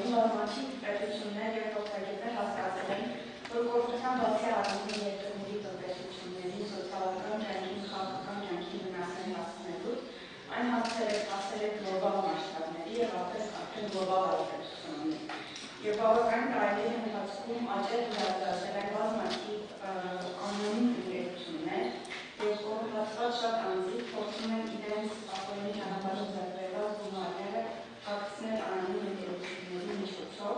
տարիներին բազմաթիվ պետություններ և փորձագետներ հասկացել են, որ կոռուպցիան բացի առանձին երկրների տնտեսությունների, սոցիալական կյանքի, քաղաքական կյանքի վնասներ հասցնելուց, այն հասել է գլոբալ մասշտաբների և արդեն գլոբալ ազդեցությունների։ Եվ բավականին տարիների ընթացքում աճել ու զարգացել են բազմաթիվ անոնիմ ընկերություններ, և կոռուպացված շատ անձիկ փորձում են իրենց ապօրինի ճանապարհով ձեռքբերված գումարները հագեցնել անոնիմ ընկերությունների միջոցով,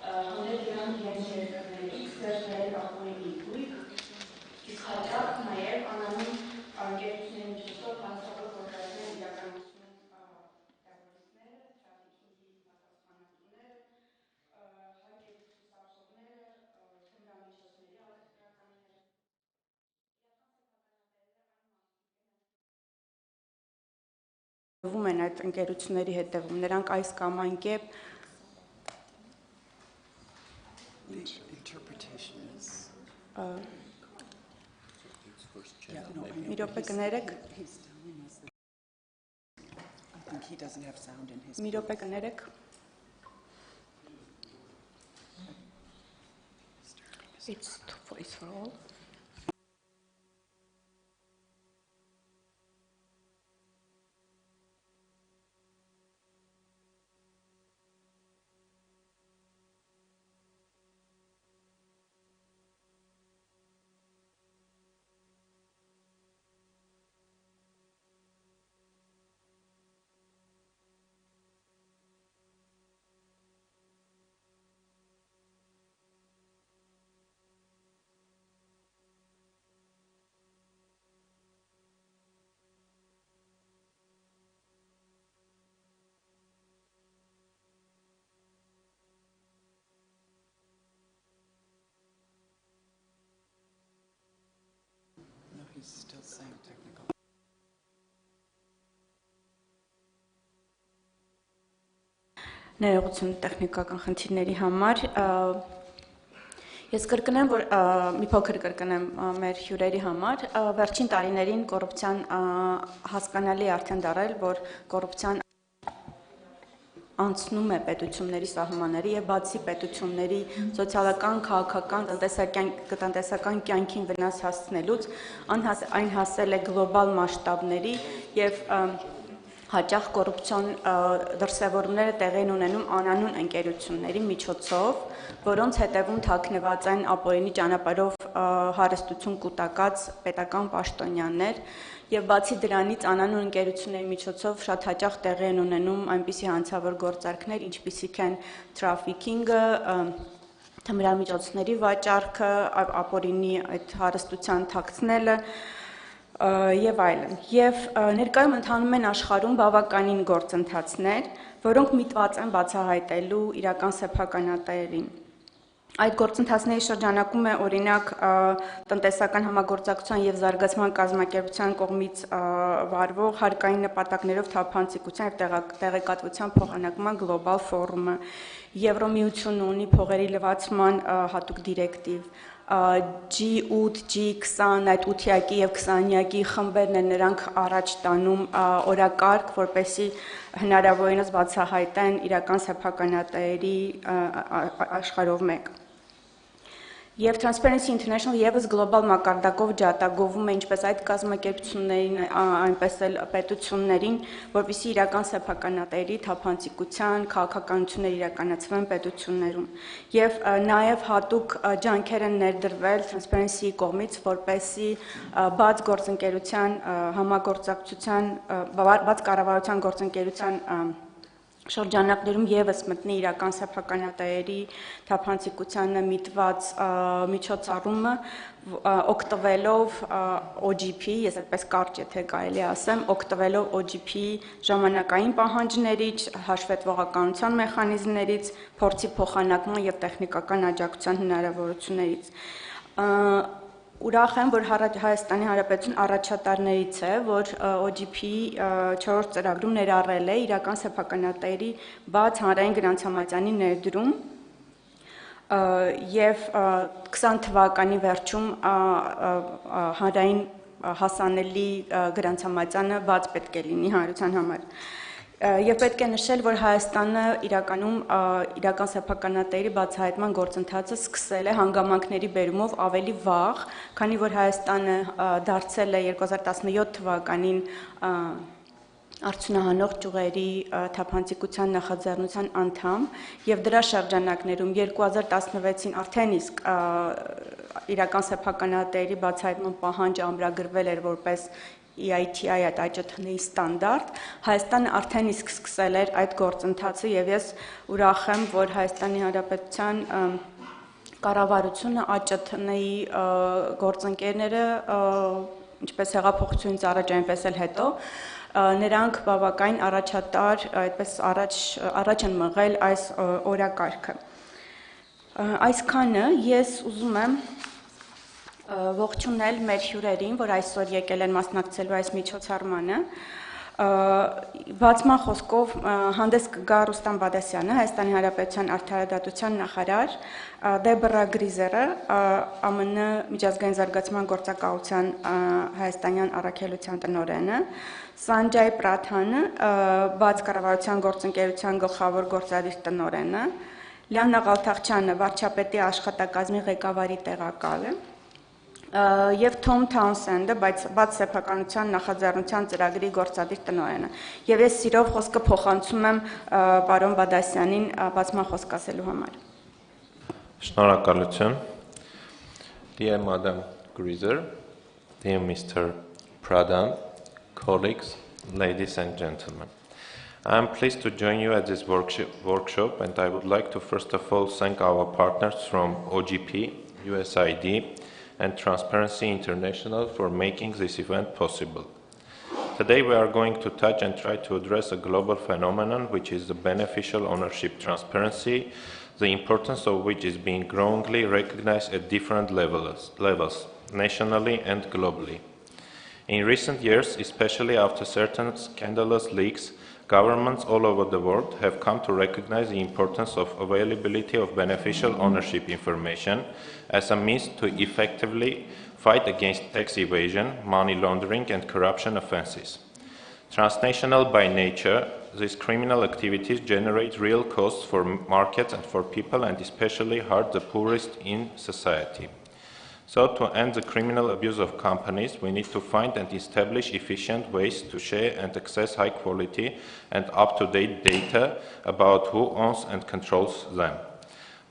հանդեպ իրանք իրենց երկրներից ձեռքբերել ապօրինի գույք, իսկ հաճախ նաև անոնիմ ընկերությունների միջոցով հանցավոր գործարքներ իրականացնում տերորիստները, թափանցիկների պատասխանատուները, հակերուսուսացողները, թմրամիջոցների ալեկտրականները։ Են այդ ընկերությունների հետևում, նրանք այս կամ այն կերպ մի րոպե կներեք։ Մի րոպե կներեք։ It's for all. Ներողություն տեխնիկական խնդիրների համար։ Ես կրկնեմ, որ մի փոքր կրկնեմ մեր հյուրերի համար, վերջին տարիներին կոռուպցիան հասկանալի արդեն դարել, որ կոռուպցիան անցնում է պետությունների սահմանները եւ բացի պետությունների սոցիալական, քաղաքական, տնտեսական կյանքին վնաս հասցնելուց այն հասել է գլոբալ մասշտաբների եւ հաճախ կոռուպցիոն դրսևորումները տեղի են ունենում անանուն ընկերությունների միջոցով, որոնց հետևում թաքնված են ապօրինի ճանապարհով հարստություն կուտակած պետական պաշտոնյաներ եւ բացի դրանից անանուն ընկերությունների միջոցով շատ հաճախ տեղի են ունենում այնպիսի հանցավոր գործարքներ, ինչպիսիք են թրաֆիքինգը, թմրամիջոցների վաճառքը, ապօրինի այդ հարստության թաքցնելը եւ այլն։ Եվ ներկայում ընթանում են աշխարհում բավականին գործընթացներ, որոնք միտված են բացահայտելու իրական սեփականատերերին։ Այդ գործընթացների շրջանակում է օրինակ տնտեսական համագործակցության եւ զարգացման կազմակերպության կողմից վարվող հարկային նպատակներով թափանցիկության եւ տեղեկատվության փոխանակման գլոբալ ֆորումը, Եվրոմիությունը ունի փողերի լվացման հատուկ դիրեկտիվ, G8, G20, այդ 8-յակի եւ 20-յակի խմբերն են նրանք առաջ տանում օրակարգ, որպեսզի հնարավորինս բացահայտեն իրական սեփականատերերի աշխարհով մեկ։ Եվ Transparency International եւս գլոբալ մակարդակով ջատագովում է ինչպես այդ կազմակերպություններին, այնպես էլ պետություններին, որպեսզի իրական սեփականատերերի թափանցիկության քաղաքականություններ իրականացվեն պետություններում։ Եվ նաեւ հատուկ ջանքեր են ներդրվել Transparency կողմից, որպեսզի բաց գործընկերության համագործակցության, բաց կառավարության գործընկերության շրջանակներում եւս մտնի իրական սեփականատերերի թափանցիկությանը միտված միջոցառումը, օգտվելով OGP, ես այդպես կարճ եթե կարելի ասեմ, օգտվելով OGP ժամանակային պահանջներից, հաշվետվողականության մեխանիզմներից, փորձի փոխանակման եւ տեխնիկական աջակցության հնարավորություններից։ Ուրախ եմ, որ Հայաստանի Հանրապետություն առաջատարներից է, որ OGP-ի 4-րդ ծրագրում ներառել է իրական սեփականատերերի բաց հանրային գրանցամատյանի ներդրում եւ 20 թվականի վերջում հանրային հասանելի գրանցամատյանը բաց պետք է լինի հանրության համար։ Եվ պետք է նշել, որ Հայաստանը իրականում իրական սեփականատերերի բացահայտման գործընթացը սկսել է հանգամանքների բերումով ավելի վաղ, քանի որ Հայաստանը դարձել է 2017 թվականին արդյունահանող ճյուղերի թափանցիկության նախաձեռնության անդամ եւ դրա շրջանակներում 2016-ին արդեն իսկ իրական սեփականատերերի բացահայտման պահանջը ամրագրվել էր որպես EITI այդ ICT-ի ստանդարտ, Հայաստանը արդեն իսկ սկսել էր այդ գործընթացը եւ ես ուրախ եմ, որ Հայաստանի Հանրապետության կառավարությունը ICT-ի գործընկերները ինչպես հեղափոխությունից առաջ այնպես էլ հետո նրանք բավական առաջատար, այդպես առաջ են մղել այս օրակարգը։ Այսքանը ես ուզում եմ ողջունել մեր հյուրերին, որ այսօր եկել են մասնակցելու այս միջոցառմանը։ Բացման խոսքով հանդես կգա Ռուստամ Բադասյանը, Հայաստանի Հանրապետության արդարադատության նախարար, Դեբորա Գրիզերը, ԱՄՆ միջազգային զարգացման գործակալության հայաստանյան առաքելության տնօրենը, Սանջայ Պրաթանը, բաց կառավարության գործընկերության գլխավոր գործադիր տնօրենը, Լիաննա Ղալթախչյանը, վարչապետի աշխատակազմի ղեկավարի տեղակալը, եւ Թոմ Թաունսենդը, բաց սեփականության նախաձեռնության ծրագրի գործադիր տնօրենը։ Եվ ես սիրով խոսքը փոխանցում եմ պարոն Բադասյանին բացման խոսք ասելու համար։ Շնորհակալություն. Dear Madam Grizer, dear Mr. Pradhan, colleagues, ladies and gentlemen. I am pleased to join you at this workshop, and I would like to first of all thank our partners from OGP, USAID, and Transparency International for making this event possible. Today we are going to touch and try to address a global phenomenon which is the beneficial ownership transparency, the importance of which is being growingly recognized at different levels, nationally and globally. In recent years, especially after certain scandalous leaks, governments all over the world have come to recognize the importance of availability of beneficial ownership information as a means to effectively fight against tax evasion, money laundering, and corruption offenses. Transnational by nature, these criminal activities generate real costs for markets and for people, and especially hurt the poorest in society. So, to end the criminal abuse of companies, we need to find and establish efficient ways to share and access high quality and up-to-date data about who owns and controls them.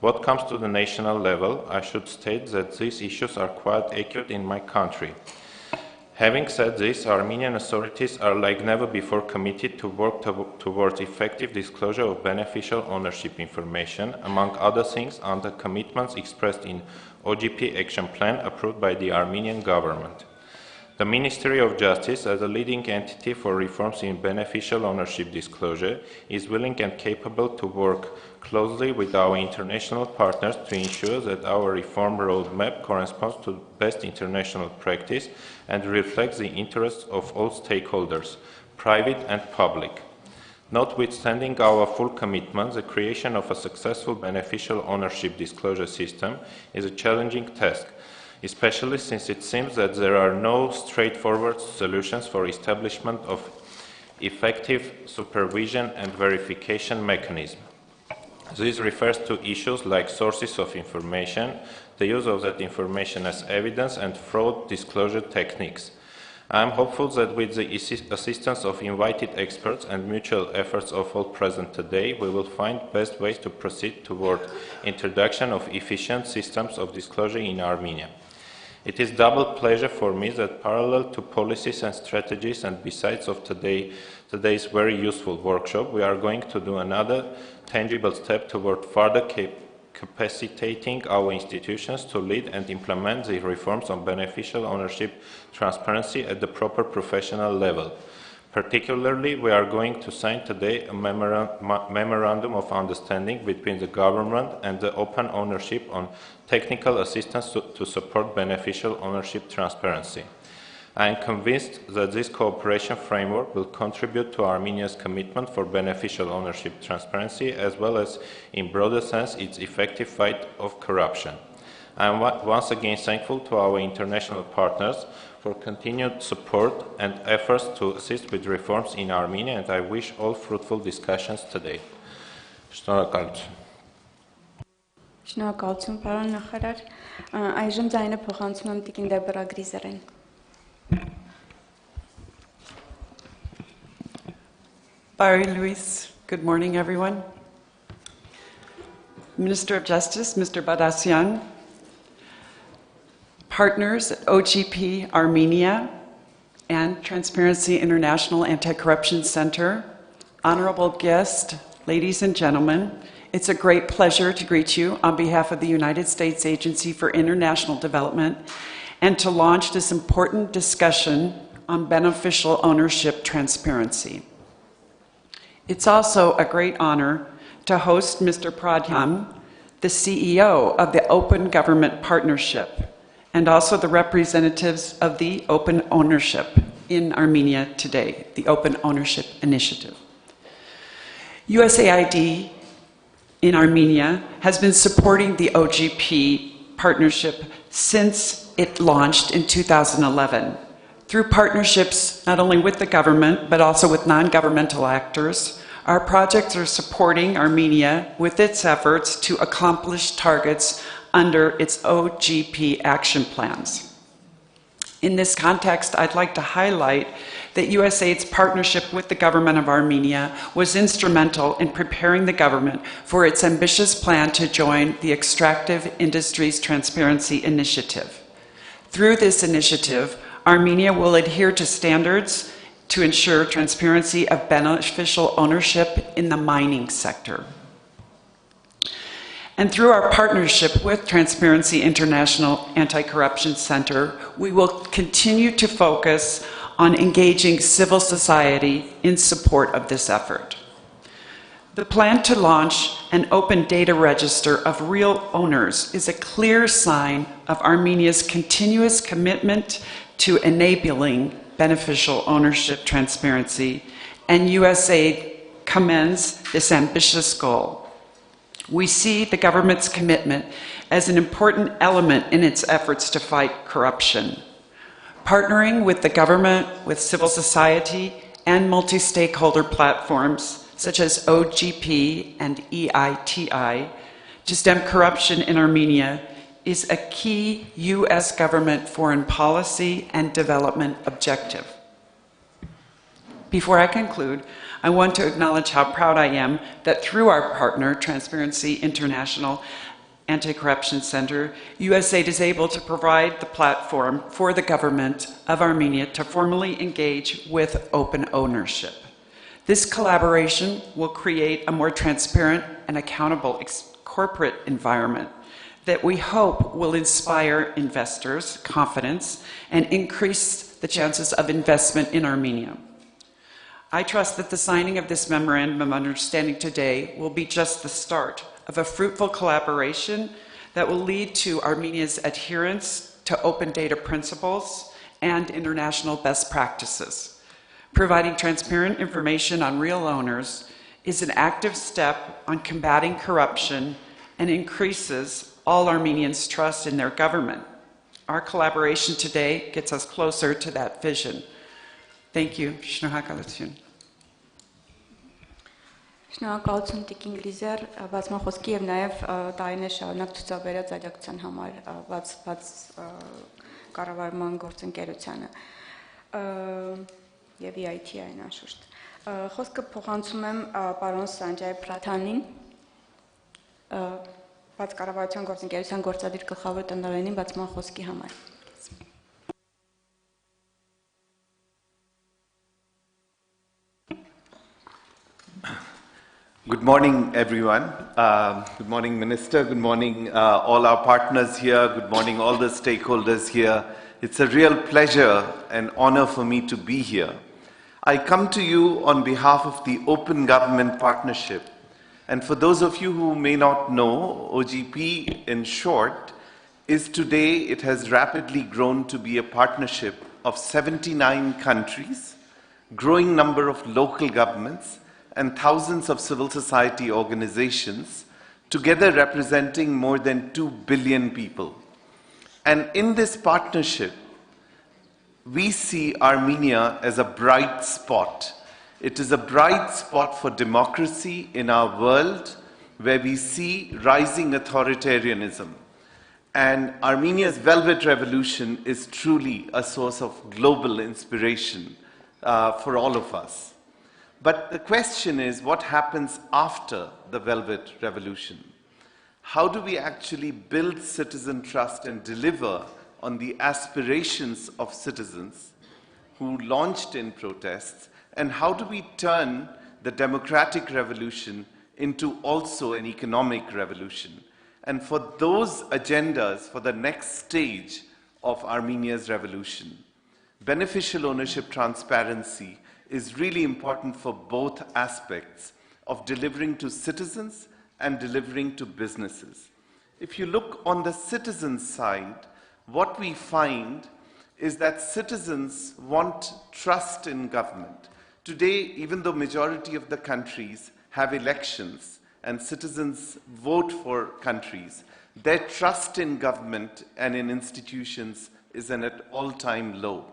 What comes to the national level, I should state that these issues are quite acute in my country. Having said this, Armenian authorities are like never before committed to work towards effective disclosure of beneficial ownership information, among other things under commitments expressed in OGP Action Plan approved by the Armenian government. The Ministry of Justice, as a leading entity for reforms in beneficial ownership disclosure, is willing and capable to work closely with our international partners to ensure that our reform roadmap corresponds to best international practice and reflects the interests of all stakeholders, private and public. Notwithstanding our full commitment, the creation of a successful beneficial ownership disclosure system is a challenging task, especially since it seems that there are no straightforward solutions for establishment of effective supervision and verification mechanism. This refers to issues like sources of information, the use of that information as evidence, and fraud disclosure techniques. I am hopeful that with the assistance of invited experts and mutual efforts of all present today, we will find best ways to proceed toward introduction of efficient systems of disclosure in Armenia. It is double pleasure for me that parallel to policies and strategies, and besides of today's very useful workshop, we are going to do another tangible step toward further capacitating our institutions to lead and implement the reforms on beneficial ownership transparency at the proper professional level. Particularly, we are going to sign today a memorandum of understanding between the government and the open ownership on technical assistance to support beneficial ownership transparency. I am convinced that this cooperation framework will contribute to Armenia's commitment for beneficial ownership transparency, as well as, in broader sense, its effective fight of corruption. I am once again thankful to our international partners for continued support and efforts to assist with reforms in Armenia, and I wish all fruitful discussions today. Շնորհակալություն։ Շնորհակալություն, պարոն նախարար։ Այժմ ձայնը փոխանցում եմ տիկին Դեբորա Գրիզերին։ Barry Luis, good morning, everyone. Minister of Justice, Mr. Badassian, partners at OGP Armenia and Transparency International Anti-Corruption Center, honorable guests, ladies and gentlemen, it's a great pleasure to greet you on behalf of the United States Agency for International Development and to launch this important discussion on beneficial ownership transparency. It's also a great honor to host Mr. Pradhan, the CEO of the Open Government Partnership, and also the representatives of the Open Ownership in Armenia today, the Open Ownership Initiative. USAID in Armenia has been supporting the OGP partnership since it launched in 2011. Through partnerships not only with the government, but also with non-governmental actors, our projects are supporting Armenia with its efforts to accomplish targets under its OGP action plans. In this context, I'd like to highlight that USAID's partnership with the government of Armenia was instrumental in preparing the government for its ambitious plan to join the Extractive Industries Transparency Initiative. Through this initiative, Armenia will adhere to standards to ensure transparency of beneficial ownership in the mining sector. And through our partnership with Transparency International Anti-Corruption Center, we will continue to focus on engaging civil society in support of this effort. The plan to launch an open data register of real owners is a clear sign of Armenia's continuous commitment to enabling beneficial ownership transparency, and USAID commends this ambitious goal. We see the government's commitment as an important element in its efforts to fight corruption. Partnering with the government, with civil society, and multi-stakeholder platforms such as OGP and EITI to stem corruption in Armenia is a key U.S. government foreign policy and development objective. Before I conclude, I want to acknowledge how proud I am that through our partner, Transparency International Anti-Corruption Center, USAID is able to provide the platform for the government of Armenia to formally engage with open ownership. This collaboration will create a more transparent and accountable corporate environment that we hope will inspire investors' confidence and increase the chances of investment in Armenia. I trust that the signing of this memorandum of understanding today will be just the start of a fruitful collaboration that will lead to Armenia's adherence to open data principles and international best practices. Providing transparent information on real owners is an active step on combating corruption and increases all Armenians' trust in their government. Our collaboration today gets us closer to that vision. Thank you. Շնորհակալություն. Շնորհակալություն Տիկին Գրիզեր, բացման խոսքի եւ նաեւ տարիներ շարունակ ցուցաբերած աջակցության համար բաց կառավարման գործընկերությանը եւ EITI-ին անշուշտ։ Խոսքը փոխանցում եմ պարոն Սանջայ Պրադհանին, բաց կառավարության գործընկերության գործադիր գլխավոր տնօրենին բացման խոսքի համար։ Good morning, everyone. Good morning, Minister. Good morning, all our partners here. Good morning, all the stakeholders here. It's a real pleasure and honor for me to be here. I come to you on behalf of the Open Government Partnership. And for those of you who may not know, OGP in short is today, it has rapidly grown to be a partnership of 79 countries, growing number of local governments, and thousands of civil society organizations, together representing more than 2 billion people And in this partnership, we see Armenia as a bright spot. It is a bright spot for democracy in our world, where we see rising authoritarianism. And Armenia's Velvet Revolution is truly a source of global inspiration for all of us. But the question is, what happens after the Velvet Revolution? How do we actually build citizen trust and deliver on the aspirations of citizens who launched in protests? And how do we turn the democratic revolution into also an economic revolution? And for those agendas, for the next stage of Armenia's revolution, beneficial ownership transparency is really important for both aspects of delivering to citizens and delivering to businesses. If you look on the citizen side, what we find is that citizens want trust in government. Today, even though majority of the countries have elections and citizens vote for countries, their trust in government and in institutions is at an all-time low.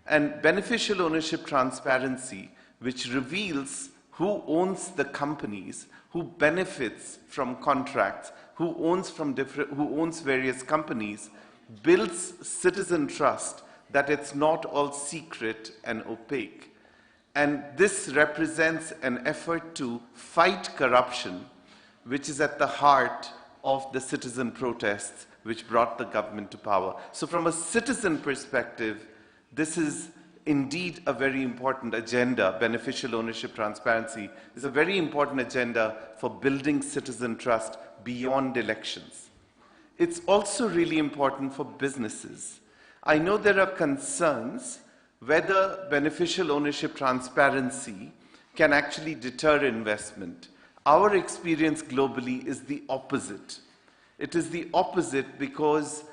And beneficial ownership transparency, which reveals who owns the companies, who benefits from contracts, who owns various companies, builds citizen trust that it's not all secret and opaque. And this represents an effort to fight corruption, which is at the heart of the citizen protests which brought the government to power. So from a citizen perspective, this is indeed a very important agenda. Beneficial ownership transparency is a very important agenda for building citizen trust beyond elections. It's also really important for businesses. I know there are concerns whether beneficial ownership transparency can actually deter investment. Our experience globally is the opposite. It is the opposite because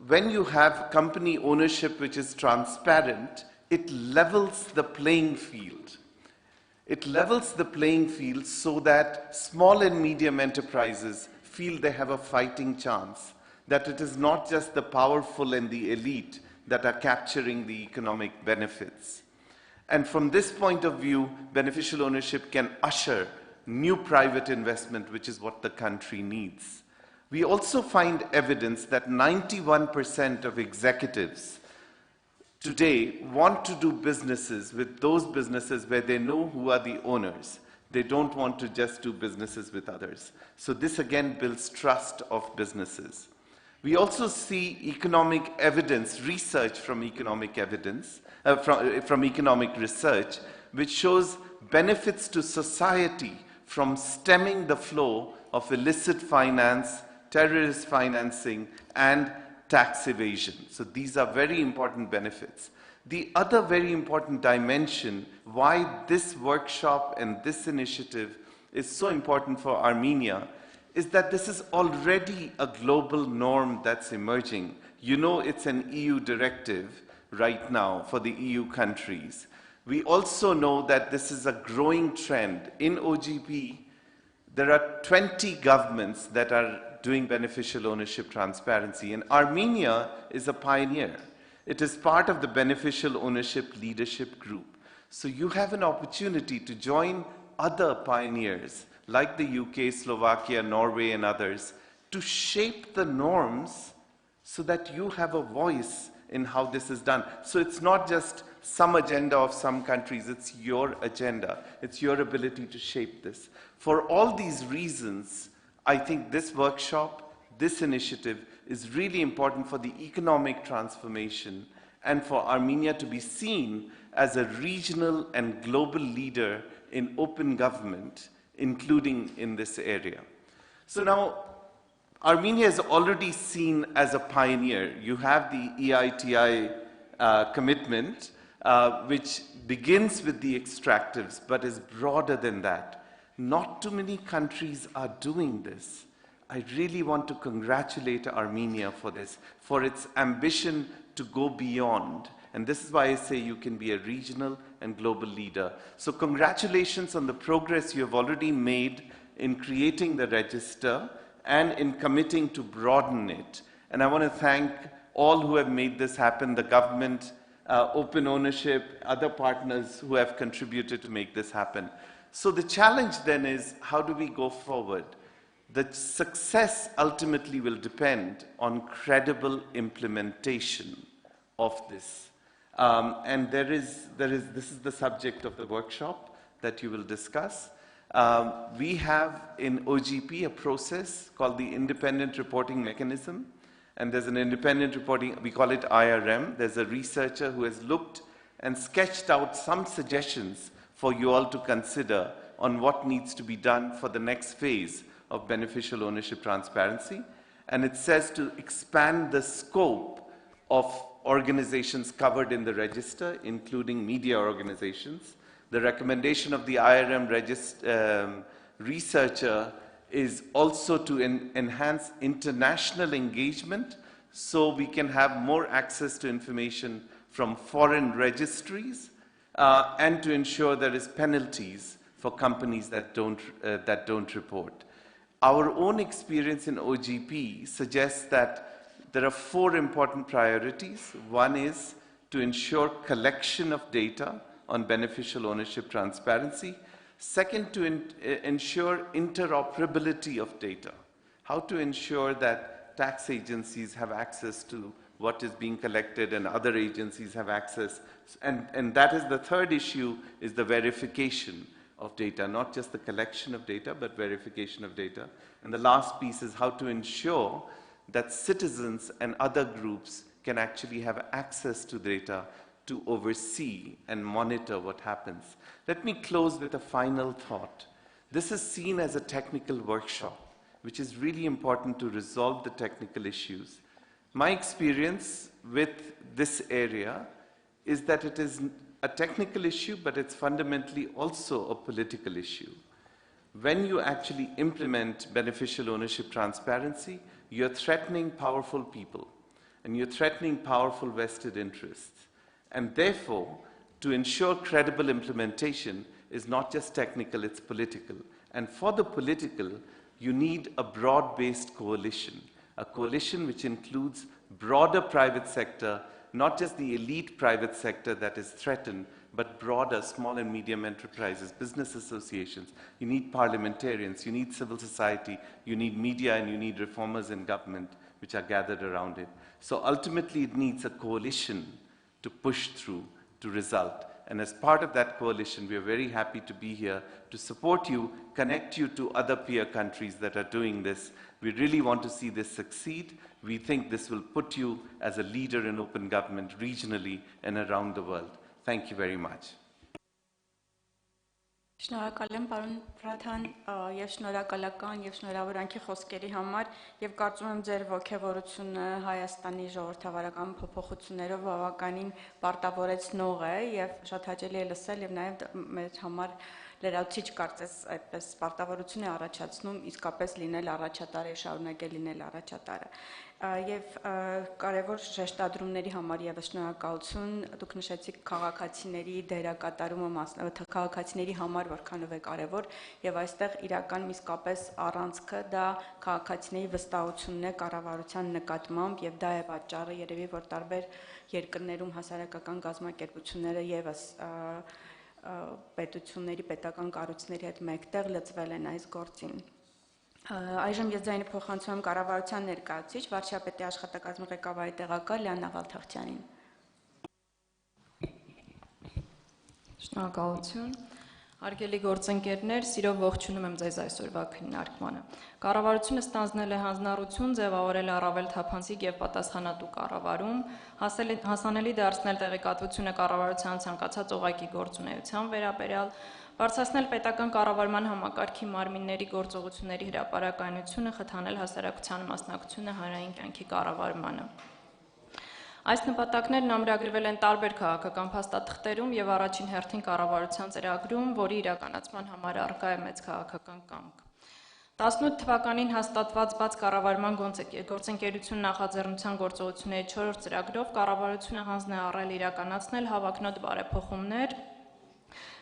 when you have company ownership which is transparent, it levels the playing field. It levels the playing field so that small and medium enterprises feel they have a fighting chance, that it is not just the powerful and the elite that are capturing the economic benefits. And from this point of view, beneficial ownership can usher new private investment, which is what the country needs. We also find evidence that 91% of executives today want to do businesses with those businesses where they know who are the owners. They don't want to just do businesses with others. So this again builds trust of businesses. We also see economic evidence, research from economic evidence, from economic research, which shows benefits to society from stemming the flow of illicit finance, terrorist financing, and tax evasion. So these are very important benefits. The other very important dimension why this workshop and this initiative is so important for Armenia is that this is already a global norm that's emerging. You know, it's an EU directive right now for the EU countries. We also know that this is a growing trend. In OGP, there are 20 governments that are doing beneficial ownership transparency, and Armenia is a pioneer. It is part of the beneficial ownership leadership group. So you have an opportunity to join other pioneers like the UK, Slovakia, Norway, and others, to shape the norms so that you have a voice in how this is done. So it's not just some agenda of some countries, it's your agenda. It's your ability to shape this. For all these reasons, I think this workshop, this initiative, is really important for the economic transformation and for Armenia to be seen as a regional and global leader in open government, including in this area. So now, Armenia is already seen as a pioneer. You have the EITI commitment, which begins with the extractives, but is broader than that. Not too many countries are doing this. I really want to congratulate Armenia for this, for its ambition to go beyond. And this is why I say you can be a regional and global leader. So congratulations on the progress you have already made in creating the register and in committing to broaden it. And I want to thank all who have made this happen, the government, open ownership, other partners who have contributed to make this happen. So the challenge then is, how do we go forward? The success ultimately will depend on credible implementation of this. And this is the subject of the workshop that you will discuss. We have in OGP a process called the Independent Reporting Mechanism. And there's an independent reporting, we call it IRM. There's a researcher who has looked and sketched out some suggestions for you all to consider on what needs to be done for the next phase of beneficial ownership transparency. And it says to expand the scope of organizations covered in the register, including media organizations. The recommendation of the IRM researcher is also to enhance international engagement so we can have more access to information from foreign registries and to ensure there is penalties for companies that don't report. Our own experience in OGP suggests that there are 4 important priorities. One is to ensure collection of data on beneficial ownership transparency. Second, to ensure interoperability of data. How to ensure that tax agencies have access to what is being collected and other agencies have access. And that is the third issue, is the verification of data, not just the collection of data, but verification of data. And the last piece is how to ensure that citizens and other groups can actually have access to data to oversee and monitor what happens. Let me close with a final thought. This is seen as a technical workshop, which is really important to resolve the technical issues. My experience with this area is that it is a technical issue, but it's fundamentally also a political issue. When you actually implement beneficial ownership transparency, you're threatening powerful people, and you're threatening powerful vested interests. And therefore, to ensure credible implementation is not just technical, it's political. And for the political, you need a broad-based coalition, a coalition which includes broader private sector, not just the elite private sector that is threatened, but broader small and medium enterprises, business associations. You need parliamentarians, you need civil society, you need media, and you need reformers in government which are gathered around it. So ultimately, it needs a coalition to push through, to result. And as part of that coalition, we are very happy to be here to support you, connect you to other peer countries that are doing this. We really want to see this succeed. We think this will put you as a leader in open government regionally and around the world. Thank you very much. Շնորհակալ եմ պարոն Պրադհան եւ շնորհակալական եւ շնորհավորանքի խոսքերի համար եւ կարծում եմ ձեր ողջավորությունը Հայաստանի ժողովրդավարական փոփոխություններով բավականին պարտավորեցնող է եւ շատ հաճելի է լսել եւ նաեւ մեր համար լրացիչ կարծես այդպես պարտավորություն է առաջացնում իսկապես լինել առաջատարը, շարունակել լինել առաջատարը։ Եվ կարևոր շեշտադրումների համար եւս շնորհակալություն, դուք նշեցիք քաղաքացիների դերակատարումը, քաղաքացիների համար որքանով է կարևոր եւ այստեղ իրական իսկապես առանցքը դա քաղաքացիների վստահությունն է կառավարության նկատմամբ եւ դա է պատճառը երևի որ տարբեր երկրներում հասարակական գազམ་ակերպությունները եւս պետությունների, պետական կառույցների հետ մեկտեղ լծվել են այս գործին։ Այժմ ես ձայնը փոխանցում եմ կառավարության ներկայացուցիչ վարչապետի աշխատակազմի ղեկավարի տեղակալ Լիաննա Վալթախցյանին։ Շնորհակալություն։ Հարգելի գործընկերներ, սիրով ողջունում եմ ձեզ այսօրվա քննարկմանը։ Կառավարությունը ստանձնել է հանձնառություն ձևավորել առավել թափանցիկ եւ պատասխանատու կառավարում, հասանելի դարձնել տեղեկատվությունը կառավարության ցանկացած օղակի գործունեության վերաբերյալ, բարձրացնել պետական կառավարման համակարգի մարմինների գործողությունների հրապարակայնությունը, խթանել հասարակության մասնակցությունը հանրային կյանքի կառավարմանը։ Այս նպատակներն ամրագրվել են տարբեր քաղաքական փաստաթղթերում եւ առաջին հերթին կառավարության ծրագրում, որի իրականացման համար առկա է մեծ քաղաքական կամք։ 18 թվականին հաստատված բաց կառավարման գործընկերություն նախաձեռնության գործողությունների 4-րդ ծրագրով կառավարությունը հանձն է առել իրականացնել հավակնոտ բարեփոխումներ,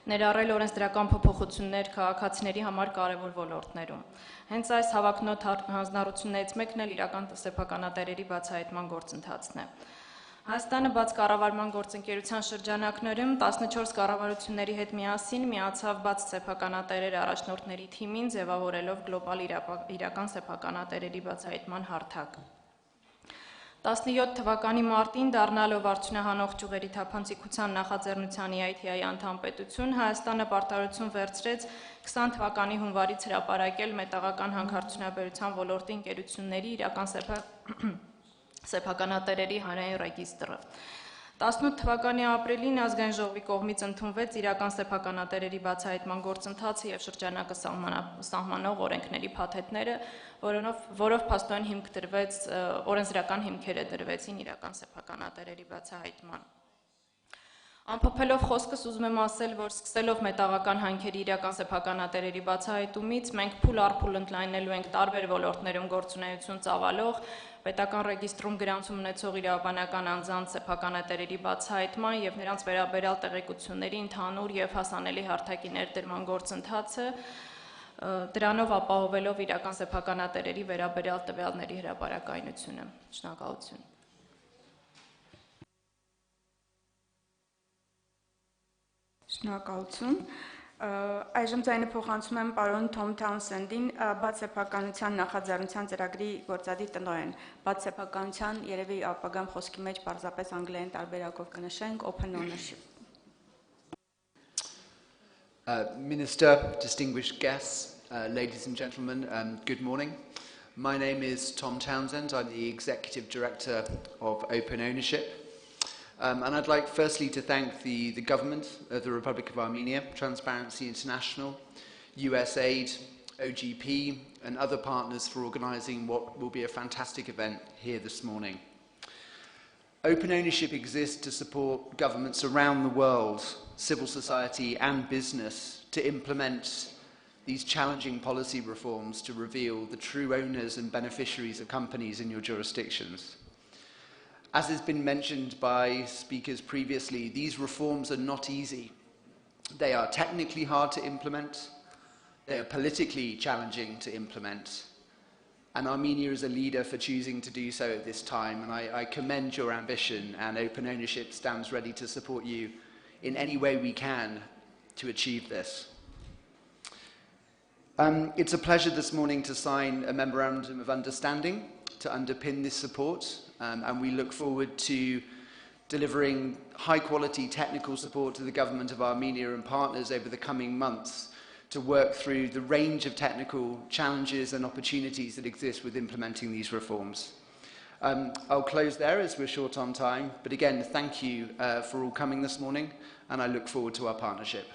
ներառել օրենսդրական փոփոխություններ քաղաքացիների համար կարևոր ոլորտներում։ Հենց այս հավակնոտ հանձնառություններից մեկն էլ իրական սեփականատերերի բացահայտման գործընթացն է։ Հայաստանը բաց կառավարման գործընկերության շրջանակներում 14 կառավարությունների հետ միասին միացավ բաց սեփականատերեր առաջնորդների թիմին, ձևավորելով գլոբալ իրական սեփականատերերի բացահայտման հարթակ։ 17 թվականի մարտին դառնալով արդյունահանող ճյուղերի թափանցիկության նախաձեռնության EITI անդամ պետություն, Հայաստանը պարտավորություն վերցրեց 20 թվականի հունվարից հրապարակել մետաղական հանքարդյունաբերության ոլորտի ընկերությունների իրական սեփականատերերի հանրային ռեգիստրը։ 18 թվականի ապրիլին ազգային ժողովի կողմից ընդունվեց իրական սեփականատերերի բացահայտման գործընթացը եւ շրջանակը սահմանող օրենքների փաթեթները, որով փաստորեն հիմք դրվեց օրենսդրական հիմքերը դրվեցին իրական սեփականատերերի բացահայտման։ Ամփոփելով խոսքս ուզում եմ ասել, որ սկսելով մետաղական հանքերի իրական սեփականատերերի բացահայտումից մենք փուլ առ փուլ ընդլայնելու ենք տարբեր ոլորտներում գործունեություն ծավալող պետական ռեգիստրում գրանցում ունեցող իրավաբանական անձանց սեփականատերերի բացահայտման եւ նրանց վերաբերյալ տեղեկությունների ընդհանուր եւ հասանելի հարթակի ներդրման գործընթացը, դրանով ապահովելով իրական սեփականատերերի վերաբերյալ տվյալների հրապարակայնությունը։ Շնորհակալություն։ Շնորհակալություն։ Այժմ ձայնը փոխանցում եմ պարոն Թոմ Թաունսենդին, բաց սեփականության նախաձեռնության ծրագրի գործադիր տնօրեն։ Բաց սեփականության երևի ապագան խոսքի մեջ պարզապես անգլերեն տարբերակով կնշենք open ownership։ Minister, distinguished guests, ladies and gentlemen, good morning. My name is Tom Townsend. I'm the Executive Director of Open Ownership. And I'd like firstly to thank the government of the Republic of Armenia, Transparency International, USAID, OGP, and other partners for organising what will be a fantastic event here this morning. Open ownership exists to support governments around the world, civil society and business to implement these challenging policy reforms to reveal the true owners and beneficiaries of companies in your jurisdictions. As has been mentioned by speakers previously, these reforms are not easy. They are technically hard to implement, they are politically challenging to implement, and Armenia is a leader for choosing to do so at this time, and I commend your ambition, and Open Ownership stands ready to support you in any way we can to achieve this. It's a pleasure this morning to sign a Memorandum of Understanding to underpin this support, and we look forward to delivering high-quality technical support to the government of Armenia and partners over the coming months to work through the range of technical challenges and opportunities that exist with implementing these reforms. I'll close there as we're short on time, but again, thank you for all coming this morning, and I look forward to our partnership.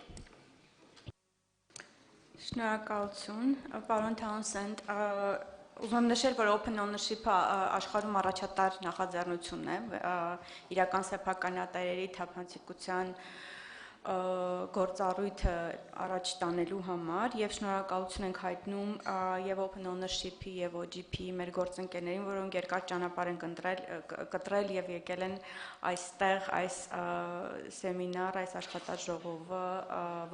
Շնորհակալություն, պարոն Թաունսենդ, ուզում եմ նշել, որ open ownership-ը աշխարհում առաջատար նախաձեռնությունն է իրական սեփականատերերի թափանցիկության գործառույթը առաջ տանելու համար եւ շնորհակալություն ենք հայտնում եւ open ownership-ի եւ OGP-ի մեր գործընկերներին, որոնք երկար ճանապարհ են կտրել եւ եկել են այստեղ այս սեմինար, այս աշխատաժողովը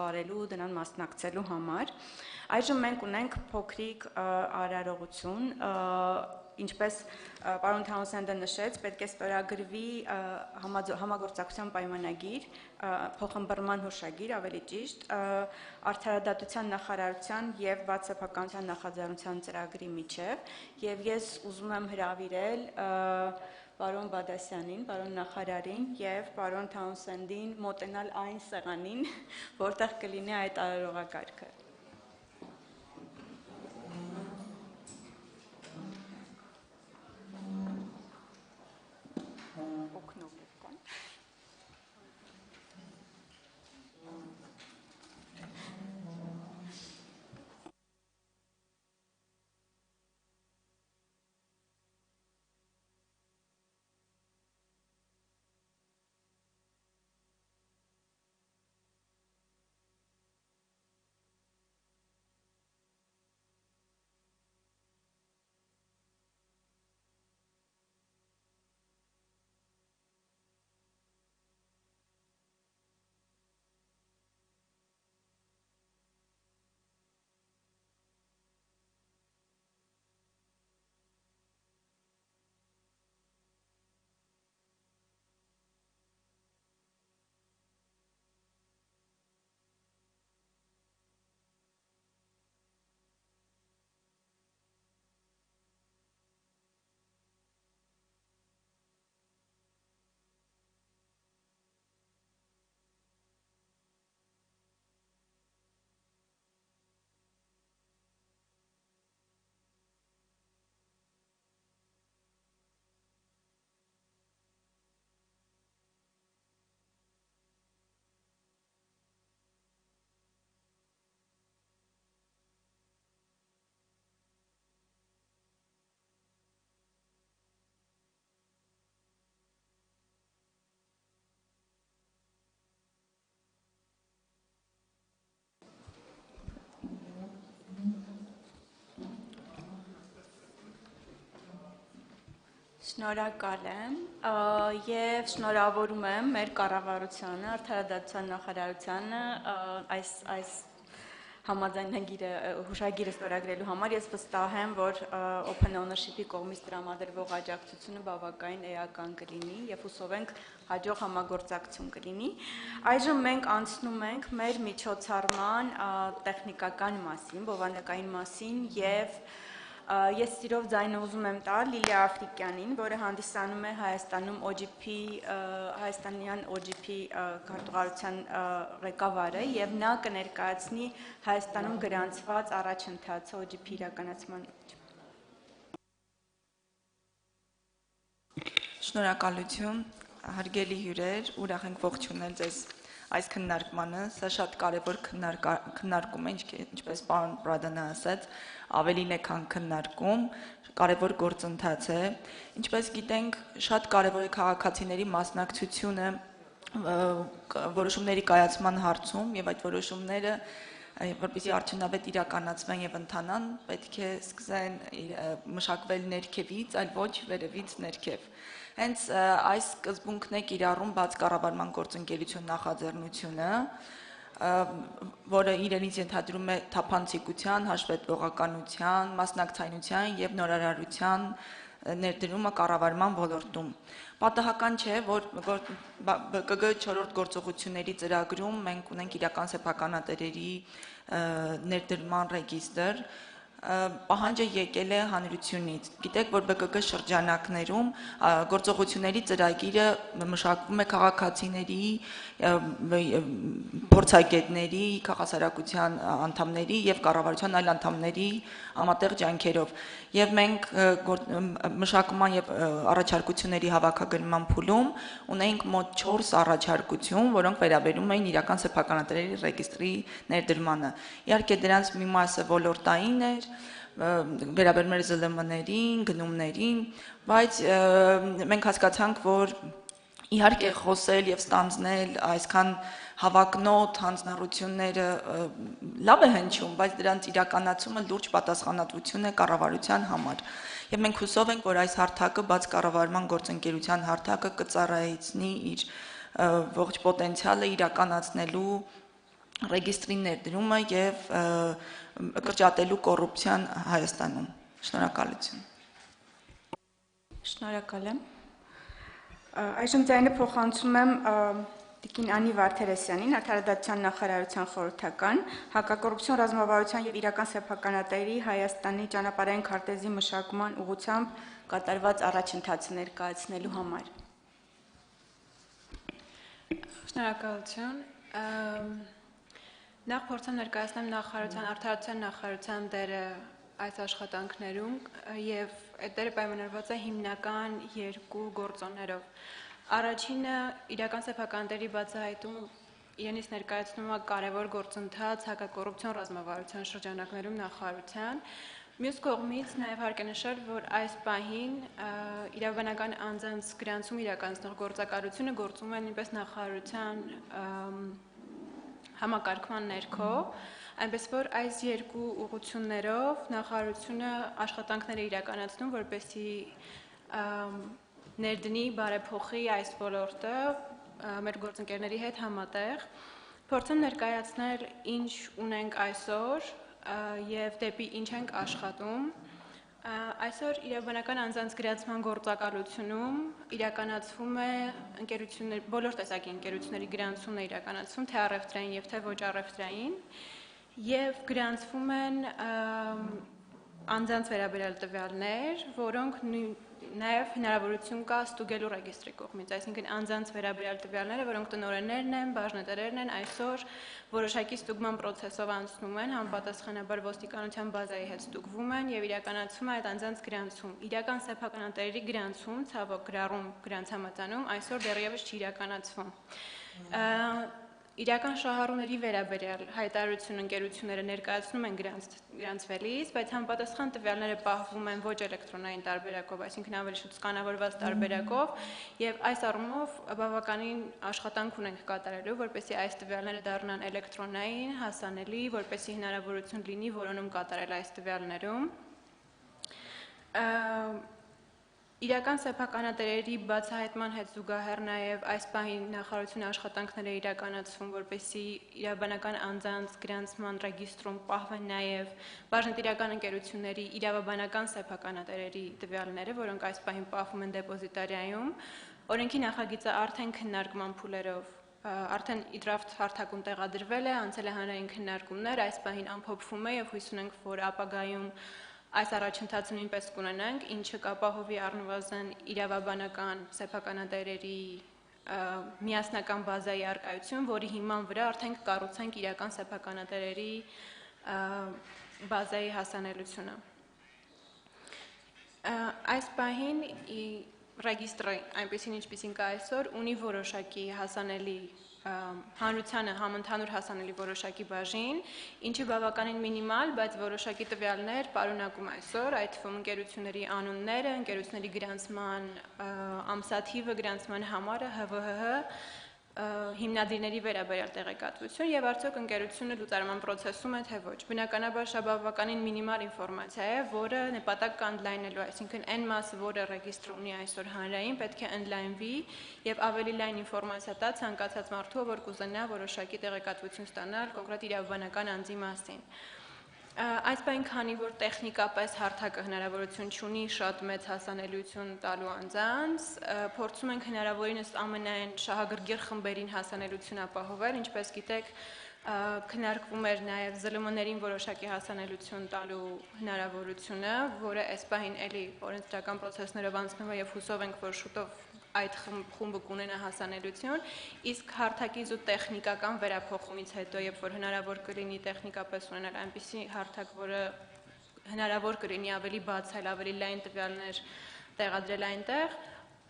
վարելու, դրան մասնակցելու համար։ Այժմ մենք ունենք փոքրիկ արարողություն, ինչպես պարոն Թաունսենդը նշեց, պետք է ստորագրվի համագործակցության պայմանագիր, փոխըմբռնման հուշագիր, ավելի ճիշտ, Արդարադատության նախարարության եւ բաց սեփականության նախաձեռնության ծրագրի միջև, եւ ես ուզում եմ հրավիրել պարոն Բադասյանին, պարոն նախարարին եւ պարոն Թաունսենդին մոտենալ այն սեղանին, որտեղ կլինի այդ արարողակարգը։ Շնորհակալ եմ եւ շնորհավորում եմ մեր կառավարությանը, Արդարադատության նախարարությանը այս համաձայնագիրը հուշագիրը ստորագրելու համար ես վստահ եմ, որ Open Ownership-ի կողմից տրամադրվող աջակցությունը բավականին էական կլինի եւ հուսով ենք հաջող համագործակցություն կլինի։ Այժմ մենք անցնում ենք մեր միջոցառման տեխնիկական մասին, բովանդակային մասին եւ ես սիրով ձայնը ուզում եմ տալ Լիլիա Աֆրիկյանին, որը հանդիսանում է Հայաստանում Հայաստանյան OGP քարտուղարության ղեկավարը եւ նա կներկայացնի Հայաստանում գրանցված առաջընթացը OGP իրականացման մեջ։ Շնորհակալություն, հարգելի հյուրեր, ուրախ ենք ողջունել ձեզ այս քննարկմանը, սա շատ կարևոր քննարկում է, ինչպես պարոն Պրադանը ասաց, ավելին է քան քննարկում, կարևոր գործընթաց է, ինչպես գիտենք, շատ կարևոր է քաղաքացիների մասնակցությունը որոշումների կայացման հարցում եւ այդ որոշումները որպեսզի արդյունավետ իրականացվեն եւ ընթանան, պետք է սկսեն մշակվել ներքևից, այլ ոչ վերևից ներքև։ Հենց այս սկզբունքն է կիրառում բաց կառավարման գործընկերություն նախաձեռնությունը, որը իրենից ենթադրում է թափանցիկության, հաշվետվողականության, մասնակցայնության եւ նորարարության ներդրումը կառավարման ոլորտում։ Պատահական չէ, որ ԲԿԳ 4-րդ գործողությունների ծրագրում մենք ունենք իրական սեփականատերերի ներդրման ռեգիստր, պահանջը եկել է հանրությունից։ Գիտեք, որ ԲԿԳ շրջանակներում գործողությունների ծրագիրը մշակվում է քաղաքացիների, փորձագետների, քաղաքասարակության անդամների եւ կառավարության այլ անդամների համատեղ ջանքերով։ Եվ մենք մշակման եւ առաջարկությունների հավաքագրման փուլում ունենք մոտ 4 առաջարկություն, որոնք վերաբերում էին իրական սեփականատերերի ռեգիստրի ներդրմանը։ Իհարկե դրանց մի մասը ոլորտային էր, վերաբերում էր ԶԼՄ-ներին, գնումներին, բայց մենք հասկացանք, որ իհարկե խոսել եւ ստանձնել այսքան հավակնոտ հանձնառությունները լավ է հնչում, բայց դրանց իրականացումը լուրջ պատասխանատվություն է կառավարության համար։ Եվ մենք հուսով ենք, որ այս հարթակը բաց կառավարման գործընկերության հարթակը կծառայեցնի իր ողջ պոտենցիալը իրականացնելու ռեգիստրի ներդրումը եւ կրճատելու կոռուպցիան Հայաստանում։ Շնորհակալություն։ Շնորհակալ եմ։ Այժմ ձայնը փոխանցում եմ Տիկին Անի Վարդերեսյանին, Արդարադատության նախարարության խորհրդական, հակակոռուպցիոն ռազմավարության եւ իրական սեփականատերերի Հայաստանի ճանապարհային քարտեզի մշակման ուղղությամբ կատարված առաջընթացը ներկայացնելու համար։ Շնորհակալություն։ Նախ փորձեմ ներկայացնեմ արդարադատության նախարարության դերը այս աշխատանքներում եւ այդ դերը պայմանավորված է հիմնական երկու գործոններով։ Առաջինը իրական սեփականատերերի բացահայտում իրենից ներկայացնում է կարևոր գործընթաց հակակոռուպցիոն ռազմավարության շրջանակներում նախարարության։ Մյուս կողմից նաև հարկ է նշել, որ այս պահին իրավաբանական անձանց գրանցում իրականացնող գործակալությունը գործում է նույնպես նախարարության համակարգման ներքո, այնպես որ այս երկու ուղղություններով նախարարությունը աշխատանքներ է իրականացնում, որպեսզի ներդնի բարեփոխի այս ոլորտը մեր գործընկերների հետ համատեղ։ Փորձեմ ներկայացնել ինչ ունենք այսօր եւ դեպի ինչ ենք աշխատում։ Այսօր իրավաբանական անձանց գրանցման գործակալությունում իրականացվում է բոլոր տեսակի ընկերությունների գրանցումն է իրականացվում, թե առևտրային եւ թե ոչ առևտրային, եւ գրանցվում են անձանց վերաբերյալ տվյալներ, որոնք նաև հնարավորություն կա ստուգելու ռեգիստրի կողմից, այսինքն անձանց վերաբերյալ տվյալները, որոնք տնօրեններն են, բաժնետերերն են, այսօր որոշակի ստուգման process-ով անցնում են, համապատասխանաբար ոստիկանության բազայի հետ ստուգվում են եւ իրականացվում է այդ անձանց գրանցում։ Իրական սեփականատերերի գրանցում, ցավոք գրառում գրանցամատանում այսօր դեռևս չի իրականացվում։ Իրական շահառուների վերաբերյալ հայտարարություն ընկերությունները ներկայացնում են գրանցվելիս, բայց համապատասխան տվյալները պահվում են ոչ էլեկտրոնային տարբերակով, այսինքն ավելի շուտ սկանավորված տարբերակով, եւ այս առումով բավականին աշխատանք ունենք կատարելու, որպեսզի այս տվյալները դառնան էլեկտրոնային, հասանելի, որպեսզի հնարավորություն լինի որոնում կատարել այս տվյալներում։ Իրական սեփականատերերի բացահայտման հետ զուգահեռ նաև այս պահին նախարարությունը աշխատանքներ է իրականացվում, որպեսզի իրավաբանական անձանց գրանցման ռեգիստրում պահվեն նաև բաժնետիրական ընկերությունների իրավաբանական սեփականատերերի տվյալները, որոնք այս պահին պահվում են դեպոզիտարիայում։ Օրենքի նախագիծը արդեն քննարկման փուլերով արդեն իդրաֆտ հարթակում տեղադրվել է, անցել է հանրային քննարկումներ, այս պահին ամփոփվում է եւ հույս ունենք, որ ապագայում այս առաջընթացը նույնպես կունենանք, ինչը կապահովի առնվազն իրավաբանական սեփականատերերի միասնական բազայի առկայություն, որի հիման վրա արդեն կկառուցենք իրական սեփականատերերի բազայի հասանելիությունը։ Այս պահին ռեգիստրը այնպեսին ինչպեսին կա այսօր ունի որոշակի հասանելի հանրությանը համընդհանուր հասանելի որոշակի բաժին, ինչը բավականին մինիմալ, բայց որոշակի տվյալներ պարունակում այսօր, այդ թվում ընկերությունների անունները, ընկերությունների գրանցման ամսաթիվը, գրանցման համարը, ՀՎՀ, հիմնադիրների վերաբերյալ տեղեկատվություն եւ արդյոք ընկերությունը լուծարման process-ում է թե ոչ։ Բնականաբար շա բավականին մինիմալ ինֆորմացիա է, որը նպատակ կա ընդլայնելու, այսինքն այն մասը, որը ռեգիստրը ունի այսօր հանրային, պետք է ընդլայնվի եւ ավելի լայն ինֆորմացիա տա ցանկացած մարդու, որ կուզենա որոշակի տեղեկատվություն ստանալ կոնկրետ իրավաբանական անձի մասին։ Այս պահին, քանի որ տեխնիկապես հարթակը հնարավորություն չունի շատ մեծ հասանելիություն տալու անձանց, փորձում ենք հնարավորինս ամենայն շահագրգիռ խմբերին հասանելիություն ապահովել, ինչպես գիտեք, քննարկվում էր նաև ԶԼՄ-ներին որոշակի հասանելիություն տալու հնարավորությունը, որը այս պահին էլի օրենսդրական process-ներով անցնում է եւ հուսով ենք, որ շուտով այդ խումբը կունենա հասանելիություն, իսկ հարթակից ու տեխնիկական վերափոխումից հետո, երբ որ հնարավոր կլինի տեխնիկապես ունենալ այնպիսի հարթակ, որը հնարավոր կլինի ավելի բացել, ավելի լայն տվյալներ տեղադրել այնտեղ,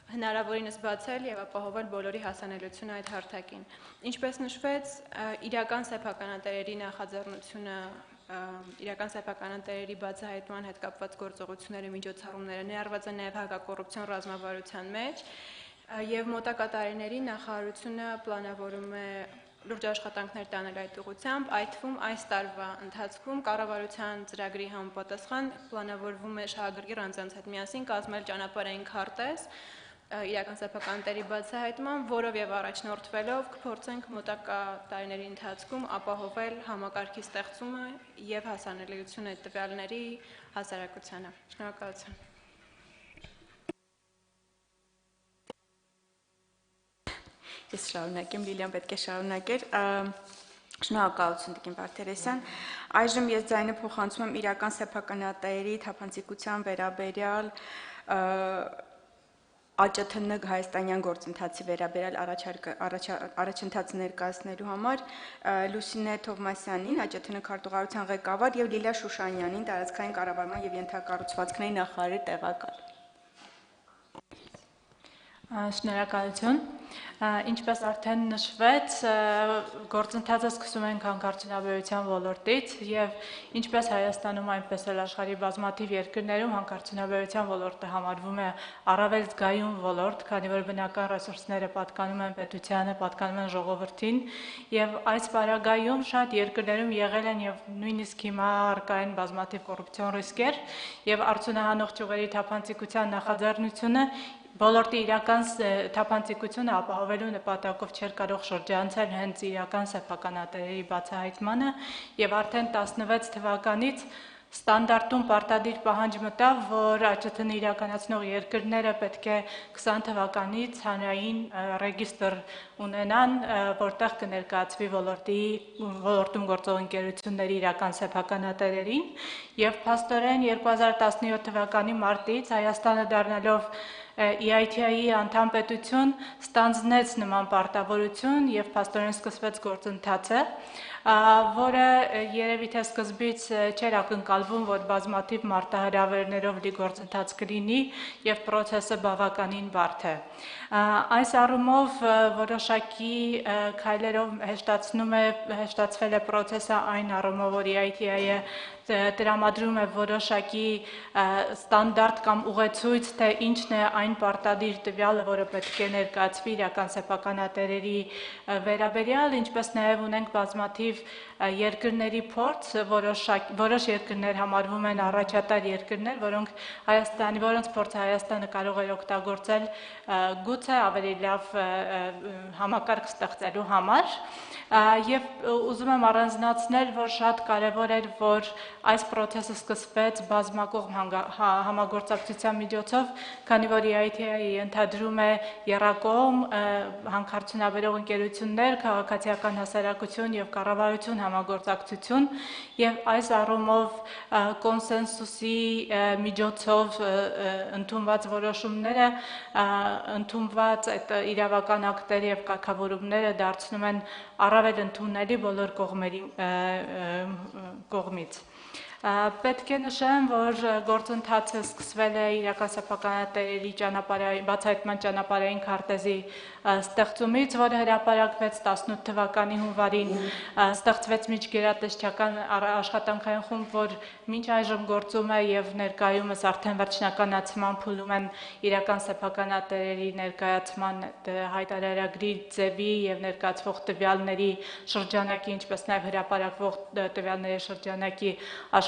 հնարավորինս բացել եւ ապահովել բոլորի հասանելիությունը այդ հարթակին։ Ինչպես նշվեց, իրական սեփականատերերի նախաձեռնությունը իրական սեփականատերերի բացահայտման հետ կապված գործողությունները, միջոցառումները ներառված են նաև հակակոռուպցիոն ռազմավարության մեջ եւ մոտակա տարիներին նախարարությունը պլանավորում է լուրջ աշխատանքներ տանել այդ ուղղությամբ, այդ թվում այս տարվա ընթացքում կառավարության ծրագրի համապատասխան պլանավորվում է շահագրգիռ անձանց հետ միասին կազմել ճանապարհային քարտեզ իրական սեփականատերի բացահայտման, որով եւ առաջնորդվելով կփորձենք մոտակա տարիների ընթացքում ապահովել համակարգի ստեղծումը եւ հասանելիությունը տվյալների հասարակությանը։ Շնորհակալություն։ Ես շարունակեմ, Լիլիան պետք է շարունակեր։ Շնորհակալություն Տիկին Բարթերեսյան։ Այժմ ես ձայնը փոխանցում եմ իրական սեփականատերերի թափանցիկության վերաբերյալ ԱՃԹՆ հայաստանյան գործընթացի վերաբերյալ առաջընթացը ներկայացնելու համար Լուսինե Թովմասյանին, ԱՃԹՆ քարտուղարության ղեկավար եւ Լիլիա Շուշանյանին, տարածքային կառավարման եւ ենթակառուցվածքների նախարարի տեղակալ։ Շնորհակալություն։ Ինչպես արդեն նշվեց, գործընթացը սկսում ենք հանքարդյունաբերության ոլորտից եւ ինչպես Հայաստանում, այնպես էլ աշխարհի բազմաթիվ երկրներում հանքարդյունաբերության ոլորտը համարվում է առավել զգայուն ոլորտ, քանի որ բնական ռեսուրսները պատկանում են պետությանը, պատկանում են ժողովրդին եւ այս պարագայում շատ երկրներում եղել են եւ նույնիսկ հիմա առկա են բազմաթիվ կոռուպցիոն ռիսկեր եւ արդյունահանող ճյուղերի թափանցիկության նախաձեռնությունը Ոլորտի իրական թափանցիկությունը ապահովելու նպատակով չէր կարող շրջանցել հենց իրական սեփականատերերի բացահայտմանը եւ արդեն 16 թվականից ստանդարտում պարտադիր պահանջ մտավ, որ ԱՃԹՆ իրականացնող երկրները պետք է 20 թվականից հանրային ռեգիստր ունենան, որտեղ կներկայացվի ոլորտում գործող ընկերությունների իրական սեփականատերերին եւ փաստորեն 2017 թվականի մարտից Հայաստանը դառնալով EITI-ի անդամ պետություն ստանձնեց նման պարտավորություն եւ փաստորեն սկսվեց գործընթացը, որը երևի թե սկզբից չէր ակնկալվում, որ բազմաթիվ մարտահրավերներով լի գործընթաց կլինի եւ process-ը բավականին բարդ է։ Այս առումով որոշակի քայլերով հեշտացվել է process-ը այն առումով, որ EITI-ը տրամադրում է որոշակի ստանդարտ կամ ուղեցույց, թե ինչն է այն պարտադիր տվյալը, որը պետք է ներկայացվի իրական սեփականատերերի վերաբերյալ, ինչպես նաև ունենք բազմաթիվ բազմաթիվ երկրների փորձ, որոշ երկրներ համարվում են առաջատար երկրներ, որոնց փորձը Հայաստանը կարող է օգտագործել գուցե ավելի լավ համակարգ ստեղծելու համար, եւ ուզում եմ առանձնացնել, որ շատ կարեւոր էր, որ այս process-ը սկսվեց բազմակողմ համագործակցության միջոցով, քանի որ EITI-ը ենթադրում է եռակողմ հանքարդյունաբերող ընկերություններ, քաղաքացիական հասարակություն եւ կառավարություն համագործակցություն, եւ այս առումով կոնսենսուսի միջոցով ընդունված որոշումները, ընդունված այդ իրավական ակտերը եւ կարգավորումները դարձնում են առավել ընդունելի բոլոր կողմից։ Պետք է նշեմ, որ գործընթացը սկսվել է իրական սեփականատերերի բացահայտման ճանապարհային քարտեզի ստեղծումից, որը հրապարակվեց 18 թվականի հունվարին, ստեղծվեց միջգերատեսչական աշխատանքային խումբ, որ մինչ այժմ գործում է եւ ներկայումս արդեն վերջնականացման փուլում են իրական սեփականատերերի ներկայացման հայտարարագրի ձևի եւ ներկայացվող տվյալների շրջանակի, ինչպես նաեւ հրապարակվող տվյալների շրջանակի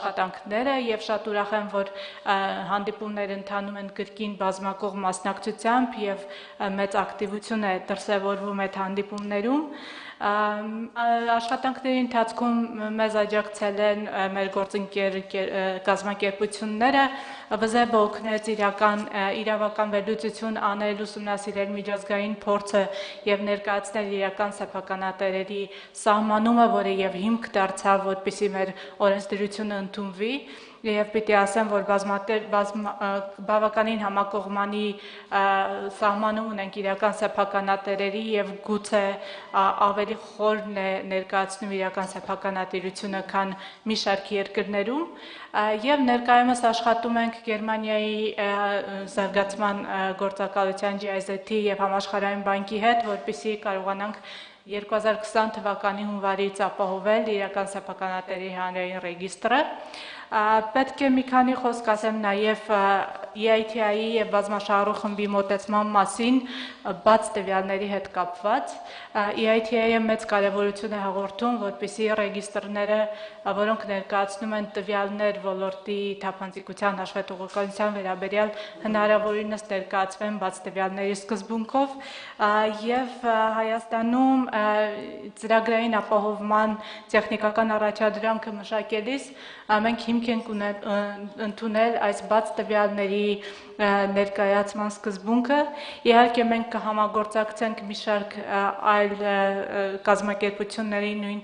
աշխատանքները եւ շատ ուրախ եմ, որ հանդիպումները ընթանում են կրկին բազմակողմ մասնակցությամբ եւ մեծ ակտիվություն է դրսեւորվում այդ հանդիպումներում։ Աշխատանքների ընթացքում մեզ աջակցել են մեր գործընկեր կազմակերպությունները, վզեբը օգնեց իրավական վերլուծություն անել, ուսումնասիրել միջազգային փորձը եւ ներկայացնել իրական սեփականատերերի սահմանումը, որը եւ հիմք դարձավ, որպեսզի մեր օրենսդրությունը ընդունվի, եւ պիտի ասեմ, որ բավականին համակողմանի սահմանում ունենք իրական սեփականատերերի եւ գուցե ավելի խորն է ներկայացնում իրական սեփականատիրությունը, քան մի շարք երկրներում, եւ ներկայումս աշխատում ենք Գերմանիայի զարգացման գործակալության GIZ-ի եւ Համաշխարհային բանկի հետ, որպեսզի կարողանանք 2020 թվականի հունվարից ապահովել իրական սեփականատերերի հանրային ռեգիստրը։ Պետք է մի քանի խոսք ասեմ նաև EITI-ի եւ բազմաշահառու խմբի մոտեցման մասին բաց տվյալների հետ կապված։ EITI-ը մեծ կարևորություն է հաղորդում, որպեսզի ռեգիստրները, որոնք ներկայացնում են տվյալներ ոլորտի թափանցիկության հաշվետվողականության վերաբերյալ, հնարավորինս ներկայացվեն բաց տվյալների սկզբունքով, եւ Հայաստանում ծրագրային ապահովման տեխնիկական առաջադրանքը մշակելիս մենք հիմք ենք ընդունել այս բաց տվյալների ներկայացման սկզբունքը։ Իհարկե մենք կհամագործակցենք մի շարք այլ կազմակերպությունների, նույն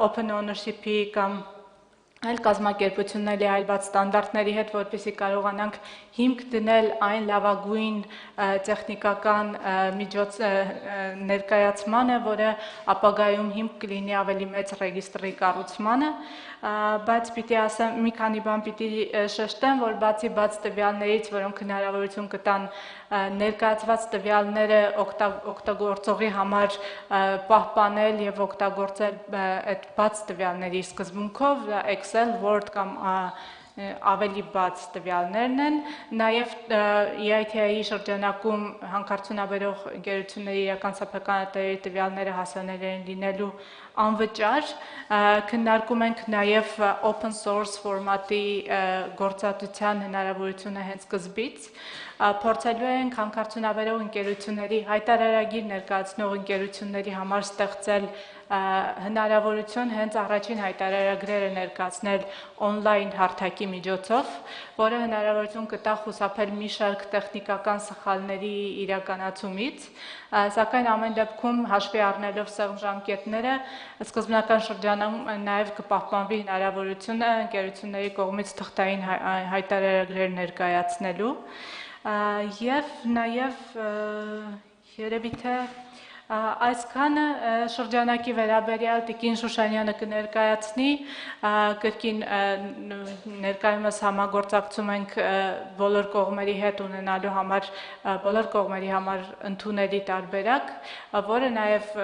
open ownership-ի կամ այլ կազմակերպությունների այլ բաց ստանդարտների հետ, որպեսզի կարողանանք հիմք դնել այն լավագույն տեխնիկական միջոց ներկայացմանը, որը ապագայում հիմք կլինի ավելի մեծ ռեգիստրի կառուցմանը, բայց պիտի ասեմ, մի քանի բան պիտի շեշտեմ, որ բացի բաց տվյալներից, որոնք հնարավորություն կտան ներկայացված տվյալները օգտագործողի համար պահպանել եւ օգտագործել այդ բաց տվյալների սկզբունքով, Excel, Word կամ ավելի բաց տվյալներն են, նաև EITI-ի շրջանակում հանքարդյունաբերող ընկերությունների իրական սեփականատերերի տվյալները հասանելի են լինելու անվճար, քննարկում ենք նաև open source ֆորմատի գործածության հնարավորությունը հենց սկզբից, փորձելու ենք հանքարդյունաբերող ընկերությունների, հայտարարագիր ներկայացնող ընկերությունների համար ստեղծել հնարավորություն հենց առաջին հայտարարագրերը ներկայացնել on-line հարթակի միջոցով, որը հնարավորություն կտա խուսափել մի շարք տեխնիկական սխալների իրականացումից, սակայն ամեն դեպքում հաշվի առնելով սեղմ ժամկետները, սկզբնական շրջանում նաև կպահպանվի հնարավորությունը ընկերությունների կողմից թղթային հայտարարագրեր ներկայացնելու, եւ նաև երևի թե այսքանը շրջանակի վերաբերյալ Տիկին Շուշանյանը կներկայացնի, կրկին ներկայումս համագործակցում ենք բոլոր կողմերի հետ ունենալու համար, բոլոր կողմերի համար ընդունելի տարբերակ, որը նաև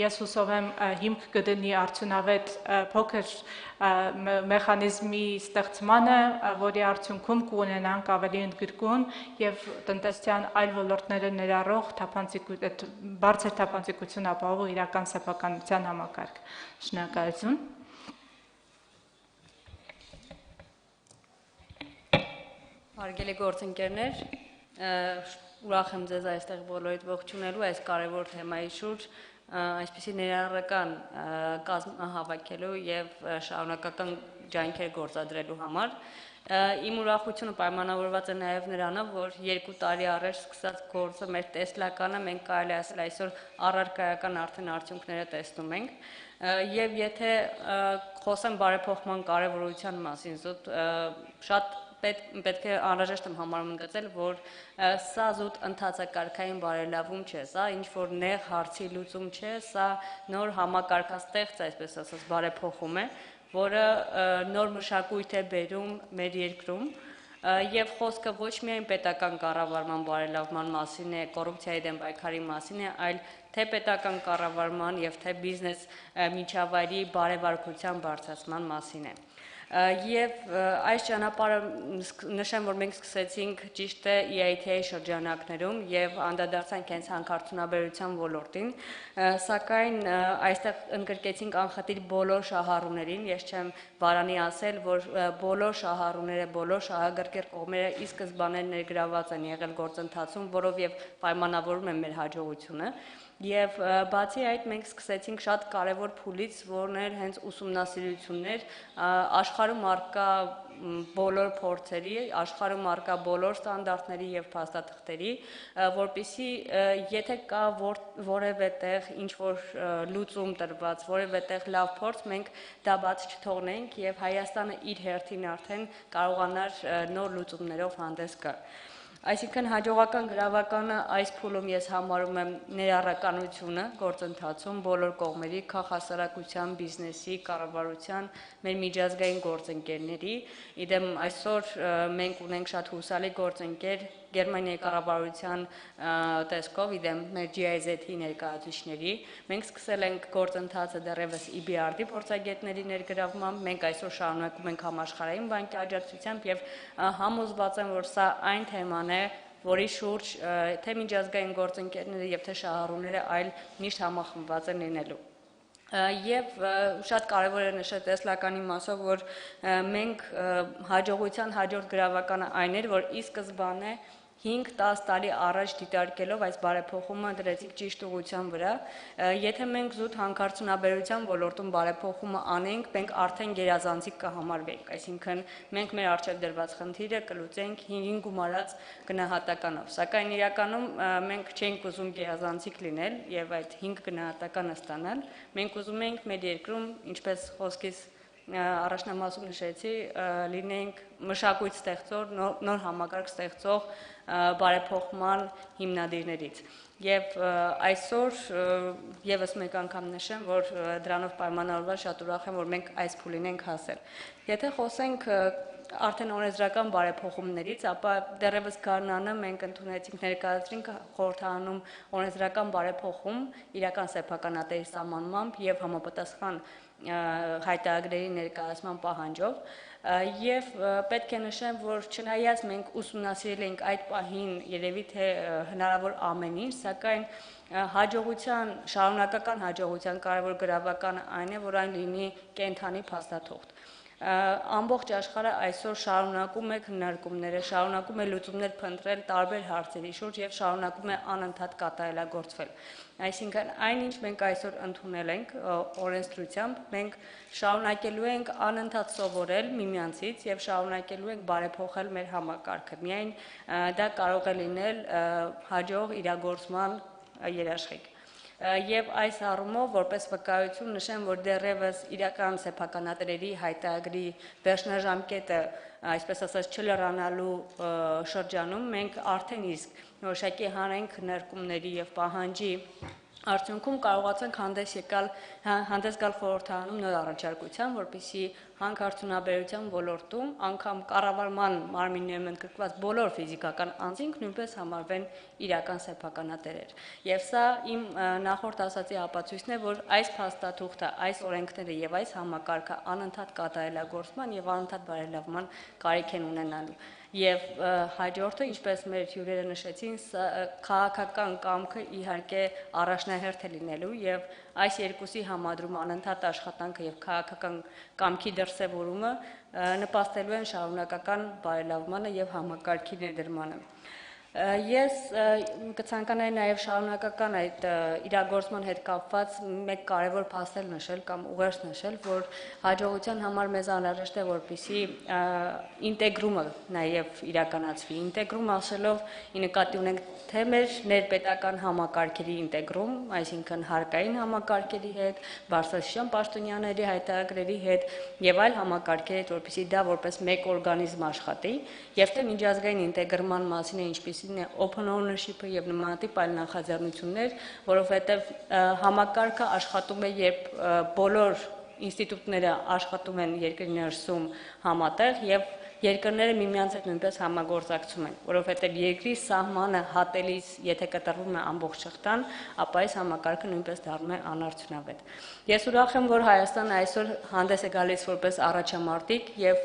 ես հուսով եմ հիմք կդնի արդյունավետ փոքր մեխանիզմի ստեղծմանը, որի արդյունքում կունենանք ավելի ընդգրկուն եւ տնտեսության այլ ոլորտները ներառող բարձր թափանցիկություն ապահովող իրական սեփականության համակարգ։ Շնորհակալություն։ Հարգելի գործընկերներ, ուրախ եմ ձեզ այստեղ բոլորիդ ողջունելու այս կարևոր թեմայի շուրջ այսպիսի ներառական կազմ հավաքելու եւ շարունակական ջանքեր գործադրելու համար։ Իմ ուրախությունը պայմանավորված է նաեւ նրանով, որ 2 տարի առաջ սկսած գործը մեր տեսլականը մենք կարելի ասել այսօր առարկայական արդեն արդյունքները տեսնում ենք եւ եթե խոսեմ բարեփոխման կարեւորության մասին, զուտ շատ պետք է անհրաժեշտ եմ համարում ընդգծել, որ սա զուտ ընթացակարգային բարելավում չէ, սա ինչ որ նեղ հարցի լուծում չէ, սա նոր համակարգաստեղծ, այսպես ասած, բարեփոխում է, որը նոր մշակույթ է բերում մեր երկրում եւ խոսքը ոչ միայն պետական կառավարման բարելավման մասին է, կոռուպցիայի դեմ պայքարի մասին է, այլ թե պետական կառավարման եւ թե բիզնես միջավայրի բարեվարկության բարձրացման մասին է։ Եվ այս ճանապարհը նշեմ, որ մենք սկսեցինք ճիշտ է EITA շրջանակներում եւ անդրադարձանք հենց հանքարդյունաբերության ոլորտին, սակայն այստեղ ընդգրկեցինք անխտիր բոլոր շահառուներին, ես չեմ վարանի ասել, որ բոլոր շահառուները, բոլոր շահագրգիռ կողմերը ի սկզբանե ներգրաված են եղել գործընթացում, որով եւ պայմանավորում են մեր հաջողությունը։ Եվ բացի այդ մենք սկսեցինք շատ կարևոր փուլից, որն էր հենց ուսումնասիրություններ աշխարհում առկա բոլոր փորձերի, աշխարհում առկա բոլոր ստանդարտների եւ փաստաթղթերի, որպիսի եթե կա որևէ տեղ ինչ որ լուծում տրված, որևէ տեղ լավ փորձ, մենք դա բաց չթողնենք եւ Հայաստանը իր հերթին արդեն կարողանար նոր լուծումներով հանդես գալ։ Այսինքն հաջողական գրավականը այս փուլում ես համարում եմ ներառականությունը գործընթացում բոլոր կողմերի, քաղաքասարակության, բիզնեսի, կառավարության, մեր միջազգային գործընկերների։ Իդեմ այսօր մենք ունենք շատ հուսալի գործընկեր Գերմանիայի կառավարության տեսքով, իդեմ մեր GIZ-ի ներկայացուցիչների։ Մենք սկսել ենք գործընթացը դեռևս EBRD փորձագետների ներգրավմամբ, մենք այսօր շարունակում ենք համաշխարհային բանկի աջակցությամբ եւ համոզված եմ, որ սա այն թեման է, որի շուրջ թե միջազգային գործընկերները եւ թե շահառուները այլ միշտ համախմբված են լինելու։ Եվ շատ կարևոր է նշել տեսլականի մասով, որ մենք հաջողության հաջորդ գրավականը այն էր, որ ի սկզբանե 5-10 տարի առաջ դիտարկելով այս բարեփոխումը դրեցիք ճիշտ ուղղության վրա, եթե մենք զուտ հանքարդյունաբերության ոլորտում բարեփոխումը անենք, մենք արդեն գերազանցիկ կհամարվենք, այսինքն մենք մեր առջև դրված խնդիրը կլուծենք 5 գումարած գնահատականով, սակայն իրականում մենք չենք ուզում գերազանցիկ լինել եւ այդ 5 գնահատականը ստանալ, մենք ուզում ենք մեր երկրում, ինչպես խոսքից առաջնամասում նշեցի, լինենք մշակույթ ստեղծող, նոր համակարգ ստեղծող բարեփոխման հիմնադիրներից։ Եվ այսօր եւս մեկ անգամ նշեմ, որ դրանով պայմանավորված շատ ուրախ եմ, որ մենք այս փուլին ենք հասել։ Եթե խոսենք արդեն օրենսդրական բարեփոխումներից, ապա դեռևս գարնանը մենք ընդունեցինք ներկայացրինք խորհրդարանում օրենսդրական բարեփոխում իրական սեփականատերի սահմանմամբ եւ համապատասխան հայտարարների ներկայացման պահանջով եւ պետք է նշեմ, որ չնայած մենք ուսումնասիրել ենք այդ պահին երևի թե հնարավոր ամեն ինչ, սակայն հաջողության, շարունակական հաջողության կարևոր գրավականը այն է, որ այն լինի կենթանի փաստաթուղթ։ Ամբողջ աշխարհը այսօր շարունակում է քննարկումները, շարունակում է լուծումներ փնտրել տարբեր հարցերի շուրջ եւ շարունակում է անընդհատ կատարելագործվել։ Այսինքն այնինչ մենք այսօր ընդունել ենք օրենսդրությամբ, մենք շարունակելու ենք անընդհատ սովորել միմյանցից եւ շարունակելու ենք բարեփոխել մեր համակարգը։ Միայն դա կարող է լինել հաջող իրագործման երաշխիք։ Եվ այս առումով որպես վկայություն նշեմ, որ դեռևս իրական սեփականատերերի հայտարարի վերջնաժամկետը, այսպես ասած, չլրանալու շրջանում մենք արդեն իսկ որոշակի հանրային քննարկումների եւ պահանջի արդյունքում կարողացանք հանդես գալ խորհրդարանում նոր առաջարկության, որպեսզի հանքարդյունաբերության ոլորտում անգամ կառավարման մարմիններում ընդգրկված բոլոր ֆիզիկական անձինք նույնպես համարվեն իրական սեփականատերեր։ Եվ սա իմ նախորդ ասացի ապացույցն է, որ այս փաստաթուղթը, այս օրենքները եւ այս համակարգը անընդհատ կատարելագործման եւ անընդհատ բարելավման կարիք են ունենալու։ Եվ հաջորդը, ինչպես մեր հյուրերը նշեցին, քաղաքական կամքը իհարկե առաջնահերթ է լինելու եւ այս երկուսի համադրումը անընդհատ աշխատանքը եւ քաղաքական կամքի դրսեւորումը նպաստելու են շարունակական բարելավմանը եւ համակարգի ներդրմանը։ Ես կցանկանայի նաև շարունակական այդ իրագործման հետ կապված մեկ կարևոր փաստել նշել կամ ուղերձ նշել, որ հաջողության համար մեզ անհրաժեշտ է, որպեսզի ինտեգրումը նաև իրականացվի։ Ինտեգրում ասելով ի նկատի ունենք թե մեր ներպետական համակարգերի ինտեգրում, այսինքն հարկային համակարգերի հետ, բարձրաստիճան պաշտոնյաների հայտարարների հետ եւ այլ համակարգերի հետ, որպեսզի դա որպես մեկ օրգանիզմ աշխատի, եւ թե միջազգային ինտեգրման մասին է ինչպիսին է open ownership-ը եւ նմանատիպ այլ նախաձեռնություններ, որովհետեւ համակարգը աշխատում է, երբ բոլոր ինստիտուտները աշխատում են երկրի ներսում համատեղ եւ երկրները միմյանց հետ նույնպես համագործակցում են, որովհետեւ երկրի սահմանը հատելիս, եթե կտրվում է ամբողջ շղթան, ապա այս համակարգը նույնպես դառնում է անարդյունավետ։ Ես ուրախ եմ, որ Հայաստանը այսօր հանդես է գալիս որպես առաջամարտիկ եւ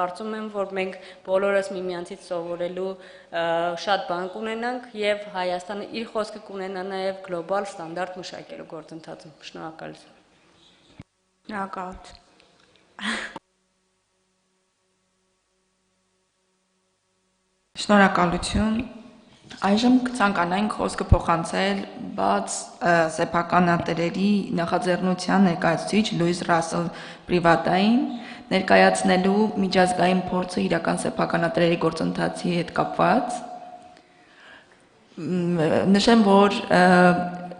կարծում եմ, որ մենք բոլորս միմյանցից սովորելու շատ բան կունենանք եւ Հայաստանը իր խոսքը կունենա նաեւ գլոբալ ստանդարտ մշակելու գործընթացում։ Շնորհակալություն։ Շնորհակալություն։ Այժմ կցանկանայինք խոսքը փոխանցել բաց սեփականատերերի նախաձեռնության ներկայացուցիչ Լուիս Ռասել Պրիվատային, ներկայացնելու միջազգային փորձը իրական սեփականատերերի գործընթացի հետ կապված։ Նշեմ, որ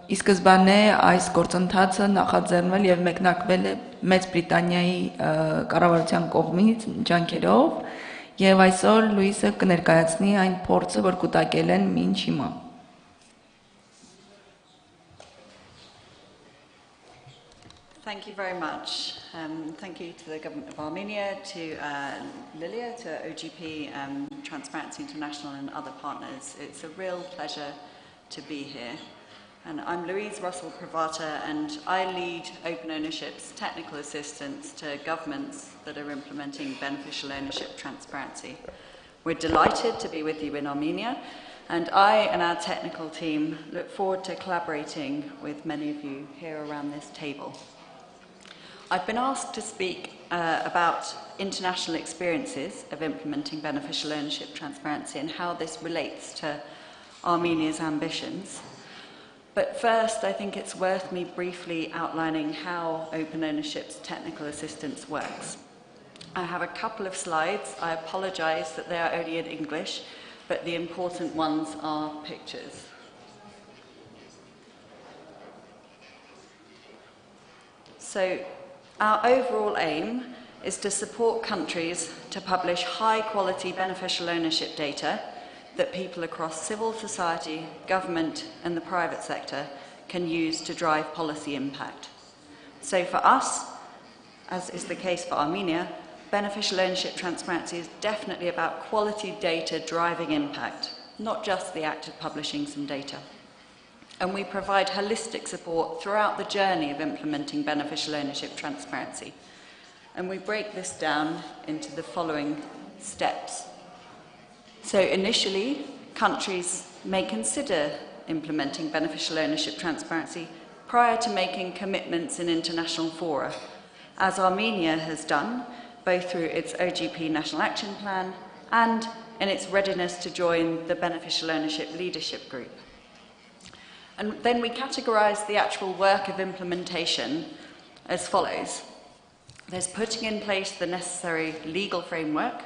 ի սկզբանե այս գործընթացը նախաձեռնվել եւ մեկնարկվել է Մեծ Բրիտանիայի կառավարության կողմից ջանքերով եւ այսօր Լուիսը կներկայացնի այն փորձը, որ կուտակել են մինչ հիմա։ Thank you very much. Thank you to the Government of Armenia, to Lilia, to OGP, Transparency International and other partners. It's a real pleasure to be here. And I'm Louise Russell Pravata, and I lead Open Ownership's technical assistance to governments that are implementing beneficial ownership transparency. We're delighted to be with you in Armenia, and I and our technical team look forward to collaborating with many of you here around this table. I've been asked to speak about international experiences of implementing beneficial ownership transparency and how this relates to Armenia's ambitions. But first, I think it's worth me briefly outlining how Open Ownership's technical assistance works. I have a couple of slides. I apologize that they are only in English, but the important ones are pictures. So, our overall aim is to support countries to publish high-quality beneficial ownership data that people across civil society, government, and the private sector can use to drive policy impact. So for us, as is the case for Armenia, beneficial ownership transparency is definitely about quality data driving impact, not just the act of publishing some data. And we provide holistic support throughout the journey of implementing beneficial ownership transparency. And we break this down into the following steps. So initially, countries may consider implementing beneficial ownership transparency prior to making commitments in international fora, as Armenia has done, both through its OGP National Action Plan and in its readiness to join the Beneficial Ownership Leadership Group. And then we categorise the actual work of implementation as follows. There's putting in place the necessary legal framework.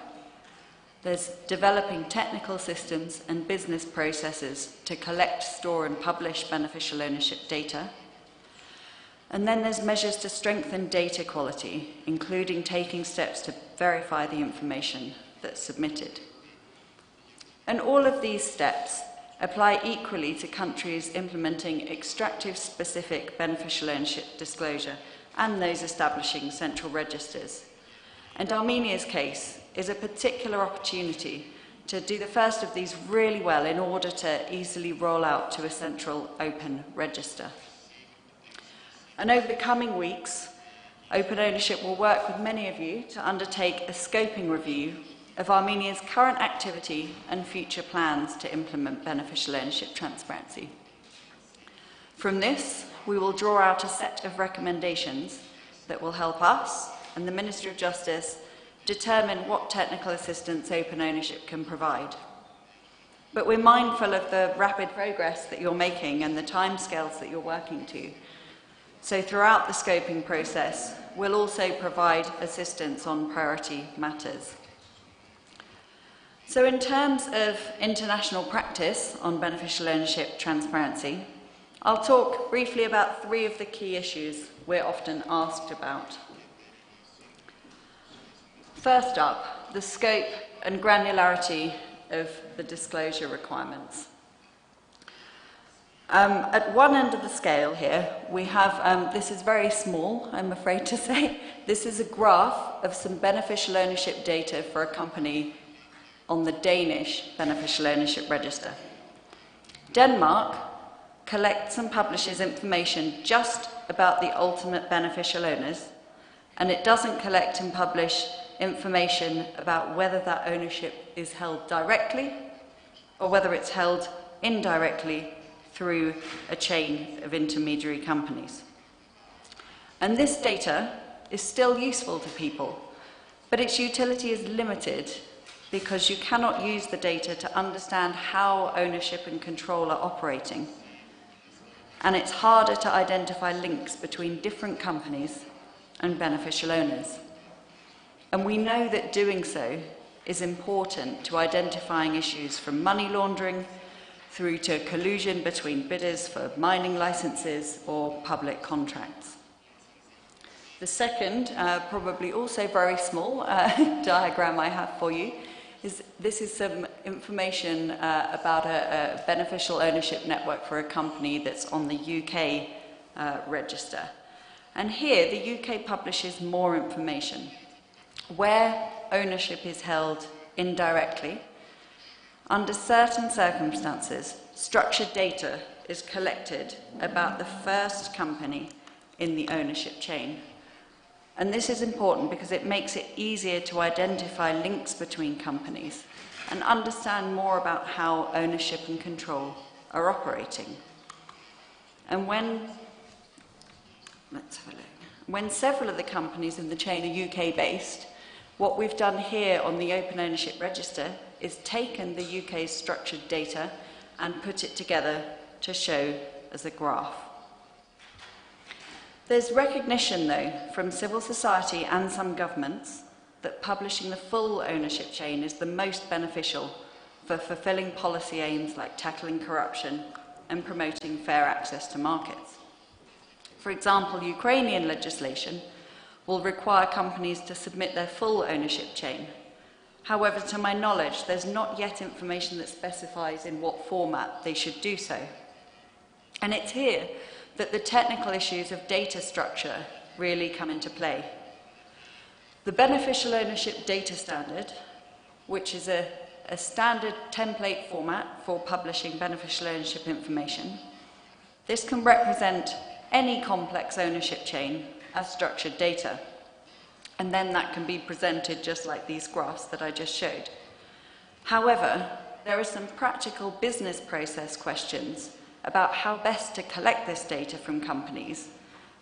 There's developing technical systems and business processes to collect, store and publish beneficial ownership data. And then there's measures to strengthen data quality, including taking steps to verify the information that's submitted. And all of these steps apply equally to countries implementing extractive-specific beneficial ownership disclosure and those establishing central registers. And Armenia's case is a particular opportunity to do the first of these really well in order to easily roll out to a central open register. And over the coming weeks, Open Ownership will work with many of you to undertake a scoping review of Armenia's current activity and future plans to implement beneficial ownership transparency. From this, we will draw out a set of recommendations that will help us and the Ministry of Justice determine what technical assistance Open Ownership can provide. But we're mindful of the rapid progress that you're making and the timescales that you're working to. So throughout the scoping process, we'll also provide assistance on priority matters. So in terms of international practice on beneficial ownership transparency, I'll talk briefly about 3 of the key issues we're often asked about. First up, the scope and granularity of the disclosure requirements. At one end of the scale here, we have, this is very small, I'm afraid to say, this is a graph of some beneficial ownership data for a company on the Danish Beneficial Ownership Register. Denmark collects and publishes information just about the ultimate beneficial owners, and it doesn't collect and publish information about whether that ownership is held directly or whether it's held indirectly through a chain of intermediary companies. And this data is still useful to people, but its utility is limited because you cannot use the data to understand how ownership and control are operating. And it's harder to identify links between different companies and beneficial owners. And we know that doing so is important to identifying issues from money laundering through to collusion between bidders for mining licenses or public contracts. The second, probably also very small diagram I have for you is this is some information about a beneficial ownership network for a company that's on the UK register. And here the UK publishes more information. Where ownership is held indirectly, under certain circumstances, structured data is collected about the first company in the ownership chain. And this is important because it makes it easier to identify links between companies and understand more about how ownership and control are operating. And when several of the companies in the chain are UK-based, what we've done here on the Open Ownership Register is taken the UK's structured data and put it together to show as a graph. There's recognition, though, from civil society and some governments that publishing the full ownership chain is the most beneficial for fulfilling policy aims like tackling corruption and promoting fair access to markets. For example, Ukrainian legislation will require companies to submit their full ownership chain. However, to my knowledge, there's not yet information that specifies in what format they should do so. And it's here that the technical issues of data structure really come into play. The Beneficial Ownership Data Standard, which is a standard template format for publishing beneficial ownership information, this can represent any complex ownership chain as structured data. And then that can be presented just like these graphs that I just showed. However, there are some practical business process questions about how best to collect this data from companies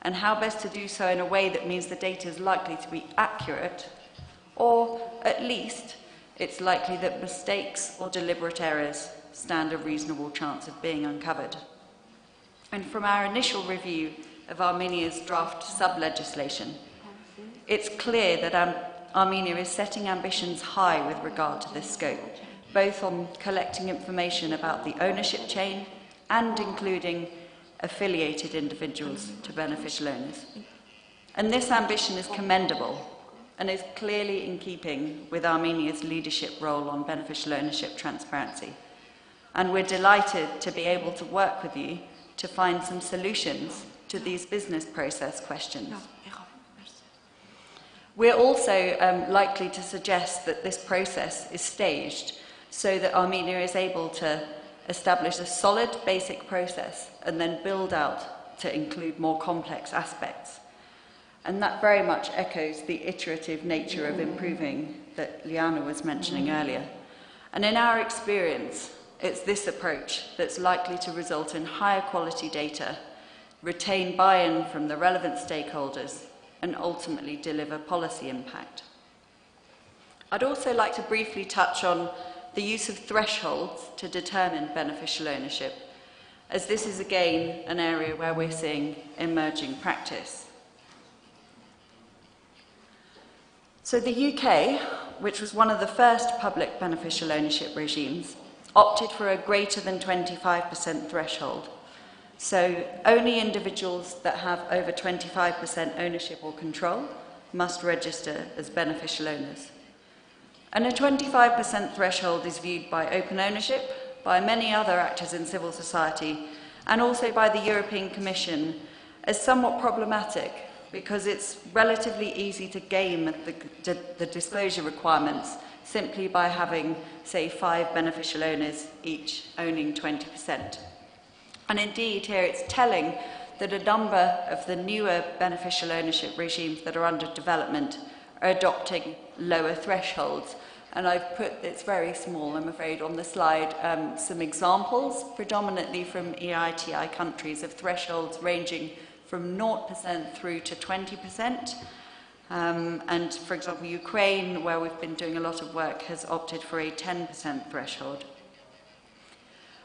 and how best to do so in a way that means the data is likely to be accurate, or at least it's likely that mistakes or deliberate errors stand a reasonable chance of being uncovered. And from our initial review of Armenia's draft sub-legislation, it's clear that Armenia is setting ambitions high with regard to this scope, both on collecting information about the ownership chain and including affiliated individuals to beneficial owners. And this ambition is commendable and is clearly in keeping with Armenia's leadership role on beneficial ownership transparency. And we're delighted to be able to work with you to find some solutions to these business process questions. We're also likely to suggest that this process is staged so that Armenia is able to establish a solid basic process and then build out to include more complex aspects. And that very much echoes the iterative nature of improving that Liana was mentioning earlier. And in our experience, it's this approach that's likely to result in higher quality data, retain buy-in from the relevant stakeholders, and ultimately deliver policy impact. I'd also like to briefly touch on the use of thresholds to determine beneficial ownership, as this is again an area where we're seeing emerging practice. So the UK, which was one of the first public beneficial ownership regimes, opted for a greater than 25% threshold. So only individuals that have over 25% ownership or control must register as beneficial owners. And a 25% threshold is viewed by Open Ownership, by many other actors in civil society, and also by the European Commission as somewhat problematic because it's relatively easy to game the disclosure requirements simply by having, say, 5 beneficial owners, each owning 20%. And indeed, here it's telling that a number of the newer beneficial ownership regimes that are under development are adopting lower thresholds. And I've put, it's very small, I'm afraid, on the slide, some examples, predominantly from EITI countries, of thresholds ranging from 0% through to 20%. And, for example, Ukraine, where we've been doing a lot of work, has opted for a 10% threshold.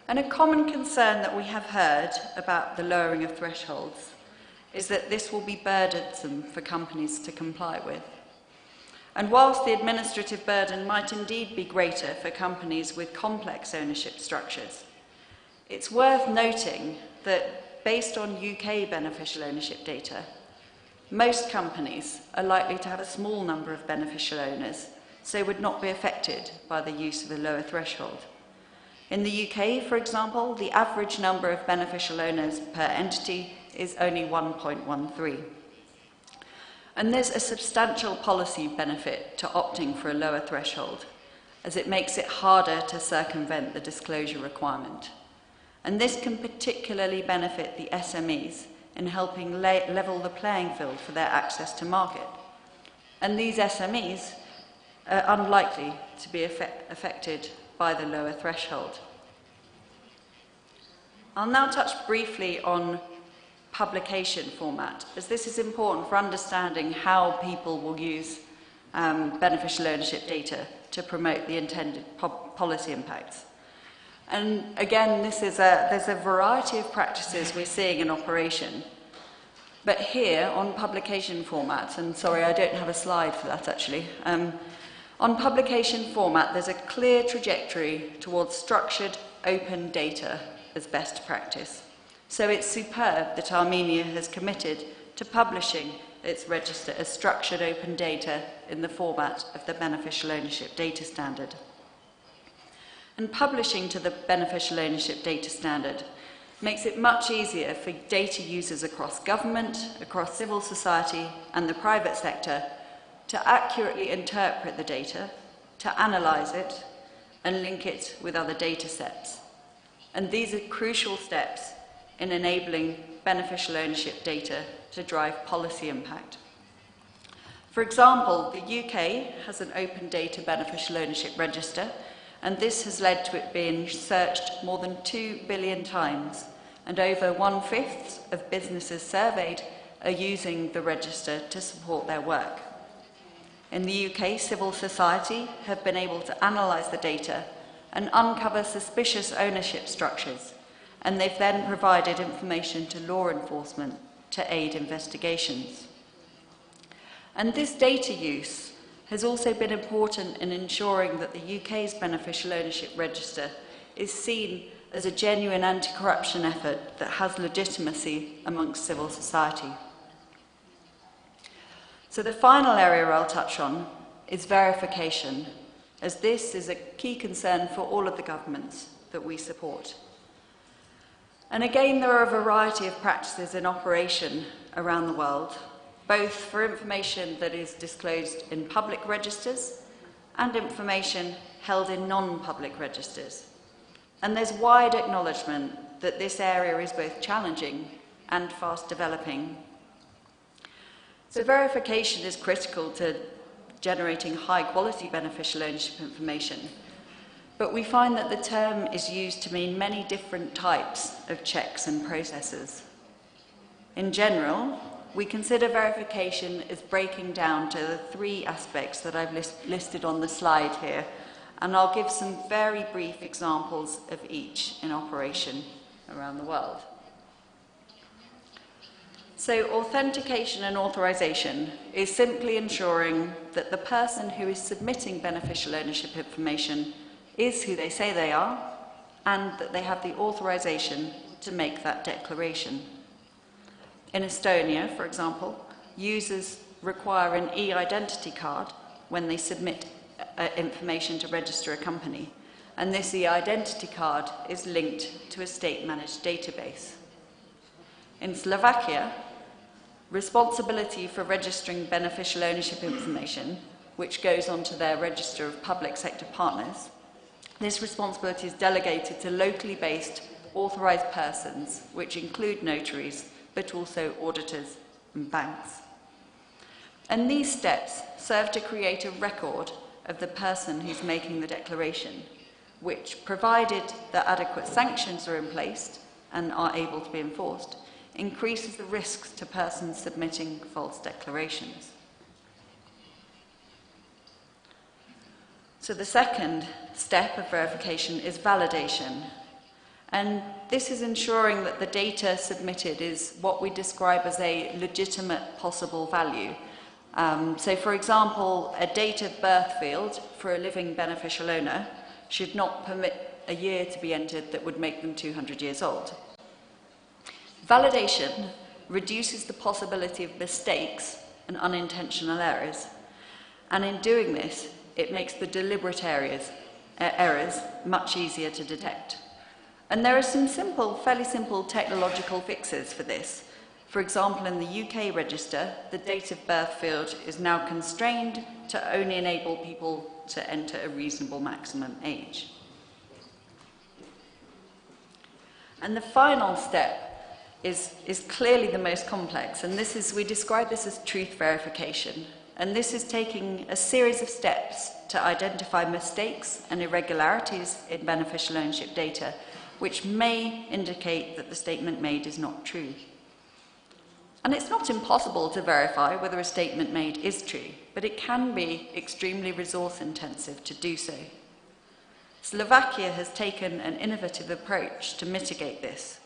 And a common concern that we have heard about the lowering of thresholds is that this will be burdensome for companies to comply with. And whilst the administrative burden might indeed be greater for companies with complex ownership structures, it's worth noting that based on UK beneficial ownership data, most companies are likely to have a small number of beneficial owners, so would not be affected by the use of a lower threshold. In the UK, for example, the average number of beneficial owners per entity is only 1.13. And there's a substantial policy benefit to opting for a lower threshold, as it makes it harder to circumvent the disclosure requirement. And this can particularly benefit the SMEs in helping level the playing field for their access to market. And these SMEs are unlikely to be affected by the lower threshold. I'll now touch briefly on publication format, as this is important for understanding how people will use beneficial ownership data to promote the intended policy impacts. And again, there's a variety of practices we're seeing in operation. But here, on publication format, and sorry, I don't have a slide for that actually, on publication format, there's a clear trajectory towards structured, open data as best practice. So it's superb that Armenia has committed to publishing its register as structured, open data in the format of the Beneficial Ownership Data Standard. And publishing to the Beneficial Ownership Data Standard makes it much easier for data users across government, across civil society, and the private sector to accurately interpret the data, to analyse it, and link it with other data sets. And these are crucial steps in enabling beneficial ownership data to drive policy impact. For example, the UK has an open data beneficial ownership register, and this has led to it being searched more than 2 billion times, and over 1/5 of businesses surveyed are using the register to support their work. In the UK, civil society have been able to analyse the data and uncover suspicious ownership structures, and they've then provided information to law enforcement to aid investigations. And this data use has also been important in ensuring that the UK's beneficial ownership register is seen as a genuine anti-corruption effort that has legitimacy amongst civil society. So the final area I'll touch on is verification, as this is a key concern for all of the governments that we support. And again, there are a variety of practices in operation around the world, both for information that is disclosed in public registers and information held in non-public registers. And there's wide acknowledgement that this area is both challenging and fast developing. So verification is critical to generating high-quality beneficial ownership information, but we find that the term is used to mean many different types of checks and processes. In general, we consider verification as breaking down to the three aspects that I've listed on the slide here, and I'll give some very brief examples of each in operation around the world. So authentication and authorization is simply ensuring that the person who is submitting beneficial ownership information is who they say they are, and that they have the authorization to make that declaration. In Estonia, for example, users require an e-identity card when they submit information to register a company, and this e-identity card is linked to a state-managed database. In Slovakia, responsibility for registering beneficial ownership information, which goes onto their register of public sector partners, this responsibility is delegated to locally based authorized persons, which include notaries, but also auditors and banks. And these steps serve to create a record of the person who's making the declaration, which, provided that adequate sanctions are in place and are able to be enforced, increases the risks to persons submitting false declarations. So the second step of verification is validation. And this is ensuring that the data submitted is what we describe as a legitimate possible value. So for example, a date of birth field for a living beneficial owner should not permit a year to be entered that would make them 200 years old. Validation reduces the possibility of mistakes and unintentional errors. And in doing this, it makes the deliberate errors much easier to detect. And there are some fairly simple technological fixes for this. For example, in the UK register, the date of birth field is now constrained to only enable people to enter a reasonable maximum age. And the final step is clearly the most complex, and we describe this as truth verification. And this is taking a series of steps to identify mistakes and irregularities in beneficial ownership data, which may indicate that the statement made is not true. And it's not impossible to verify whether a statement made is true, but it can be extremely resource intensive to do so. Slovakia has taken an innovative approach to mitigate this.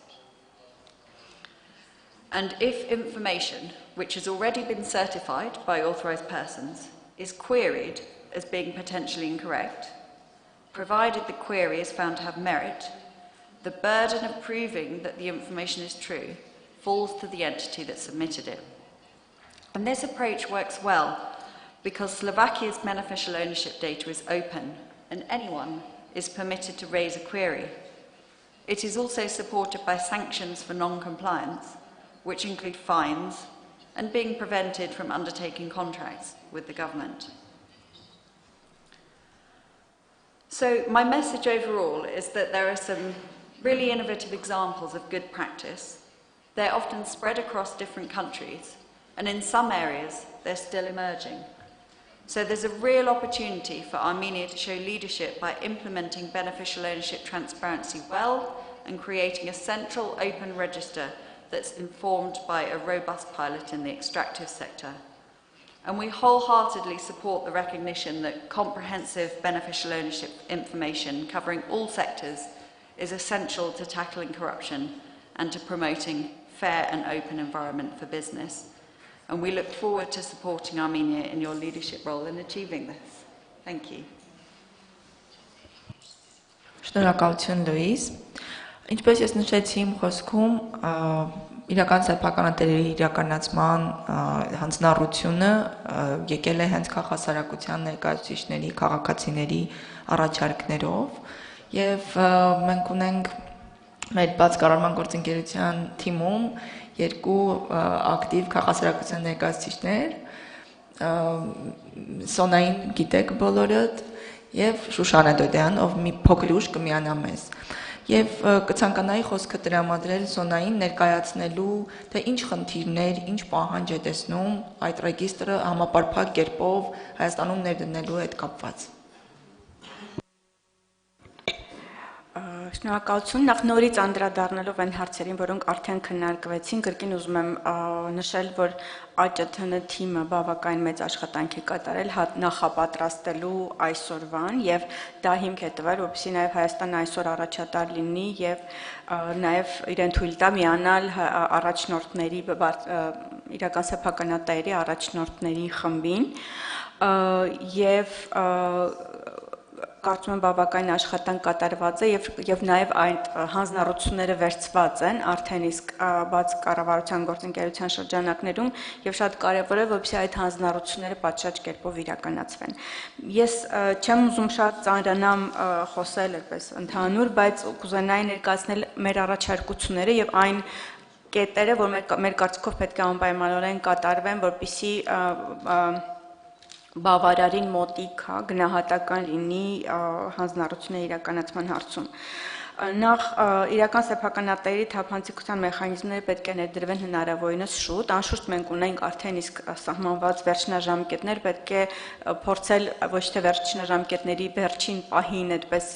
And if information which has already been certified by authorized persons is queried as being potentially incorrect, provided the query is found to have merit, the burden of proving that the information is true falls to the entity that submitted it. And this approach works well because Slovakia's beneficial ownership data is open and anyone is permitted to raise a query. It is also supported by sanctions for non-compliance, which include fines and being prevented from undertaking contracts with the government. So my message overall is that there are some really innovative examples of good practice. They're often spread across different countries, and in some areas they're still emerging. So there's a real opportunity for Armenia to show leadership by implementing beneficial ownership transparency well and creating a central open register that's informed by a robust pilot in the extractive sector. And we wholeheartedly support the recognition that comprehensive beneficial ownership information covering all sectors is essential to tackling corruption and to promoting fair and open environment for business. And we look forward to supporting Armenia in your leadership role in achieving this. Thank you. Շնորհակալություն Լուիս։ Ինչպես ես նշեցի իմ խոսքում, իրական սեփականատերերի իրականացման հանձնառությունը եկել է հենց քաղաքասարակության ներկայացուցիչների, քաղաքացիների առաջարկներով, եւ մենք ունենք մեր բաց կառավարման գործընկերության թիմում երկու ակտիվ քաղաքացիական ներկայացուցիչներ, Սոնային գիտեք բոլորդ եւ Շուշանա Դոդյան, ով մի փոքր ուշ կմիանա մեզ։ Եվ կցանկանայի խոսքը տրամադրել Սոնային ներկայացնելու, թե ինչ խնդիրներ, ինչ պահանջ է տեսնում այդ ռեգիստրը համապարփակ կերպով Հայաստանում ներդնելու հետ կապված։ Շնորհակալություն, նախ նորից անդրադառնալով այն հարցերին, որոնք արդեն քննարկվեցին, կրկին ուզում եմ նշել, որ ԱՃԹՆ թիմը բավական մեծ աշխատանք է կատարել նախապատրաստելու այսօրվան եւ դա հիմք է տվել, որպեսզի նաեւ Հայաստանը այսօր առաջատար լինի եւ նաեւ իրեն թույլ տա միանալ առաջնորդների իրական սեփականատերերի առաջնորդների խմբին եւ կարծում եմ բավական աշխատանք կատարված է եւ նաեւ այդ հանձնառությունները վերցված են արդեն իսկ բաց կառավարության գործընկերության շրջանակներում եւ շատ կարեւոր է որպեսզի այդ հանձնառությունները պատշաճ կերպով իրականացվեն։ Ես չեմ ուզում շատ ծանրանամ խոսել այդպես ընդհանուր, բայց կուզենայի ներկայացնել մեր առաջարկությունները եւ այն կետերը, որ մեր կարծիքով պետք է անպայմանորեն կատարվեն, որպեսզի բավարարին մոտիկ գնահատական լինի հանձնառությունների իրականացման հարցում։ Նախ իրական սեփականատերերի թափանցիկության մեխանիզմները պետք է ներդրվեն հնարավորինս շուտ, անշուշտ մենք ունենք արդեն իսկ սահմանված վերջնաժամկետներ, պետք է փորձել ոչ թե վերջնաժամկետների վերջին պահին այդպես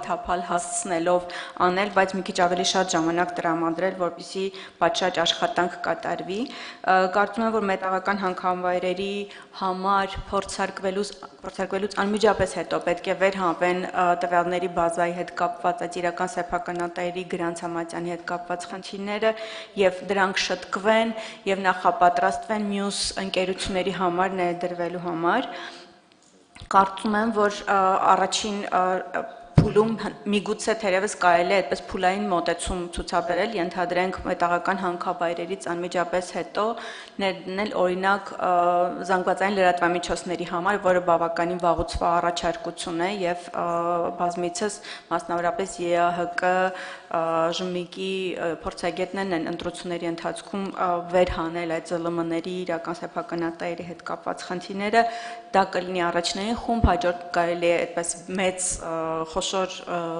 թափալ հասցնելով անել, բայց մի քիչ ավելի շատ ժամանակ տրամադրել, որպեսզի պատշաճ աշխատանք կատարվի։ Կարծում եմ, որ մետաղական հանքավայրերի համար փորձարկվելուց անմիջապես հետո պետք է վերհանվեն տվյալների բազայի հետ կապված այդ իրական սեփականատերերի գրանց համատյանի հետ կապված խնդիրները եւ դրանք շտկվեն եւ նախապատրաստվեն մյուս ընկերությունների համար ներդրվելու համար։ Կարծում եմ, որ առաջին փուլում միգուցե թերևս կարելի է այդպես փուլային մոտեցում ցուցաբերել, ենթադրենք մետաղական հանքավայրերից անմիջապես հետո ներդնել օրինակ զանգվածային լրատվամիջոցների համար, որը բավականին վաղուց առաջարկություն է եւ բազմիցս մասնավորապես ԵԱՀԿ ԺՄԻԿ-ի փորձագետներն են ընտրությունների ընթացքում վերհանել այդ ԶԼՄ-ների իրական սեփականատերերի հետ կապված խնդիրները, դա կլինի առաջնային խումբ, հաջորդ կարելի է այդպես մեծ խոշոր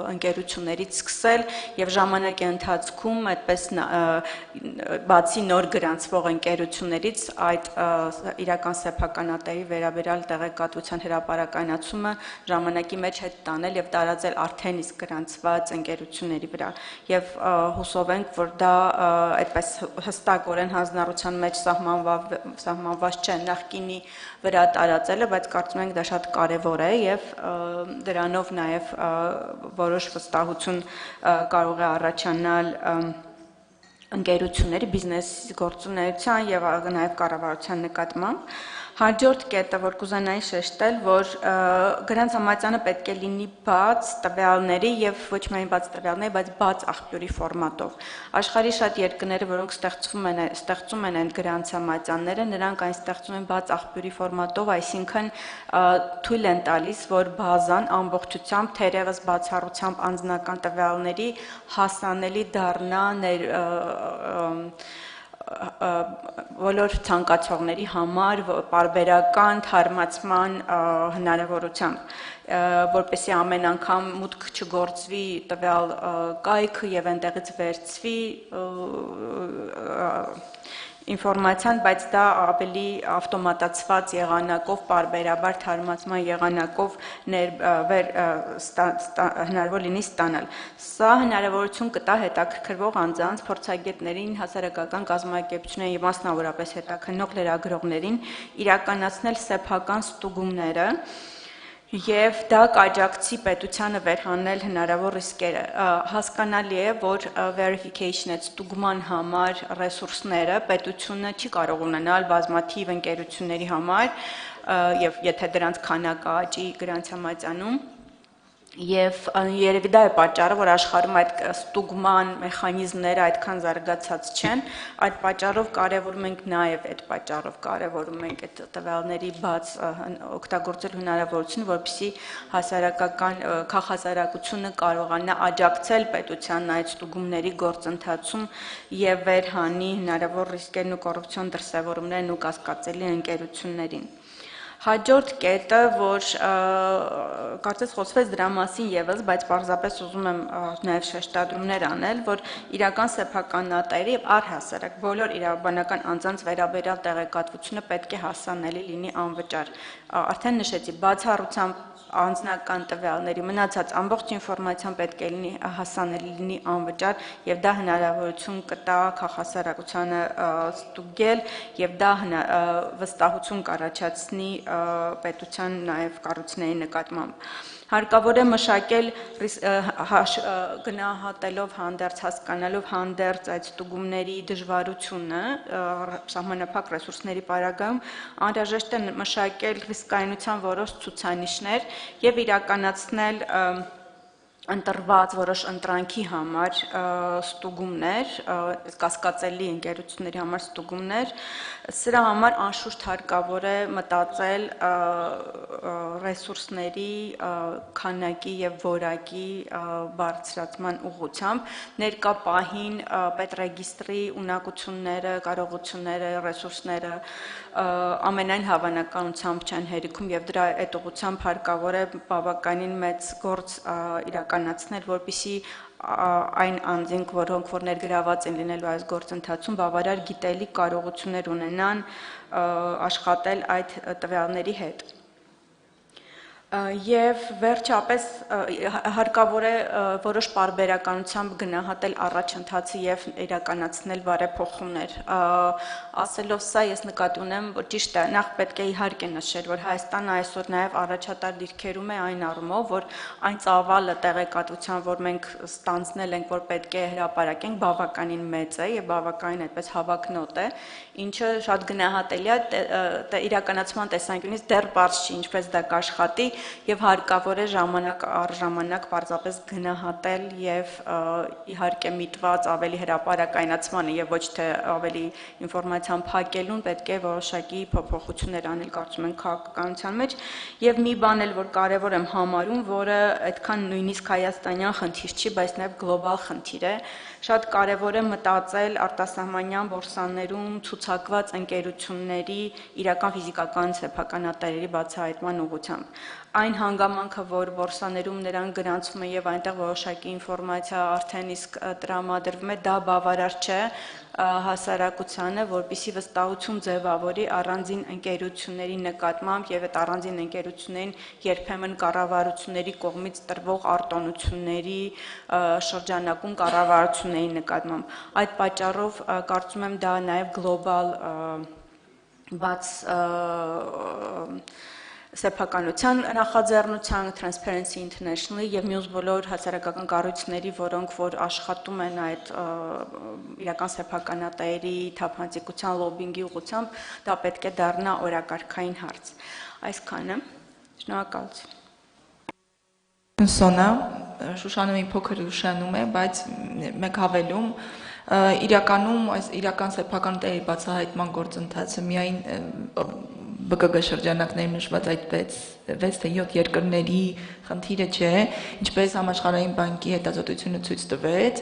ընկերություններից սկսել եւ ժամանակի ընթացքում այդպես բացի նոր գրանցվող ընկերություններից այդ իրական սեփականատերի վերաբերյալ տեղեկատվության հրապարակայնացումը ժամանակի մեջ հետ տանել եւ տարածել արդեն իսկ գրանցված ընկերությունների վրա եւ հուսով ենք, որ դա այդպես հստակորեն հանձնառության մեջ սահմանված չէ նախկինի վրա տարածելը, բայց կարծում ենք դա շատ կարեւոր է եւ դրանով նաեւ որոշ վստահություն կարող է առաջանալ ընկերությունների բիզնես գործունեության եւ նաեւ կառավարության նկատմամբ։ Հաջորդ կետը, որ կուզենայի շեշտել, որ գրանց համաձայնը պետք է լինի բաց տվյալների եւ ոչ միայն բաց տվյալների, բայց բաց աղբյուրի ֆորմատով։ Աշխարհի շատ երկրները, որոնք ստեղծում են այդ գրանց համաձայնները, նրանք այն ստեղծում են բաց աղբյուրի ֆորմատով, այսինքն թույլ են տալիս, որ բազան ամբողջությամբ թերևս բացառությամբ անձնական տվյալների հասանելի դառնա բոլոր ցանկացողների համար պարբերական թարմացման հնարավորությամբ, որպեսզի ամեն անգամ մուտք չգործվի տվյալ կայքը եւ այնտեղից վերցվի ինֆորմացիան, բայց դա ավելի ավտոմատացված եղանակով, պարբերաբար թարմացման եղանակով հնարավոր լինի ստանալ։ Սա հնարավորություն կտա հետաքրքրվող անձանց, փորձագետներին, հասարակական կազմակերպություններին եւ մասնավորապես հետաքննող լրագրողներին իրականացնել սեփական ստուգումները եւ դա կաջակցի պետությանը վերհանել հնարավոր ռիսկերը։ Հասկանալի է, որ verification ստուգման համար ռեսուրսները պետությունը չի կարող ունենալ բազմաթիվ ընկերությունների համար եւ եթե դրանց քանակը աճի գրանց համաձայնում Եվ երևի դա է պատճառը, որ աշխարհում այդ ստուգման մեխանիզմները այդքան զարգացած չեն, այդ պատճառով կարևորում ենք նաև այդ պատճառով կարևորում ենք այդ տվյալների բաց օգտագործել հնարավորությունը, որպեսզի հասարակական քաղաքասարակությունը կարողանա աջակցել պետության այդ ստուգումների գործընթացում եւ վերհանի հնարավոր ռիսկերն ու կոռուպցիոն դրսևորումներն ու կասկածելի ընկերություններին։ Հաջորդ կետը, որ կարծես խոսվեց դրա մասին եւս, բայց պարզապես ուզում եմ նաեւ շեշտադրումներ անել, որ իրական սեփականատերի եւ առհասարակ բոլոր իրավաբանական անձանց վերաբերյալ տեղեկատվությունը պետք է հասանելի լինի անվճար։ Արդեն նշեցի, բացառությամբ անձնական տվյալների մնացած ամբողջ ինֆորմացիան պետք է լինի հասանելի լինի անվճար եւ դա հնարավորություն կտա քաղաքասարակությանը ստուգել եւ դա վստահություն կառաջացնի պետության նաեւ կառույցների նկատմամբ։ Հարկավոր է մշակել գնահատելով հանդերձ, հասկանալով հանդերձ այդ ստուգումների դժվարությունը սահմանափակ ռեսուրսների պարագայում անհրաժեշտ է մշակել ռիսկայնության որոշ ցուցանիշներ եւ իրականացնել ընտրված որոշ ընտրանքի համար ստուգումներ, կասկածելի ընկերությունների համար ստուգումներ, սրա համար անշուշտ հարկավոր է մտածել ռեսուրսների քանակի եւ որակի բարձրացման ուղղությամբ, ներկա պահին պետռեգիստրի ունակությունները, կարողությունները, ռեսուրսները ամենայն հավանականությամբ չեն հերիքում եւ դրա այդ ուղղությամբ հարկավոր է բավականին մեծ գործ իրականացնել, որպեսզի այն անձինք, որոնք որ ներգրաված են լինելու այս գործընթացում, բավարար գիտելիք կարողություններ ունենան աշխատել այդ տվյալների հետ։ Եվ վերջապես հարկավոր է որոշ պարբերականությամբ գնահատել առաջընթացը եւ իրականացնել բարեփոխումներ։ Ասելով սա, ես նկատի ունեմ, որ ճիշտ է, նախ պետք է իհարկե նշել, որ Հայաստանը այսօր նաեւ առաջատար դիրքերում է այն առումով, որ այն ծավալը տեղեկատվության, որ մենք ստանձնել ենք, որ պետք է հրապարակենք, բավականին մեծ է եւ բավականին այդպես հավակնոտ է, ինչը շատ գնահատելի է իրականացման տեսանկյունից դեռ բարձ չի, ինչպես դա կաշխատի եւ հարկավոր է ժամանակ առ ժամանակ պարզապես գնահատել եւ իհարկե միտված ավելի հրապարակայնացմանը եւ ոչ թե ավելի ինֆորմացիան փակելուն պետք է որոշակի փոփոխություններ անել, կարծում եմ քաղաքականության մեջ եւ մի բան էլ որ կարեւոր եմ համարում, որը այդքան նույնիսկ հայաստանյան խնդիր չի, բայց նաեւ գլոբալ խնդիր է, շատ կարեւոր է մտածել արտասահմանյան բորսաներում ցուցակված ընկերությունների իրական ֆիզիկական սեփականատերերի բացահայտման ուղղությամբ։ Այն հանգամանքը, որ բորսաներում նրան գրանցվում է եւ այնտեղ որոշակի ինֆորմացիա արդեն իսկ տրամադրվում է, դա բավարար չէ հասարակությանը, որպեսզի վստահություն ձևավորի առանձին ընկերությունների նկատմամբ եւ այդ առանձին ընկերություններին երբեմն կառավարությունների կողմից տրվող արտոնությունների շրջանակում կառավարությունների նկատմամբ։ Այդ պատճառով կարծում եմ դա նաեւ գլոբալ բաց սեփականության նախաձեռնության Transparency International-ի եւ մյուս բոլոր հասարակական կառույցների, որոնք որ աշխատում են այդ իրական սեփականատերերի թափանցիկության լոբինգի ուղղությամբ, դա պետք է դառնա օրակարգային հարց։ Այսքանը։ Շնորհակալություն։ Սոնա, Շուշանը մի փոքր ուշանում է, բայց մեկ հավելում իրականում այս իրական սեփականատերերի բացահայտման գործընթացը միայն ԲԿԳ շրջանակներում նշված այդ 6 թե 7 երկրների խնդիրը չէ, ինչպես համաշխարհային բանկի հետազոտությունը ցույց տվեց,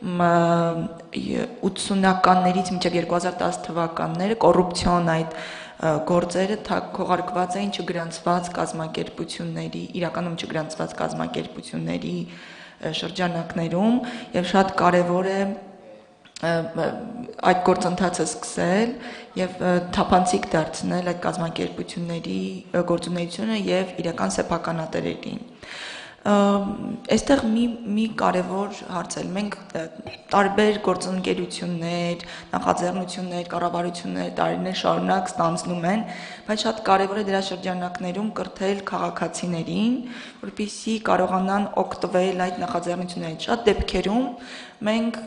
80-ականներից մինչև 2010 թվականները կոռուպցիոն այդ գործերը քողարկված էին չգրանցված կազմակերպությունների, իրականում չգրանցված կազմակերպությունների շրջանակներում եւ շատ կարեւոր է այդ գործընթացը սկսել եւ թափանցիկ դարձնել այդ կազմակերպությունների գործունեությունը եւ իրական սեփականատերերին։ Այստեղ մի կարևոր հարց է, մենք տարբեր գործընկերություններ, նախաձեռնություններ, կառավարություններ տարիներ շարունակ ստանձնում են, բայց շատ կարևոր է դրա շրջանակներում կրթել քաղաքացիներին, որպեսզի կարողանան օգտվել այդ նախաձեռնություններից։ Շատ դեպքերում մենք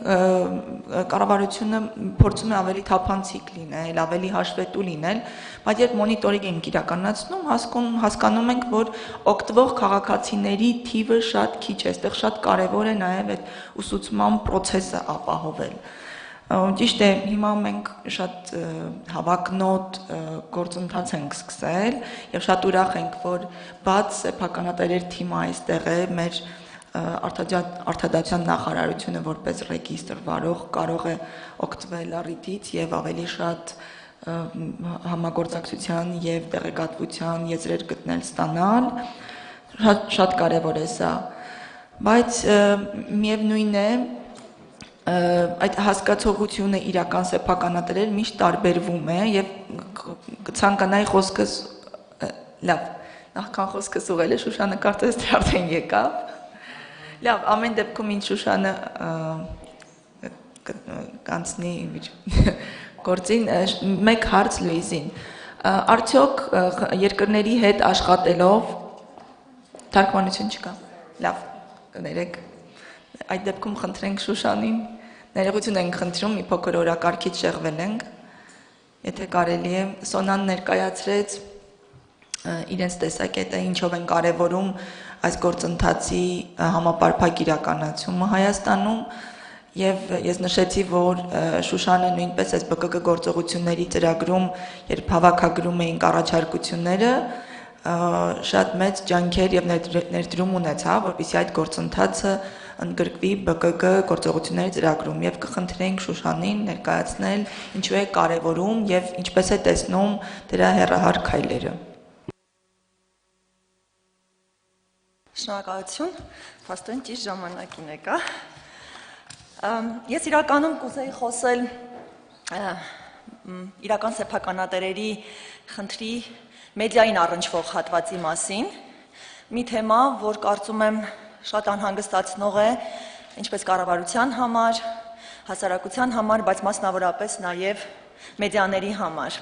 կառավարությունը փորձում է ավելի թափանցիկ լինել, ավելի հաշվետու լինել, բայց երբ մոնիտորինգ ենք իրականացնում, հասկանում ենք, որ օգտվող քաղաքացիների թիվը շատ քիչ է, այստեղ շատ կարևոր է նաև այդ ուսուցման process-ը ապահովել։ Ճիշտ է, հիմա մենք շատ հավակնոտ գործընթաց ենք սկսել եւ շատ ուրախ ենք, որ բաց սեփականատերեր թիմը այստեղ է, մեր արտադատության նախարարությունը որպես ռեգիստր վարող կարող է օգտվել առիթից եւ ավելի շատ համագործակցության եւ տեղեկատվության եզրեր գտնել ստանալ, շատ կարեւոր է սա, բայց միևնույն է այդ հասկացողությունը իրական սեփականատերեր միշտ տարբերվում է եւ կցանկանայի խոսքս լավ, նախքան խոսքս ուղղել է Շուշանը կարծես թե արդեն եկավ։ Լավ, ամեն դեպքում ինչ Շուշանը կանցնի գործին, մեկ հարց Լուիզին։ Արդյոք երկրների հետ աշխատելով թարգմանություն չկա։ Լավ, կներեք։ Այդ դեպքում խնդրենք Շուշանին, ներողություն ենք խնդրում, մի փոքր օրակարգից շեղվել ենք, եթե կարելի է, Սոնան ներկայացրեց իրենց տեսակետը, ինչով են կարևորում այս գործընթացի համապարփակ իրականացումը Հայաստանում, եւ ես նշեցի, որ Շուշանը նույնպես այս ԲԿԿ գործողությունների ծրագրում, երբ հավաքագրում էինք առաջարկությունները, շատ մեծ ջանքեր եւ ներդրում ունեցավ, որպեսզի այդ գործընթացը ընդգրկվի ԲԿԿ գործողությունների ծրագրում եւ կխնդրենք Շուշանին ներկայացնել ինչու է կարեւորում եւ ինչպես է տեսնում դրա հեռահար քայլերը։ Շնորհակալություն, փաստորեն ճիշտ ժամանակին եկա։ Ես իրականում կուզեի խոսել իրական սեփականատերերի խնդրի մեդիային առնչվող հատվածի մասին, մի թեմա, որ կարծում եմ շատ անհանգստացնող է, ինչպես կառավարության համար, հասարակության համար, բայց մասնավորապես նաև մեդիաների համար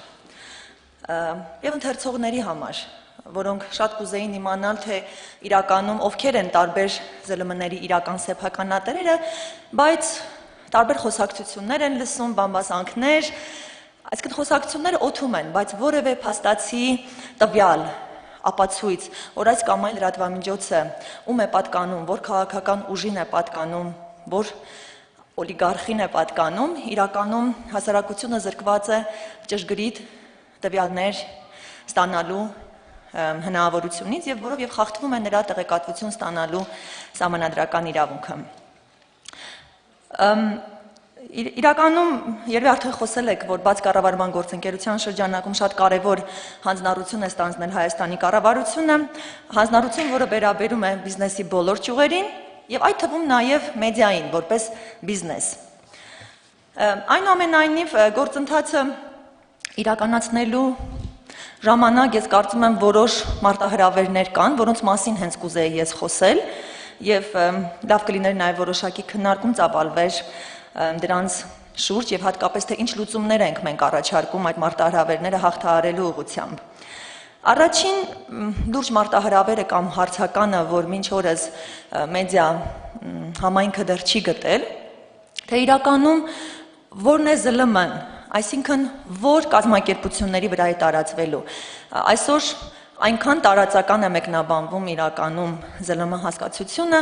եւ ընթերցողների համար, որոնք շատ կուզեին իմանալ, թե իրականում ովքեր են տարբեր ԶԼՄ-ների իրական սեփականատերերը, բայց տարբեր խոսակցություններ են լսում, բամբասանքներ, այսինքն խոսակցությունները օդում են, բայց որևէ փաստացի տվյալ ապացույց, որ այս կամ այլ լրատվամիջոցը ում է պատկանում, որ քաղաքական ուժին է պատկանում, որ օլիգարխին է պատկանում, իրականում հասարակությունը զրկված է ճշգրիտ տվյալներ ստանալու հնարավորությունից եւ որով եւ խախտվում է նրա տեղեկատվություն ստանալու սահմանադրական իրավունքը։ Իրականում երբ արդեն խոսել եք, որ բաց կառավարման գործընկերության շրջանակում շատ կարևոր հանձնառություն է ստանձնել Հայաստանի կառավարությունը, հանձնառություն, որը վերաբերում է բիզնեսի բոլոր ճյուղերին եւ այդ թվում նաեւ մեդիային որպես բիզնես։ Այնուամենայնիվ գործընթացը իրականացնելու ժամանակ ես կարծում եմ որոշ մարտահրավերներ կան, որոնց մասին հենց կուզեի ես խոսել եւ լավ կլիներ նաեւ որոշակի քննարկում ծավալվեր դրանց շուրջ եւ հատկապես թե ինչ լուծումներ ենք մենք առաջարկում այդ մարտահրավերները հաղթահարելու ուղղությամբ։ Առաջին լուրջ մարտահրավերը կամ հարցականը, որ մինչ օրս մեդիա համայնքը դեռ չի գտել, թե իրականում որն է ԶԼՄ-ն, այսինքն որ կազմակերպությունների վրա է տարածվելու։ Այսօր այնքան տարածական է մեկնաբանվում իրականում ԶԼՄ հասկացությունը,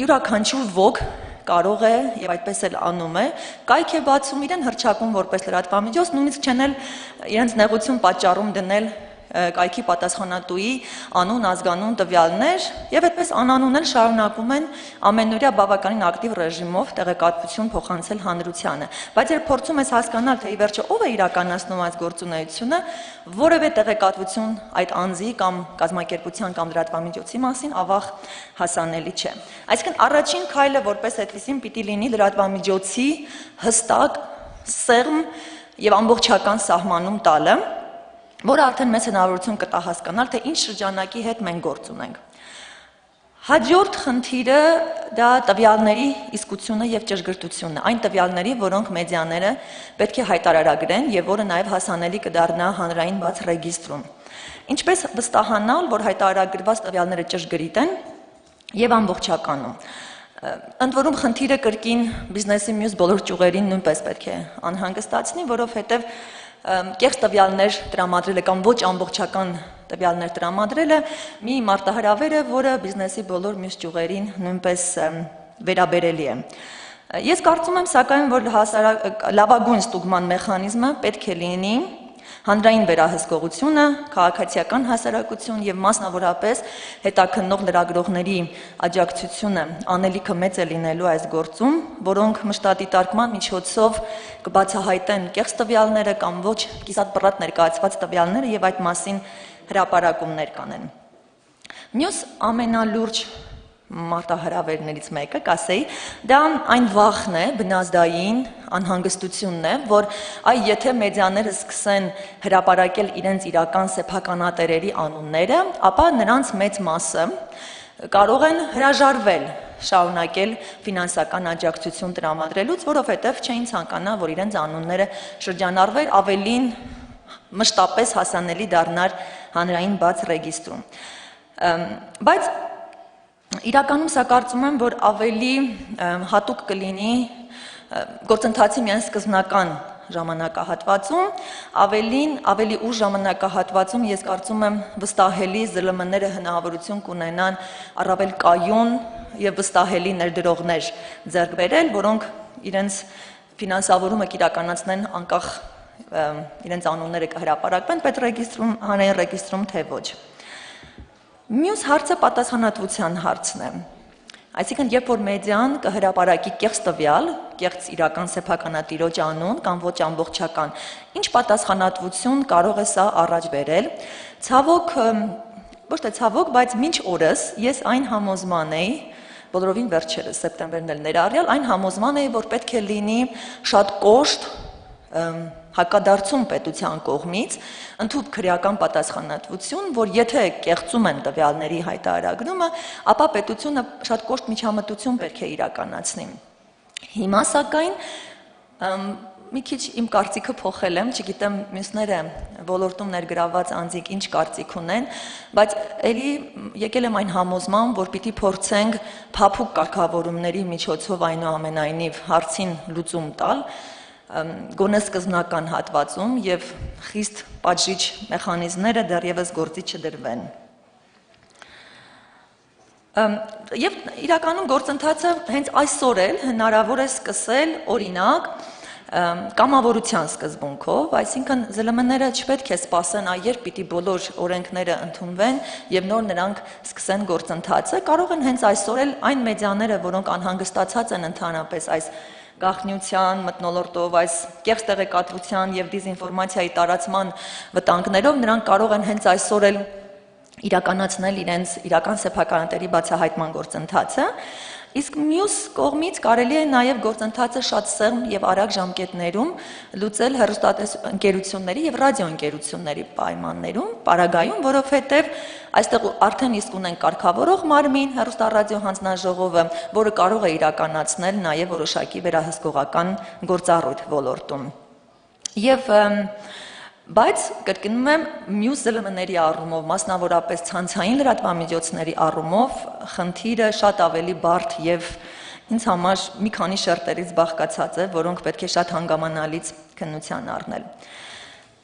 յուրաքանչյուր ոք կարող է եւ այդպես էլ անում է, կայք է բացում, իրեն հռչակում որպես լրատվամիջոց, նույնիսկ չեն էլ իրենց նեղություն պատճառում դնել կայքի պատասխանատուի անուն, ազգանուն տվյալներ եւ այդպես անանուն էլ շարունակում են ամենօրյա բավականին ակտիվ ռեժիմով տեղեկատվություն փոխանցել հանրությանը։ Բայց երբ փորձում ես հասկանալ, թե ի վերջո ով է իրականացնում այս գործունեությունը, որևէ տեղեկատվություն այդ անձի կամ կազմակերպության կամ լրատվամիջոցի մասին ավաղ հասանելի չէ։ Այսինքն առաջին քայլը որպես այդպեսին պիտի լինի լրատվամիջոցի հստակ, սեղմ եւ ամբողջական սահմանում տալը, որը արդեն մեծ հնարավորություն կտա հասկանալ, թե ինչ շրջանակի հետ մենք գործ ունենք։ Հաջորդ խնդիրը դա տվյալների իսկությունը եւ ճշգրտությունն է, այն տվյալների, որոնք մեդիաները պետք է հայտարարագրեն եւ որը նաեւ հասանելի կդառնա հանրային բաց ռեգիստրում։ Ինչպես վստահանալ, որ հայտարարագրված տվյալները ճշգրիտ են եւ ամբողջականում։ Ընդ որում խնդիրը կրկին բիզնեսի մյուս բոլոր ճյուղերին նույնպես պետք է անհանգստացնի, որովհետեւ կեղծ տվյալներ տրամադրելը կամ ոչ ամբողջական տվյալներ տրամադրելը մի մարտահրավեր է, որը բիզնեսի բոլոր մյուս ճյուղերին նույնպես վերաբերելի է։ Ես կարծում եմ, սակայն, որ լավագույն ստուգման մեխանիզմը պետք է լինի հանրային վերահսկողությունը, քաղաքացիական հասարակություն եւ մասնավորապես հետաքննող լրագրողների աջակցությունը անելիքը մեծ է լինելու այս գործում, որոնք մշտադիտարկման միջոցով կբացահայտեն կեղծ տվյալները կամ ոչ կիսատ բռատ ներկայացված տվյալները եւ այդ մասին հրապարակումներ կանեն։ Մյուս ամենալուրջ մարտահրավերներից մեկը, կասեի, դա այն վախն է, բնազդային անհանգստությունն է, որ եթե մեդիաները սկսեն հրապարակել իրենց իրական սեփականատերերի անունները, ապա նրանց մեծ մասը կարող են հրաժարվել շարունակել ֆինանսական աջակցություն տրամադրելուց, որովհետև չէին ցանկանա, որ իրենց անունները շրջանառվեր, ավելին մշտապես հասանելի դառնար հանրային բաց ռեգիստրում։ Բայց իրականում սա կարծում եմ, որ ավելի հատուկ կլինի գործընթացի միայն սկզբնական ժամանակահատվածում, ավելի ուշ ժամանակահատվածում ես կարծում եմ վստահելի ԶԼՄ-ները հնարավորություն կունենան առավել կայուն եւ վստահելի ներդրողներ ձեռք բերել, որոնք իրենց ֆինանսավորումը կիրականացնեն անկախ իրենց անունները կհրապարակվեն պետռեգիստրում, հանրային ռեգիստրում, թե ոչ։ Մյուս հարցը պատասխանատվության հարցն է։ Այսինքն, երբ որ մեդիան կհրապարակի կեղծ տվյալ, կեղծ իրական սեփականատիրոջ անուն կամ ոչ ամբողջական, ինչ պատասխանատվություն կարող է սա առաջ բերել։ Ցավոք, ոչ թե ցավոք, բայց մինչ օրս ես այն համոզման էի, բոլորովին վերջերս սեպտեմբերն էլ ներառյալ, այն համոզման էի, որ պետք է լինի շատ կոշտ հակադարձում պետության կողմից, ընդհանուր քրեական պատասխանատվություն, որ եթե կեղծում են տվյալների հայտարարումը, ապա պետությունը շատ կոշտ միջամտություն պետք է իրականացնի։ Հիմա սակայն մի քիչ իմ կարծիքը փոխել եմ, չգիտեմ մյուսները ոլորտում ներգրավված անձիկ ինչ կարծիք ունեն, բայց ելի եկել եմ այն համոզման, որ պիտի փորձենք փափուկ կարգավորումների միջոցով այնուամենայնիվ հարցին լուծում տալ, գոնե սկզբնական հատվածում եւ խիստ պատժիչ մեխանիզմները դեռևս գործի չդրվեն։ Եվ իրականում գործընթացը հենց այսօր էլ հնարավոր է սկսել, օրինակ, կամավորության սկզբունքով, այսինքն ԶԼՄ-ները չպետք է սպասեն, երբ պիտի բոլոր օրենքները ընդունվեն եւ նոր նրանք սկսեն գործընթացը, կարող են հենց այսօր էլ այն մեդիաները, որոնք անհանգստացած են ընդհանրապես այս գաղտնիության, մթնոլորտով, այս կեղծ տեղեկատվության եւ դիզինֆորմացիայի տարածման վտանգներով, նրանք կարող են հենց այսօր էլ իրականացնել իրենց իրական սեփականատերի բացահայտման գործընթացը, իսկ մյուս կողմից կարելի է նաև գործընթացը շատ սեղմ եւ արագ ժամկետներում լուծել հեռուստաընկերությունների եւ ռադիոընկերությունների պայմաններում, պարագայում, որովհետեւ այստեղ արդեն իսկ ունեն կարգավորող մարմին, հեռուստառադիո հանձնաժողովը, որը կարող է իրականացնել նաև որոշակի վերահսկողական գործառույթ ոլորտում։ Եվ բայց կրկնում եմ, մյուս ԶԼՄ-ների առումով, մասնավորապես ցանցային լրատվամիջոցների առումով, խնդիրը շատ ավելի բարդ եւ ինձ համար մի քանի շերտերից բաղկացած է, որոնք պետք է շատ հանգամանալից քննության առնել։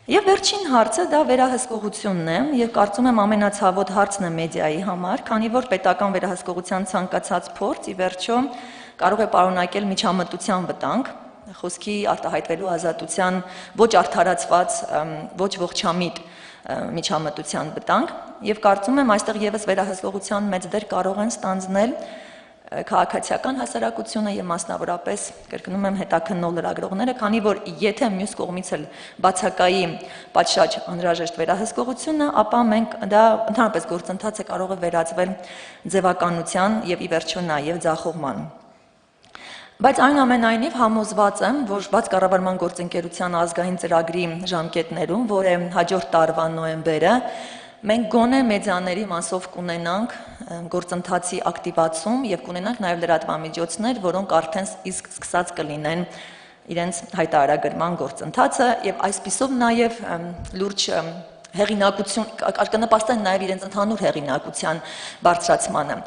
Եվ վերջին հարցը դա վերահսկողությունն է, եւ կարծում եմ ամենացավոտ հարցն է մեդիայի համար, քանի որ պետական վերահսկողության ցանկացած փորձ ի վերջո կարող է պարունակել միջամտության վտանգ, խոսքի արտահայտվելու ազատության ոչ արդարացված, ոչ ողջամիտ միջամտության վտանգ, եւ կարծում եմ այստեղ եւս վերահսկողության մեծ դեր կարող են ստանձնել քաղաքացիական հասարակությունը եւ մասնավորապես կրկնում եմ հետաքննող լրագրողները, քանի որ եթե մյուս կողմից էլ բացակայի պատշաճ անհրաժեշտ վերահսկողությունը, ապա մենք դա ընդհանրապես գործընթացը կարող է վերածվել ձևականության եւ ի վերջո նաեւ ձախողման։ Բայց այնուամենայնիվ համոզված եմ, որ բաց կառավարման գործընկերության ազգային ծրագրի ժամկետներում, որը հաջորդ տարվա նոյեմբերը, մենք գոնե մեդիաների մասով կունենանք գործընթացի ակտիվացում եւ կունենանք նաեւ լրատվամիջոցներ, որոնք արդեն իսկ սկսած կլինեն իրենց հայտարարագրման գործընթացը եւ այսպիսով նաեւ լուրջ հեղինակություն կնպաստեն նաեւ իրենց ընդհանուր հեղինակության բարձրացմանը։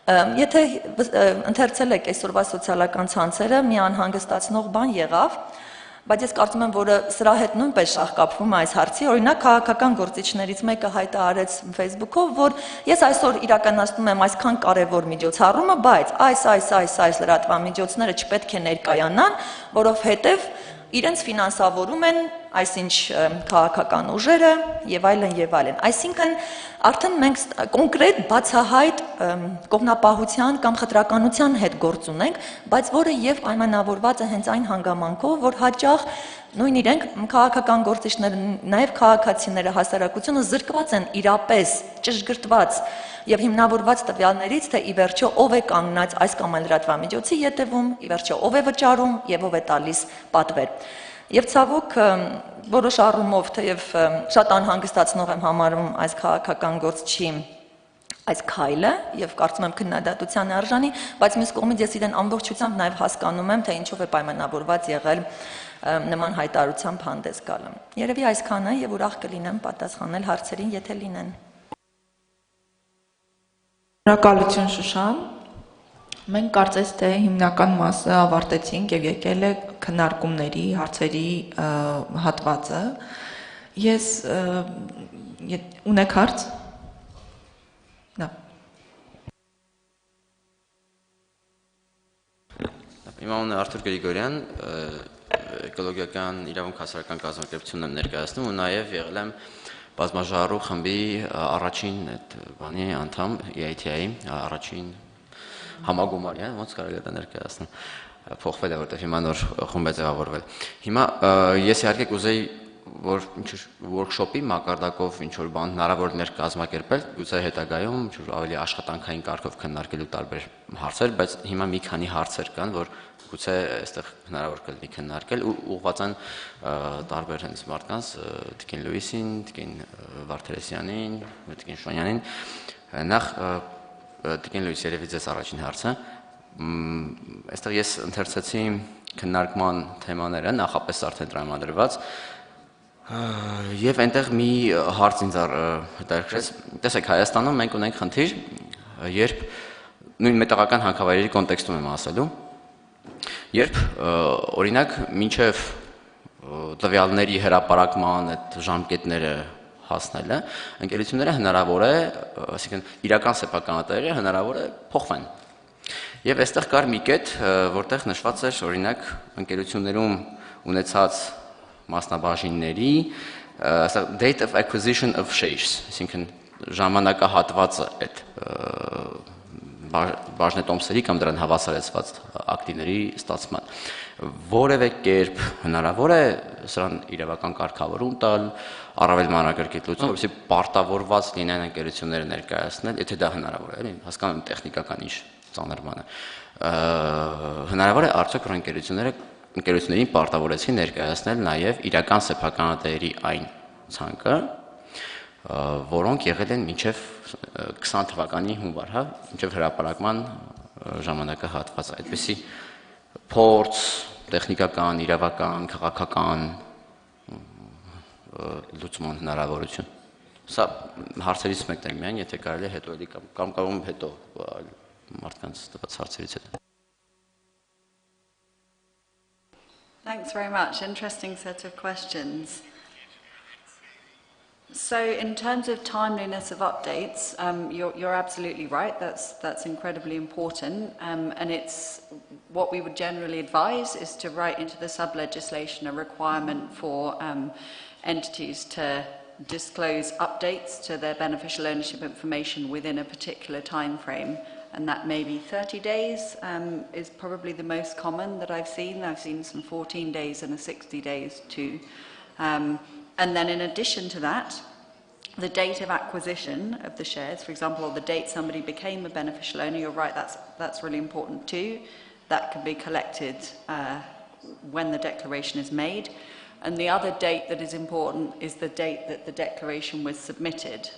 Եթե ընթերցել եք այսօրվա սոցիալական ցանցերը, մի անհանգստացնող բան եղավ, Բայց ես կարծում եմ, որ սրա հետ նույնպես շահ կապվում այս հարցի, օրինակ քաղաքական գործիչներից մեկը հայտարարեց Facebook-ով, որ ես այսօր իրականացնում եմ այսքան կարևոր միջոցառումը, բայց այս լրատվամիջոցները չպետք է ներկայանան, որովհետև իրենց ֆինանսավորում են այսինչ քաղաքական ուժերը եւ այլն եւ այլն։ Այսինքն արդեն մենք կոնկրետ բացահայտ կողմնապահության կամ խտրականության հետ գործ ունենք, բայց որը եւ պայմանավորված է հենց այն հանգամանքով, որ հաճախ նույն իրենք քաղաքական գործիչները, նաեւ քաղաքացիները, հասարակությունը զրկված են իրապես ճշգրտված եւ հիմնավորված տվյալներից, թե ի վերջո ով է կանգնած այս կամ այլ լրատվամիջոցի ետևում, ի վերջո ով է վճարում եւ ով է տալիս պատվեր։ Եվ ցավոք որոշ առումով, թեև շատ անհանգստացնող եմ համարում այս քաղաքական գործչի այս քայլը եւ կարծում եմ քննադատության արժանի, բայց մյուս կողմից ես իրեն ամբողջությամբ նաեւ հասկանում եմ, թե ինչով է պայմանավորված եղել նման հայտարարությամբ հանդես գալը։ Երևի այսքանը եւ ուրախ կլինեմ պատասխանել հարցերին, եթե լինեն։ Շնորհակալություն Շուշան։ Մենք կարծես թե հիմնական մասը ավարտեցինք եւ եկել է քննարկումների, հարցերի հատվածը։ Ես ունեք հարց։ Նա։ Իմ անունը Արթուր Գրիգորյան, էկոլոգիական իրավունք հասարակական կազմակերպությունն եմ ներկայացնում ու նաև եղել եմ բազմաժանրու խմբի առաջին բանի անդամ EIT-ի առաջին համագումարի, ոնց կարելի է դա ներկայացնել, փոխվել է, որտեղ հիմա նոր խումբ է ձևավորվել։ Հիմա ես իհարկե կուզեի, որ ինչ-որ workshop-ի մակարդակով ինչ-որ բան հնարավոր էր կազմակերպել, գուցե հետագայում ինչ-որ ավելի աշխատանքային կարգով քննարկելու տարբեր հարցեր, բայց հիմա մի քանի հարցեր կան, որ գուցե այստեղ հնարավոր կլինի քննարկել ու ուղղված են տարբեր հենց մարդկանց, Տիկին Լուիսին, Տիկին Վարդերեսյանին, Տիկին Շոնյանին։ Նախ Տիկին Լուիս, երևի ձեզ առաջին հարցը։ Այստեղ ես ընթերցեցի քննարկման թեմաները, նախապես արդեն տրամադրված, եւ այնտեղ մի հարց ինձ հետաքրքրեց։ Տեսեք, Հայաստանում մենք ունենք խնդիր, երբ նույն մետաղական հանքավայրերի կոնտեքստում եմ ասելու, երբ օրինակ մինչև տվյալների հրապարակման այդ ժամկետները հասնելը, ընկերությունները հնարավոր է, այսինքն իրական սեփականատերերը հնարավոր է փոխվեն։ Եվ այստեղ կար մի կետ, որտեղ նշված էր օրինակ ընկերություններում ունեցած մասնաբաժինների date of acquisition of shares, այսինքն ժամանակահատվածը այդ բաժնետոմսերի կամ դրան հավասարեցված ակտիվների ստացման։ Որևէ կերպ հնարավոր է սրան իրավական կարգավորում տալ, առավել մանրակրկիտ լուծում, որպեսզի պարտավորված լինեն ընկերությունները ներկայացնել, եթե դա հնարավոր է, հասկանում եմ տեխնիկական ինչ ծանր բան է։ Հնարավոր է արդյոք որ ընկերություններին պարտավորեցին ներկայացնել նաև իրական սեփականատերերի այն ցանկը, որոնք եղել են մինչև 20 թվականի հունվար, մինչև հրապարակման ժամանակահատվածը, այդպիսի փորձ, տեխնիկական, իրավական, քաղաքական լուծման հնարավորություն։ Սա հարցերից մեկն է միայն, եթե կարելի է հետո էլի կամ կարող եմ հետո մարդկանց տված հարցերից հետո։ Thanks very much. Interesting set of questions. So, in terms of timeliness of updates, you're absolutely right. That's incredibly important, and it's what we would generally advise is to write into the sub-legislation a requirement for entities to disclose updates to their beneficial ownership information within a particular time frame. And that maybe 30 days is probably the most common that I've seen. I've seen some 14 days and a 60 days too. And then in addition to that, the date of acquisition of the shares, for example, or the date somebody became a beneficial owner, you're right, that's really important too. That can be collected when the declaration is made. And the other date that is important is the date that the declaration was submitted.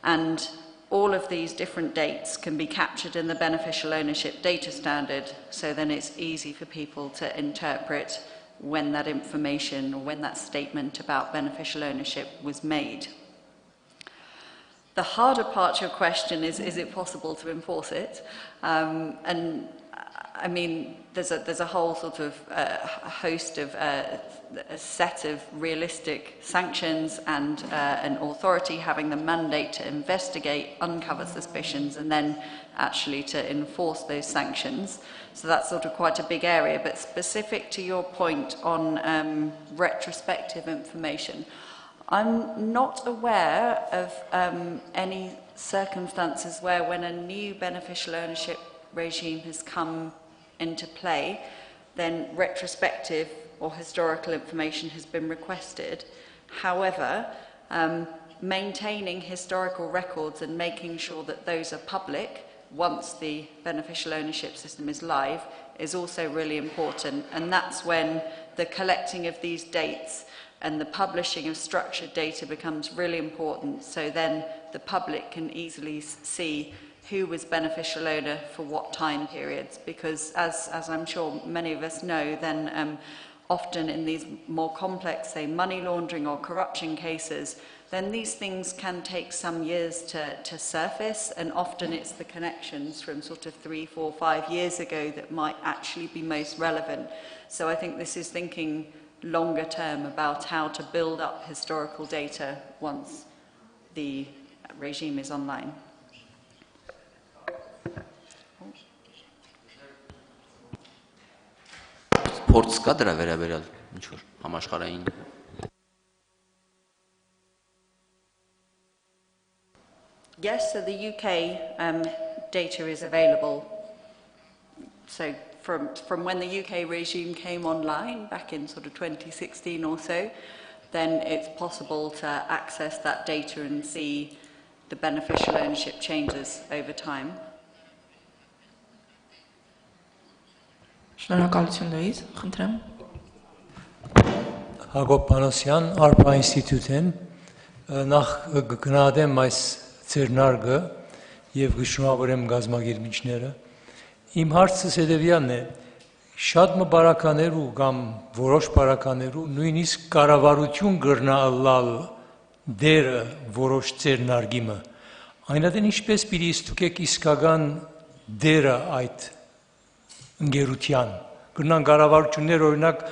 And all of these different dates can be captured in the beneficial ownership data standard, so then it's easy for people to interpret when that information or when that statement about beneficial ownership was made. The harder part of your question is it possible to enforce it? And I mean, there's a whole sort of host of a set of realistic sanctions and an authority having the mandate to investigate, uncover suspicions, and then actually to enforce those sanctions. So that's sort of quite a big area. But specific to your point on retrospective information, I'm not aware of any circumstances where, when a new beneficial ownership regime has come into play, then retrospective or historical information has been requested. However, maintaining historical records and making sure that those are public once the beneficial ownership system is live is also really important. And that's when the collecting of these dates and the publishing of structured data becomes really important, so then the public can easily see who was beneficial owner for what time periods, because as I'm sure many of us know, then often in these more complex, say, money laundering or corruption cases, then these things can take some years to surface, and often it's the connections from sort of 3, 4, 5 years ago that might actually be most relevant. So I think this is thinking longer term about how to build up historical data once the regime is online. Փորձ կա դրա վերաբերյալ ինչ որ համաշխարհային Yes, so the UK data is available. So from when the UK regime came online back in sort of 2016 or so, then it's possible to access that data and see the beneficial ownership changes over time. Շնորհակալություն Լուիզ, խնդրեմ։ Հակոբ Պանոսյան, Արփա ինստիտուտեն, նախ գնահատեմ այս ծերնարգը եւ գշնորհավորեմ գազագերբիչները։ Իմ հարցը հետեւյալն է. շատ մբարականերու կամ որոշ բարականերու նույնիսկ կառավարություն գրնալալ դերը որոշ ծերնարգիմը։ Այնադեն ինչպես պիտի ստուգեք իսկական դերը այդ ընկերության։ Գրնան կառավարություններ օրինակ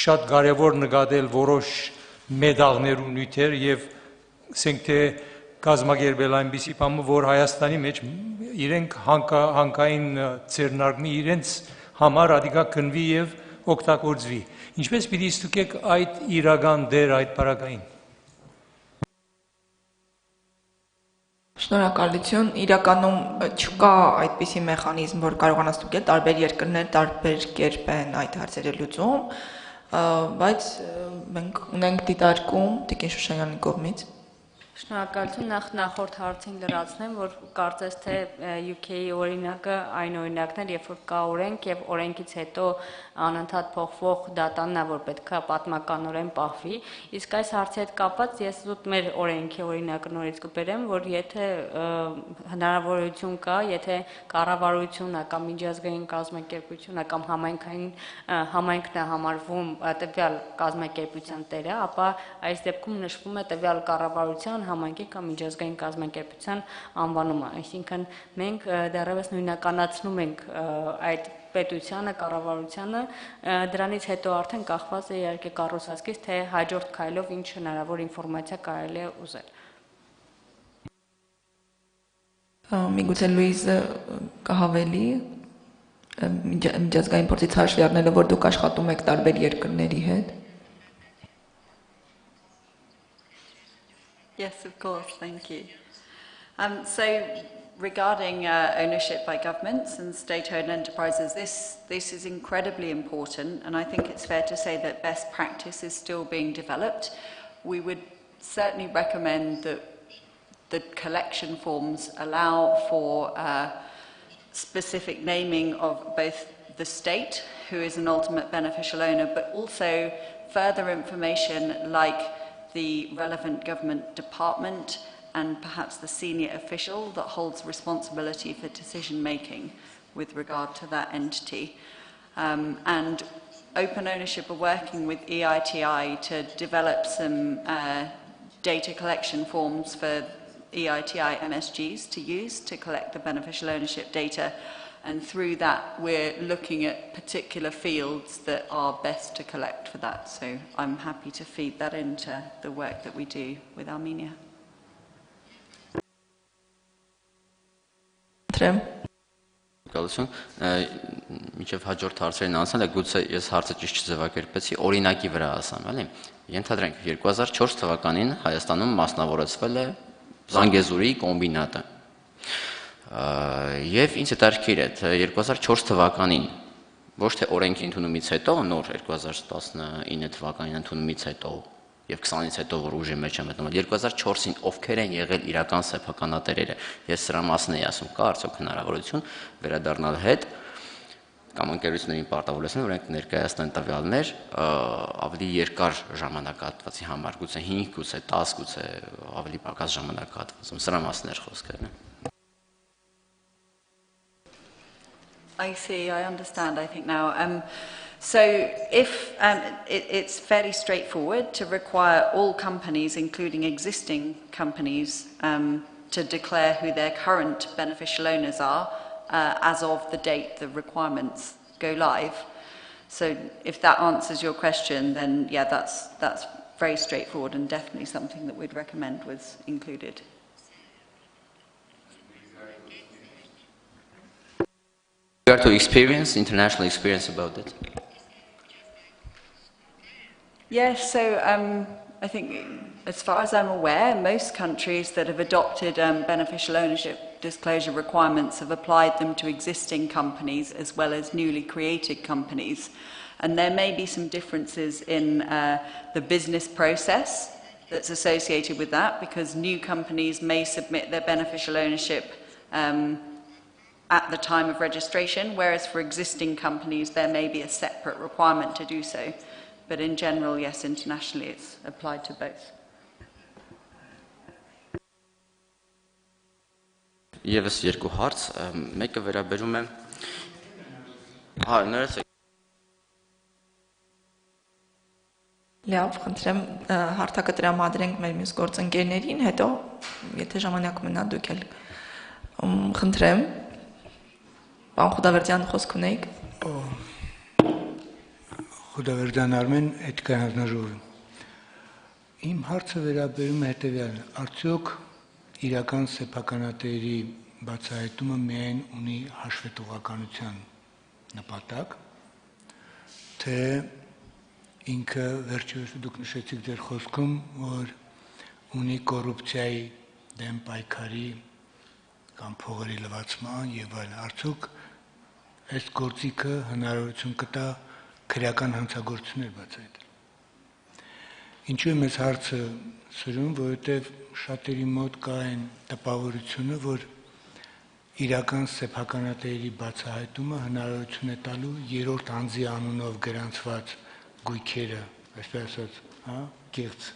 շատ կարևոր նկատել որոշ մեդաղներու նյութեր եւ ասենք թե կազմակերպել այնպիսի բանը, որ Հայաստանի մեջ իրենք հանկային ծերնարգմի իրենց համար ադիգա կնվի եւ օգտագործվի։ Ինչպես պիտի ստուգեք այդ իրական դեր այդ բարակային։ Շնորհակալություն, իրականում չկա այդպիսի մեխանիզմ, որ կարողանա ստուգել, տարբեր երկրներ տարբեր կերպ են այդ հարցերը լուծում, բայց մենք ունենք դիտարկում Տիկին Շուշանյանի կողմից։ Շնորհակալություն, նախորդ հարցին լրացնեմ, որ կարծես թե UK-ի օրինակը այն օրինակն էր, երբ որ կա օրենք եւ օրենքից հետո անընդհատ փոխվող դատանն է, որ պետք է պատմականորեն պահվի, իսկ այս հարցի հետ կապված ես զուտ մեր օրենքի օրինակը նորից կբերեմ, որ եթե հնարավորություն կա, եթե կառավարությունը կամ միջազգային կազմակերպությունը կամ համայնքն է համարվում տվյալ կազմակերպության տերը, ապա այս դեպքում նշվում է տվյալ կառավարության համայնքի կամ միջազգային կազմակերպության անվանումը, այսինքն մենք դեռևս նույնականացնում ենք այդ պետությանը, կառավարությանը, դրանից հետո արդեն կախված է իհարկե կառուցվածքից, թե հաջորդ քայլով ինչ հնարավոր ինֆորմացիա կարելի է ուզել։ Միգուցե Լուիզը կհավելի միջազգային փորձից հաշվի առնելով, որ դուք աշխատում եք տարբեր երկրների հետ։ Yes, of course, thank you. So regarding ownership by governments and state-owned enterprises, this is incredibly important, and I think it's fair to say that best practice is still being developed. We would certainly recommend that the collection forms allow for specific naming of both the state, who is an ultimate beneficial owner, but also further information like the relevant government department and perhaps the senior official that holds responsibility for decision making with regard to that entity. And Open Ownership are working with EITI to develop some data collection forms for EITI MSGs to use to collect the beneficial ownership data. And through that, we're looking at particular fields that are best to collect for that. So I'm happy to feed that into the work that we do with Armenia. Գալություն, միջև հաջորդ հարցերին անցնել է, գուցե ես հարցը ճիշտ չձևակերպեցի, օրինակի վրա ասամ, էլի։ Ենթադրենք 2004 թվականին Հայաստանում մասնավորեցվել է Զանգեզուրի կոմբինատը։ Եվ ինձ հետաքրքիր է, թե 2004 թվականին ոչ թե օրենքի ընդունումից հետո, նոր 2019 թվականին ընդունումից հետո եւ 20-ից հետո որ ուժի մեջ եմ մտնում, 2004-ին ովքեր են եղել իրական սեփականատերերը։ Ես սրա մասին էի ասում, կա արդյոք հնարավորություն վերադառնալ հետ կամ ընկերություններին պարտավորեցնել, որ ենք ներկայացնեն տվյալներ ավելի երկար ժամանակահատվածի համար, գուցե 5, գուցե 10, գուցե ավելի պակաս ժամանակահատվածում։ Սրա մասին էր խոսքը։ I see, I understand, I think now. So if it's fairly straightforward to require all companies, including existing companies, to declare who their current beneficial owners are as of the date the requirements go live. So if that answers your question, then yeah, that's very straightforward and definitely something that we'd recommend was included. You are to experience, international experience about it? Yes, so I think as far as I'm aware, most countries that have adopted beneficial ownership disclosure requirements have applied them to existing companies as well as newly created companies. And there may be some differences in the business process that's associated with that, because new companies may submit their beneficial ownership at the time of registration, whereas for existing companies there may be a separate requirement to do so. But in general, yes, internationally it's applied to both. Եվս երկու հարց, մեկը վերաբերում է ներեցեք Լավ, խնդրեմ հարթակը տրամադրենք մեր մյուս գործընկերներին, հետո եթե ժամանակ մնա դուք էլ խնդրեմ Պարոն Խուդավերդյան խոսք ունեիք Խուդավերդյան Արմեն Էթիկայի հանձնաժողովը Իմ հարցը վերաբերում է հետևյալն արդյոք իրական սեփականատերերի բացահայտումը միայն ունի հաշվետվականության նպատակ թե ինքը վերջերս դուք նշեցիք ձեր խոսքում որ ունի կոռուպցիայի դեմ պայքարի կամ փողերի լվացման եւ այլն արդյոք այս գործիքը հնարավորություն կտա քրեական հանցագործություններ բացահայտել Ինչու եմ այս հարցը սրում որովհետեւ շատերի մոտ կա այն տպավորությունը որ իրական սեփականատերերի բացահայտումը հնարավորություն է տալու երրորդ անձի անունով գրանցված գույքերը, այսպես ասած, հա, կեղծ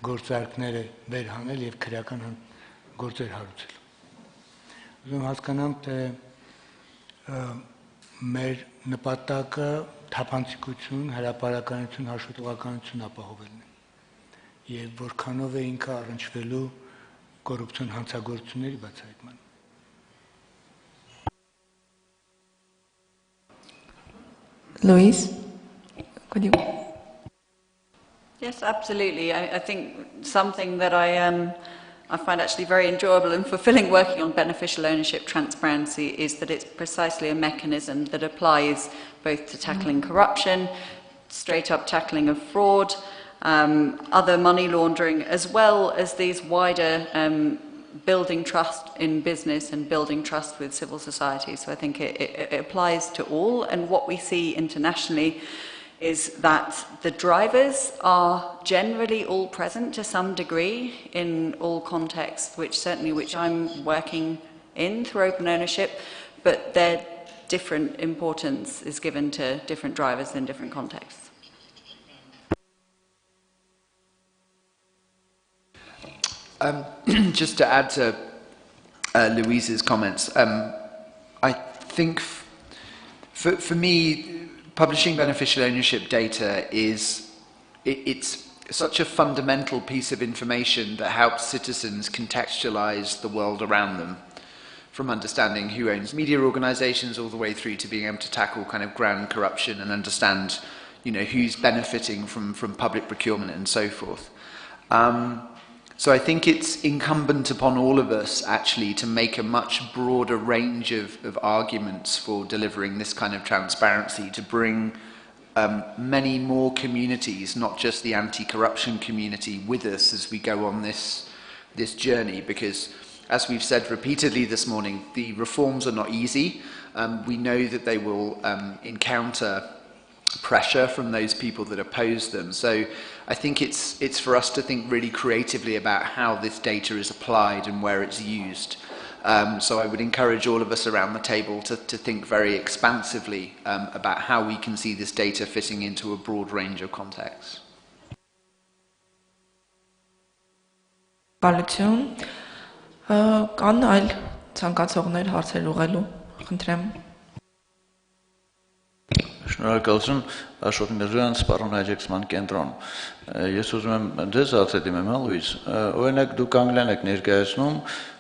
գործարքները վեր հանել եւ քրեական գործեր հարուցել։ Ուզում հասկանամ, թե մեր նպատակը թափանցիկություն, հրապարականություն, հաշվետվականություն ապահովելն է։ Եվ որքանով է ինքը առնչվելու կոռուպցիոն հանցագործությունների բացահայտման։ Luis, could you? Yes, absolutely. I think something that I find actually very enjoyable and fulfilling working on beneficial ownership transparency is that it's precisely a mechanism that applies both to tackling corruption, straight up tackling of fraud, other money laundering, as well as these wider building trust in business and building trust with civil society. So I think it applies to all. And what we see internationally is that the drivers are generally all present to some degree in all contexts, which I'm working in through open ownership, but their different importance is given to different drivers in different contexts. Just to add to Louise's comments, I think for me, publishing beneficial ownership data it's such a fundamental piece of information that helps citizens contextualize the world around them. from understanding who owns media organizations all the way through to being able to tackle kind of grand corruption and understand, who's benefiting from public procurement and so forth. So I think it's incumbent upon all of us actually to make a much broader range of arguments for delivering this kind of transparency, to bring many more communities, not just the anti-corruption community, with us as we go on this journey, because as we've said repeatedly this morning, the reforms are not easy. We know that they will encounter pressure from those people that oppose them. So I think it's for us to think really creatively about how this data is applied and where it's used. So I would encourage all of us around the table to think very expansively about how we can see this data fitting into a broad range of contexts. Կան այլ ցանկացողներ հարցեր ուղղելու, խնդրեմ։ Շնորհակալություն, Աշոտ Միրզոյան, Սպառան Հայջեքսման կենտրոն։ Ես ուզում եմ դες ացետիմ եմ, Լուիս։ Օրինակ դուք Անգլիան եք ներկայացնում,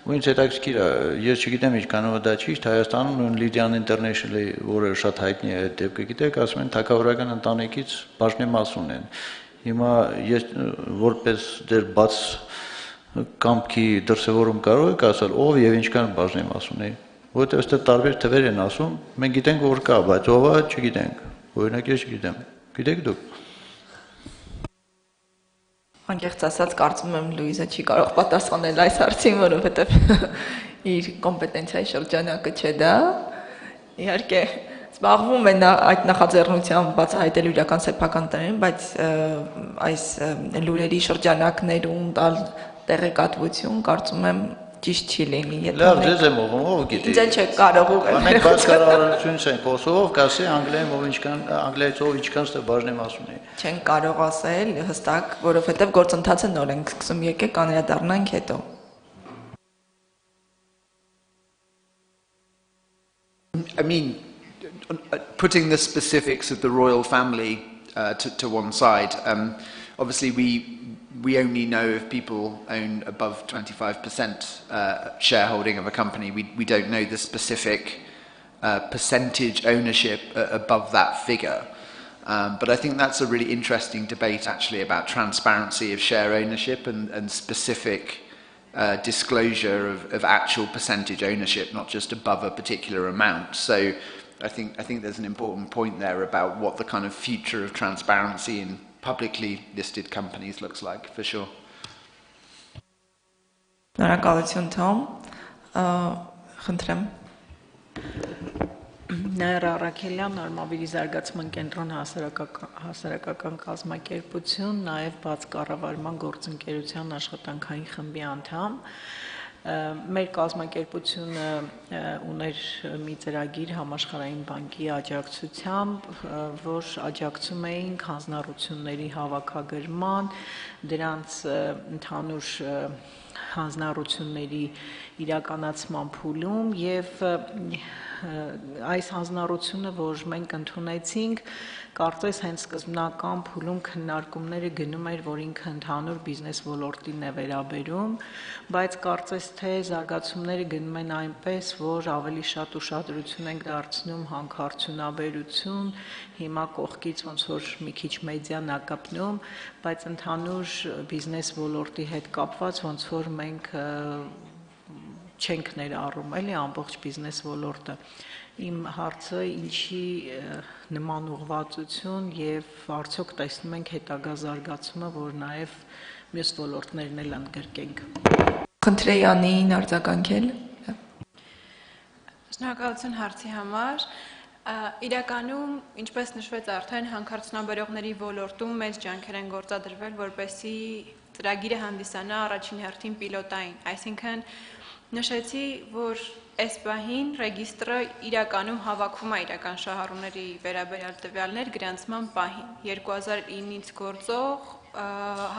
ու ինձ հետաքրքիր է, ես չգիտեմ ինչքանով դա ճիշտ, Հայաստանում նույն Լիդիան Ինտերնեշնալի, որը շատ հայտնի է այդ դեպքը, գիտեք, ասում են թագավորական ընտանիքից բաժնեմասուն են։ Հիմա ես որպես դեր բաց կամքի դրսևորում կարող եք ասել, ով եւ ինչքան բաժնեմասուն է։ Որտեղ այստեղ տարբեր թվեր են ասում, մենք գիտենք որ կա, բայց ով է չգիտենք։ Օրինակ ես չգիտեմ։ Գիտեք դուք։ Անկեղծ ասած կարծում եմ Լուիզը չի կարող պատասխանել այս հարցին, որովհետև իր կոմպետենցիայի շրջանակը չէ դա։ Իհարկե զբաղվում են այդ նախաձեռնությամբ բացահայտելու իրական սեփականատերերին, բայց այս լուրերի շրջանակներում տալ տեղեկատվություն կարծում եմ ճիշտ չի լինի, եթե Լավ, ձեզ եմ ուղղում, ով գիտի։ Ինձ չեք կարող ուղղել։ Մենք բացառությունից ենք խոսում, ով կասի Անգլիայից ով ինչքան ստե բաժնեմասուն է։ Չեն կարող ասել հստակ, որովհետև գործընթացը նոր ենք սկսում, եկեք անդրադառնանք հետո։ I mean, putting the specifics of the royal family to one side, obviously we only know if people own above 25% shareholding of a company. We don't know the specific percentage ownership above that figure. But I think that's a really interesting debate actually about transparency of share ownership and specific disclosure of actual percentage ownership, not just above a particular amount. So I think there's an important point there about what the kind of future of transparency in publicly listed companies looks like, for sure. Շնորհակալություն Թոմ, խնդրեմ։ Նաիրա Առաքելյան, Արմավիրի զարգացման կենտրոն հասարակական կազմակերպություն, նաև բաց կառավարման գործընկերության աշխատանքային խմբի անդամ։ Մեր կազմակերպությունը ուներ մի ծրագիր համաշխարհային բանկի աջակցությամբ, որ աջակցում էինք հանձնառությունների հավաքագրման, դրանց ընդհանուր հանձնառությունների իրականացման փուլում եւ այս հանձնառությունը, որ մենք ընդունեցինք, կարծես հենց սկզբնական փուլում քննարկումները գնում էր, որ ինքը ընդհանուր բիզնես ոլորտին է վերաբերում, բայց կարծես թե զարգացումները գնում են այնպես, որ ավելի շատ ուշադրություն ենք դարձնում հանքարդյունաբերություն, հիմա կողքից ոնց որ մի քիչ մեդիան ա կպնում, բայց ընդհանուր բիզնես ոլորտի հետ կապված ոնց որ մենք չենք ներառում, էլի ամբողջ բիզնես ոլորտը։ Իմ հարցը ինչի նման ուղղվածություն եւ արդյոք տեսնում ենք հետագա զարգացումը, որ նաեւ մյուս ոլորտներն էլ ընդգրկենք։ Խնդրեյանին արձագանքել։ Շնորհակալություն հարցի համար։ Իրականում, ինչպես նշվեց արդեն, հանքարդյունաբերողների ոլորտում մեծ ջանքեր են գործադրվել, որպեսզի ծրագիրը հանդիսանա առաջին հերթին պիլոտային, այսինքն նշեցի, որ այս պահին ռեգիստրը իրականում հավաքում է իրական շահառուների վերաբերյալ տվյալներ գրանցման պահին։ 2009-ից գործող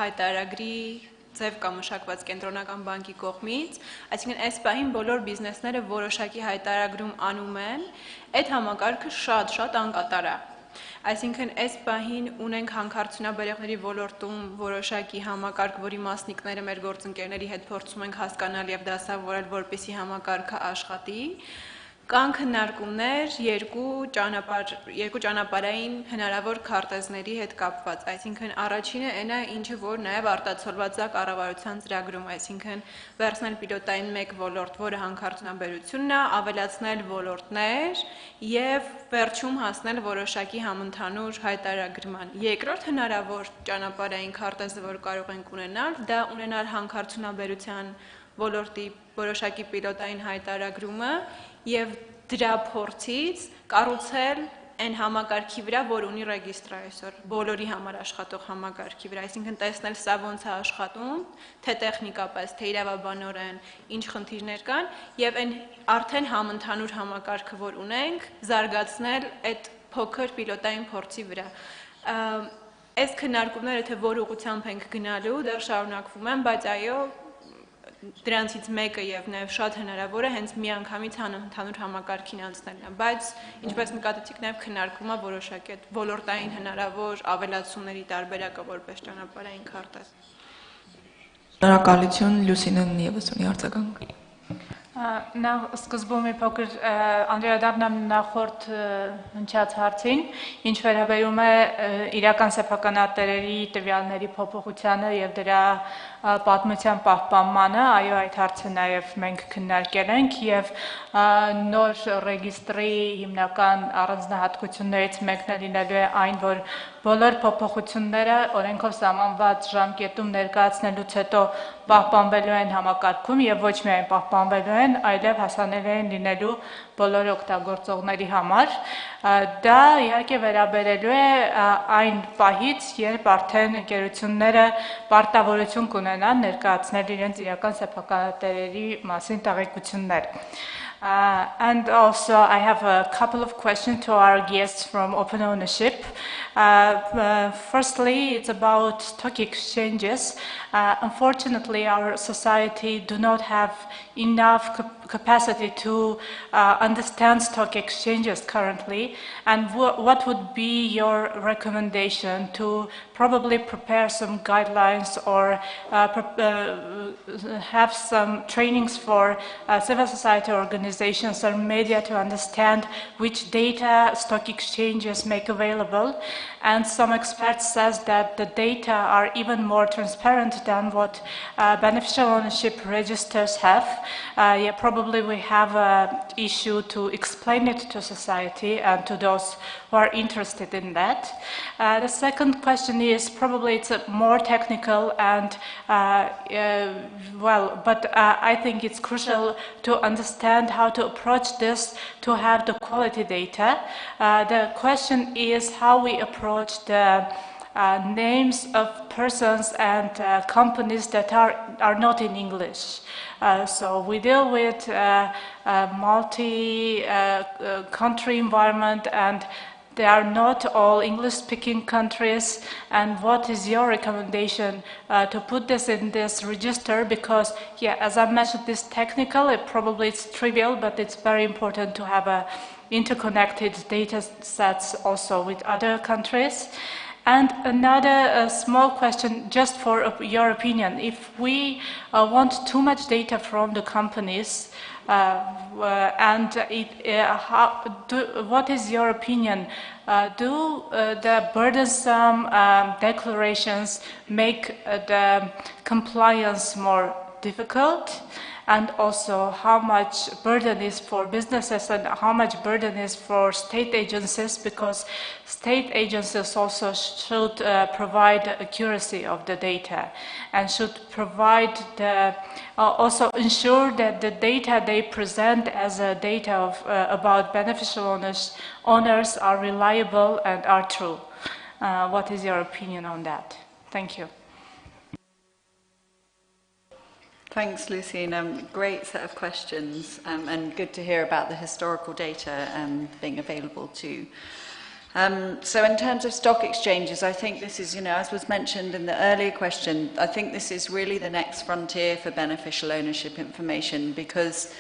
հայտարարագրի ձև կամ մշակված կենտրոնական բանկի կողմից, այսինքն այս պահին բոլոր բիզնեսները որոշակի հայտարարագրում անում են, այդ համակարգը շատ անկատար է։ Այսինքն այս պահին ունենք հանքարդյունաբերեղների ոլորտում որոշակի համակարգ, որի մասնիկները մեր գործընկերների հետ փորձում ենք հասկանալ եւ դասավորել, որպեսզի համակարգը աշխատի։ Կան քննարկումներ երկու ճանապարհային հնարավոր քարտեզների հետ կապված, այսինքն առաջինը այն է, ինչը որ նաև արտացոլված է կառավարության ծրագրում, այսինքն վերցնել պիլոտային մեկ ոլորտ, որը հանքարդյունաբերությունն է, ավելացնել ոլորտներ եւ վերջում հասնել որոշակի համընդհանուր հայտարարման։ Երկրորդ հնարավոր ճանապարհային քարտեզը, որ կարող ենք ունենալ, դա ունենալ հանքարդյունաբերության ոլորտի որոշակի պիլոտային հայտարարումը եւ դրա փորձից կառուցել այն համակարգի վրա, որ ունի ռեգիստրը այսօր, բոլորի համար աշխատող համակարգի վրա, այսինքն տեսնել սա ոնց է աշխատում, թե տեխնիկապես, թե իրավաբանորեն, ինչ խնդիրներ կան, եւ այն արդեն համընդհանուր համակարգը, որ ունենք, զարգացնել այդ փոքր պիլոտային փորձի վրա։ Այս քննարկումները, թե որ ուղղությամբ ենք գնալու, դեռ շարունակվում են, բայց այո, դրանցից մեկը եւ նաեւ շատ հնարավոր է հենց միանգամից ընդհանուր համակարգին անցնելն է, բայց ինչպես նկատեցիք նաեւ քննարկվում է որոշակի այդ ոլորտային հնարավոր ավելացումների տարբերակը որպես ճանապարհային քարտեզ։ Շնորհակալություն, Լուսինեն եւս ունի արձագանք։ Նա սկզբում մի փոքր անդրադառնամ նախորդ հնչած հարցին, ինչ վերաբերում է իրական սեփականատերերի տվյալների փոփոխությանը եւ դրա պատմության պահպանմանը, այո, այդ հարցը նաեւ մենք քննարկել ենք եւ նոր ռեգիստրի հիմնական առանձնահատկություններից մեկն է լինելու է այն, որ բոլոր փոփոխությունները օրենքով սահմանված ժամկետում ներկայացնելուց հետո պահպանվելու են համակարգում եւ ոչ միայն պահպանվելու են, այլև հասանելի են լինելու բոլոր օգտագործողների համար։ Դա իհարկե վերաբերելու է այն պահից, երբ արդեն ընկերությունները պարտավորություն կունենան ներկայացնել իրենց իրական սեփականատերերի մասին տեղեկություններ։ And also, I have a couple of questions to our guests from Open Ownership. Firstly, it's about stock exchanges. Unfortunately, our society do not have enough capacity to understand stock exchanges currently. And what would be your recommendation to probably prepare some guidelines or have some trainings for civil society organizations or media to understand which data stock exchanges make available? And some experts says that the data are even more transparent than what beneficial ownership registers have. Yeah, probably we have an issue to explain it to society and to those who are interested in that. The second question is probably it's more technical and but I think it's crucial to understand how to approach this to have the quality data. The question is how we approach the names of persons and companies that are not in English. So we deal with multi-country environment, and they are not all English-speaking countries. And what is your recommendation to put this in this register? Because, yeah, as I mentioned, this technical, it's trivial, but it's very important to have interconnected data sets also with other countries. And another small question, just for your opinion. If we want too much data from the companies, what is your opinion? Do the burdensome declarations make the compliance more difficult? And also how much burden is for businesses and how much burden is for state agencies, because state agencies also should provide accuracy of the data and should provide also ensure that the data they present as a data of, about beneficial owners are reliable and are true. What is your opinion on that? Thank you. Thanks, Lucy. Great set of questions, and good to hear about the historical data being available too. So in terms of stock exchanges, I think this is, as was mentioned in the earlier question, I think this is really the next frontier for beneficial ownership information, because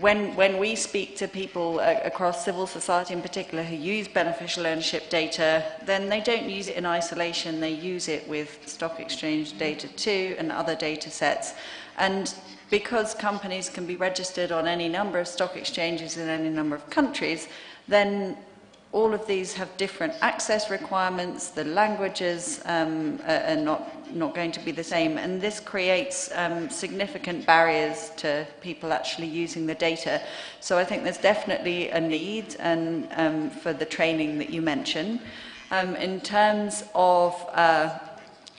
when we speak to people across civil society in particular who use beneficial ownership data, then they don't use it in isolation, they use it with stock exchange data too and other data sets. And because companies can be registered on any number of stock exchanges in any number of countries, then all of these have different access requirements, the languages are not going to be the same, and this creates significant barriers to people actually using the data. So I think there's definitely a need for the training that you mentioned. In terms of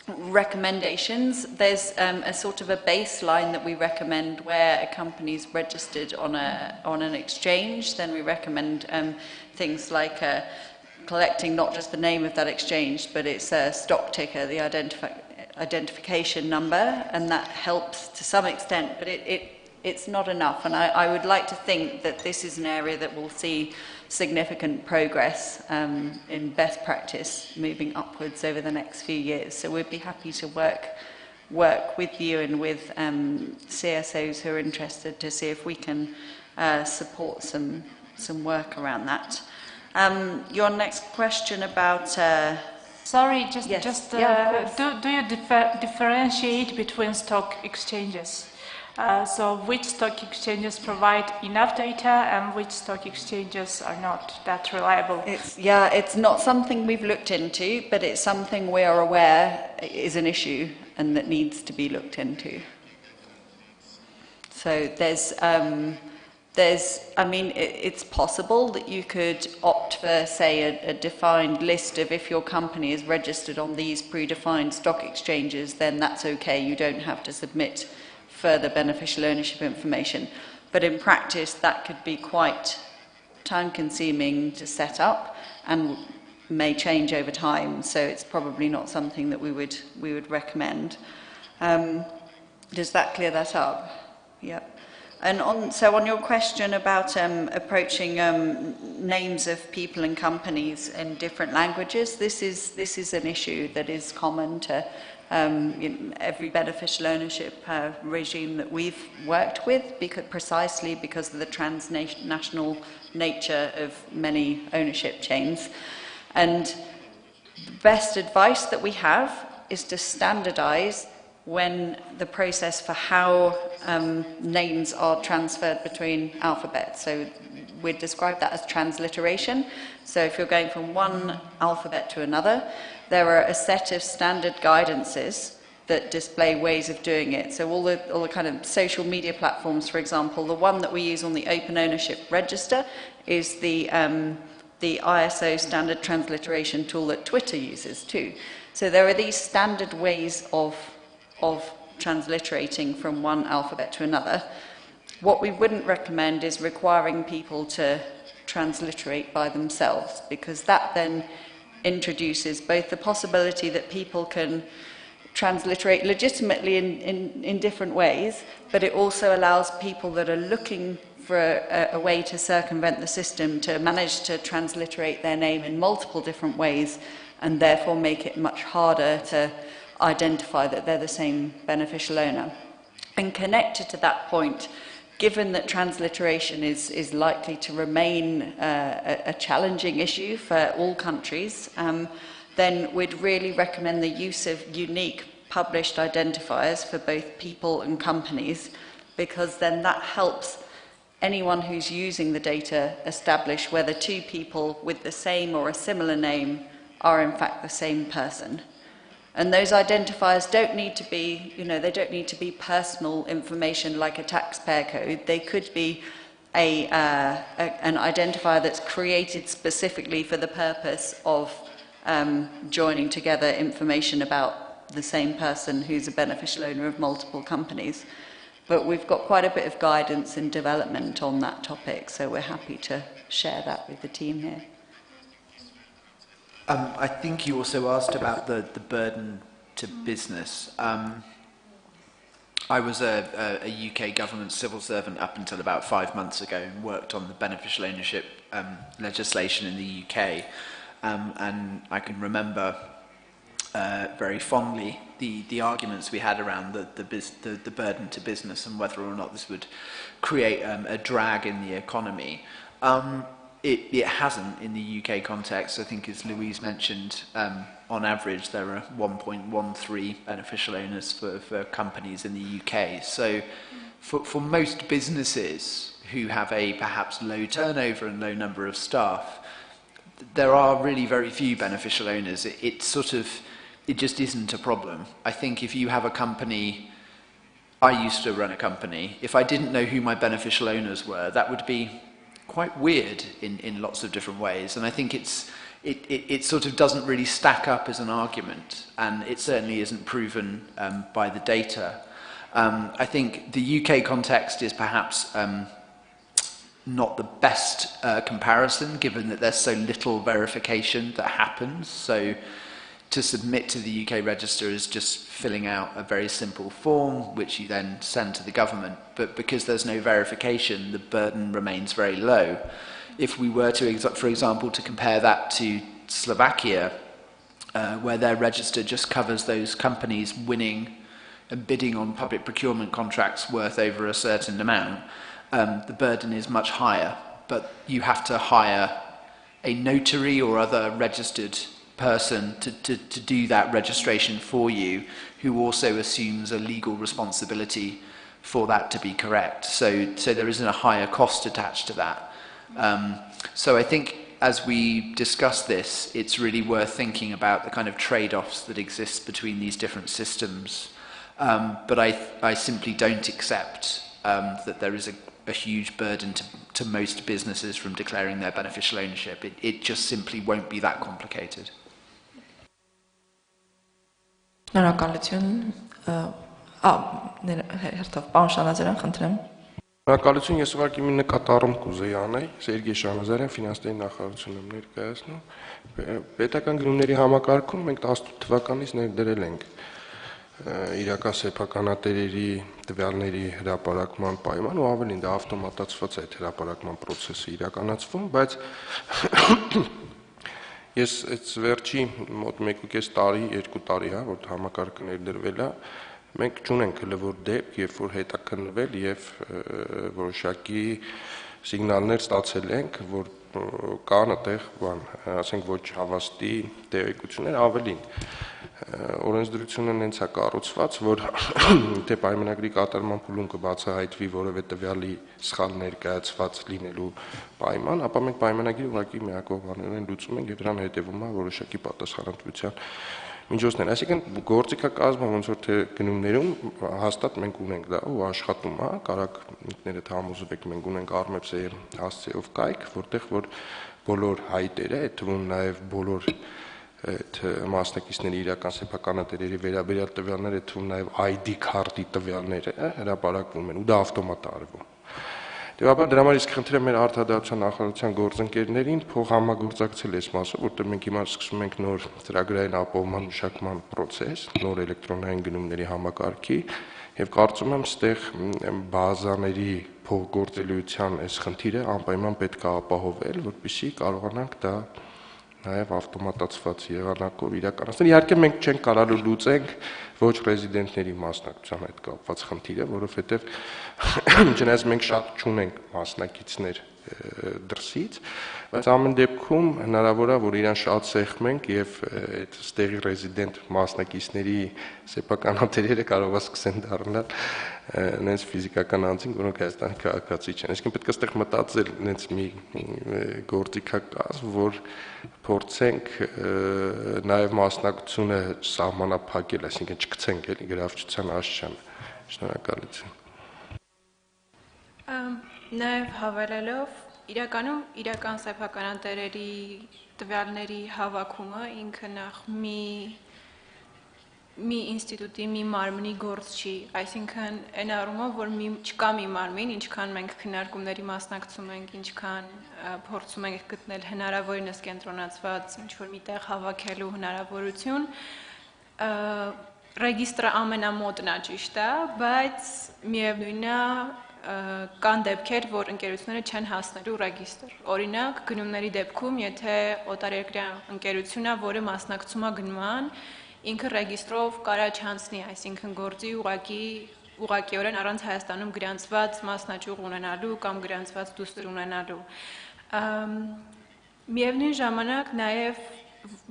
recommendations, there's a sort of a baseline that we recommend where a company's registered on an exchange. Then we recommend things like collecting not just the name of that exchange, but its stock ticker, the identification number, and that helps to some extent, but it's not enough. And I would like to think that this is an area that will see significant progress in best practice moving upwards over the next few years. So we'd be happy to work with you and with CSOs who are interested to see if we can support some work around that. Your next question about... Sorry, do you differentiate between stock exchanges? So which stock exchanges provide enough data and which stock exchanges are not that reliable? It's not something we've looked into, but it's something we are aware is an issue and that needs to be looked into. So it's possible that you could opt for, say, a defined list of if your company is registered on these predefined stock exchanges, then that's okay. You don't have to submit further beneficial ownership information. But in practice, that could be quite time-consuming to set up and may change over time. So it's probably not something that we would recommend. Does that clear that up? Yep. And on your question about approaching names of people and companies in different languages, this is an issue that is common to every beneficial ownership regime that we've worked with, precisely because of the transnational nature of many ownership chains. And the best advice that we have is to standardize when the process for how names are transferred between alphabets. So we'd describe that as transliteration. So if you're going from one alphabet to another, there are a set of standard guidances that display ways of doing it. So all the kind of social media platforms, for example, the one that we use on the Open Ownership Register is the ISO standard transliteration tool that Twitter uses too. So there are these standard ways of transliterating from one alphabet to another. What we wouldn't recommend is requiring people to transliterate by themselves, because that then introduces both the possibility that people can transliterate legitimately in different ways, but it also allows people that are looking for a way to circumvent the system to manage to transliterate their name in multiple different ways, and therefore make it much harder to identify that they're the same beneficial owner. And connected to that point, given that transliteration is likely to remain a challenging issue for all countries, then we'd really recommend the use of unique published identifiers for both people and companies, because then that helps anyone who's using the data establish whether two people with the same or a similar name are in fact the same person. And those identifiers don't need to be, they don't need to be personal information like a taxpayer code. They could be an identifier that's created specifically for the purpose of joining together information about the same person who's a beneficial owner of multiple companies. But we've got quite a bit of guidance and development on that topic, so we're happy to share that with the team here. I think you also asked about the burden to business. I was a UK government civil servant up until about 5 months ago and worked on the beneficial ownership legislation in the UK. And I can remember very fondly the arguments we had around the burden to business and whether or not this would create a drag in the economy. It hasn't in the UK context. I think, as Louise mentioned, on average there are 1.13 beneficial owners for companies in the UK. So for most businesses who have a perhaps low turnover and low number of staff, there are really very few beneficial owners. It just isn't a problem. I think if you have a company, I used to run a company, if I didn't know who my beneficial owners were, that would be quite weird in lots of different ways. And I think it sort of doesn't really stack up as an argument, and it certainly isn't proven by the data. I think the UK context is perhaps not the best comparison, given that there's so little verification that happens. So to submit to the UK register is just filling out a very simple form, which you then send to the government. But because there's no verification, the burden remains very low. If we were to, for example, to compare that to Slovakia, where their register just covers those companies winning and bidding on public procurement contracts worth over a certain amount, the burden is much higher. But you have to hire a notary or other registered person to do that registration for you, who also assumes a legal responsibility for that to be correct. So there isn't a higher cost attached to that. So I think as we discuss this, it's really worth thinking about the kind of trade-offs that exist between these different systems. But I simply don't accept that there is a huge burden to most businesses from declaring their beneficial ownership. It just simply won't be that complicated. Շնորհակալություն, հերթով, պարոն Շանազարյան, խնդրեմ։ Շնորհակալություն, ես ուղղակի մի նկատառում կուզեի անել, Սերգեյ Շանազարյան, ֆինանսների նախարարությունում եմ ներկայացնում։ Պետական գնումների համակարգում մենք 18 թվականից ներդրել ենք իրական սեփականատերերի տվյալների հրապարակման պայման, ու ավելին դա ավտոմատացված է այդ հրապարակման process-ը իրականացվում, բայց ես այս վերջի մոտ 1.5 տարի, 2 տարի, որ համակարգը ներդրվել է, մենք չունենք հլվոր դեպք, երբ որ հետաքննվել եւ որոշակի սիգնալներ ստացել ենք, որ կան այդտեղ ասենք ոչ հավաստի տեղեկություններ, ավելին օրենսդրությունը նենց է կառուցված, որ թե պայմանագրի կատարման փուլում կբացահայտվի որևէ տվյալի սխալ ներկայացված լինելու պայման, ապա մենք պայմանագիրը ուղղակի միակողմանորեն լուծում ենք եւ դրան հետեւում է որոշակի պատասխանատվության միջոցներ։ Այսինքն գործիքակազմը ոնց որ թե գնումներում հաստատ մենք ունենք դա ու աշխատում է, կարակ ինքներդ համոզվեք, մենք ունենք Armebs-ի հասցեով կայք, որտեղ որ բոլոր հայտերը, այդ թվում նաեւ բոլոր այդ մասնակիցների իրական սեփականատերերի վերաբերյալ տվյալները, այդ թվում նաեւ ID քարտի տվյալները հրապարակվում են ու դա ավտոմատ է արվում։ Դեպաբար դրա համար իսկ խնդրեմ մեր արտադրության նախարարության գործընկերներին փող համագործակցել այս մասով, որտեղ մենք հիմա սկսում ենք նոր ծրագրային ապահովման մշակման process, նոր էլեկտրոնային գնումների համակարգի եւ կարծում եմ ստեղ բազաների փոխգործելիության այս խնդիրը անպայման պետք է ապահովել, որպեսզի կարողանանք դա նաև ավտոմատացված եղանակով իրականացնել։ Իհարկե մենք չենք կարալու լուծենք ոչ ռեզիդենտների մասնակցության հետ կապված խնդիրը, որովհետև չնայած մենք շատ չունենք մասնակիցներ դրսից, բայց ամեն դեպքում հնարավոր է, որ իրան շատ սեղմենք եւ այդ ստեղի ռեզիդենտ մասնակիցների սեփականատերերը կարող է սկսեն դառնալ նենց ֆիզիկական անձինք, որոնք Հայաստանի քաղաքացի չեն։ Այսինքն պետք է այստեղ մտածել նենց մի գործիքակազմ, որ փորձենք նաեւ մասնակցությունը սահմանափակել, այսինքն չգցենք էլի գրավչության աշճանը։ Շնորհակալություն։ Նաև հավելելով, իրականում իրական սեփականատերերի տվյալների հավաքումը ինքը նախ մի ինստիտուտի, մի մարմնի գործ չի, այսինքն այն առումով, որ չկա մի մարմին, ինչքան մենք քննարկումների մասնակցում ենք, ինչքան փորձում ենք գտնել հնարավորինս կենտրոնացված ինչ-որ մի տեղ հավաքելու հնարավորություն, ռեգիստրը ամենամոտն է, ճիշտ է, բայց միևնույնն է, կան դեպքեր, որ ընկերությունները չեն հասնելու ռեգիստր։ Օրինակ, գնումների դեպքում, եթե օտարերկրյա ընկերություն է, որը մասնակցում է գնման, ինքը ռեգիստրով կարա չանցնի, այսինքն գործի ուղղակիորեն առանց Հայաստանում գրանցված մասնաճյուղ ունենալու կամ գրանցված դուստր ունենալու։ Միևնույն ժամանակ նաև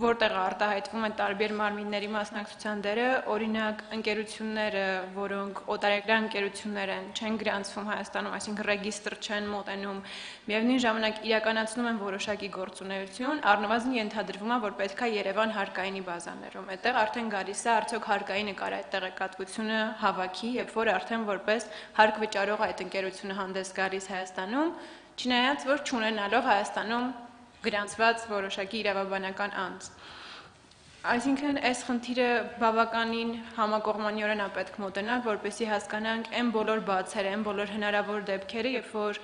որտեղ արտահայտվում են տարբեր մարմինների մասնակցության դերը, օրինակ ընկերությունները, որոնք օտարերկրյա ընկերություններ են, չեն գրանցվում Հայաստանում, այսինքն ռեգիստր չեն մոտենում, միևնույն ժամանակ իրականացնում են որոշակի գործունեություն, առնվազն ենթադրվում է, որ պետք է Երևան հարկայինի բազաներում։ Այդտեղ արդեն գալիս է արդյոք հարկային նկար այդ տեղեկատվությունը հավաքի, երբ որ արդեն որպես հարկ վճարող այդ ընկերությունը հանդես գալիս Հայաստանում, չնայած որ չունենալով Հայաստանում գրանցված որոշակի իրավաբանական անձ։ Այսինքն, այս խնդիրը բավականին համակողմանիորեն է պետք մոտենալ, որպեսզի հասկանանք այն բոլոր բացերը, այն բոլոր հնարավոր դեպքերը, երբ որ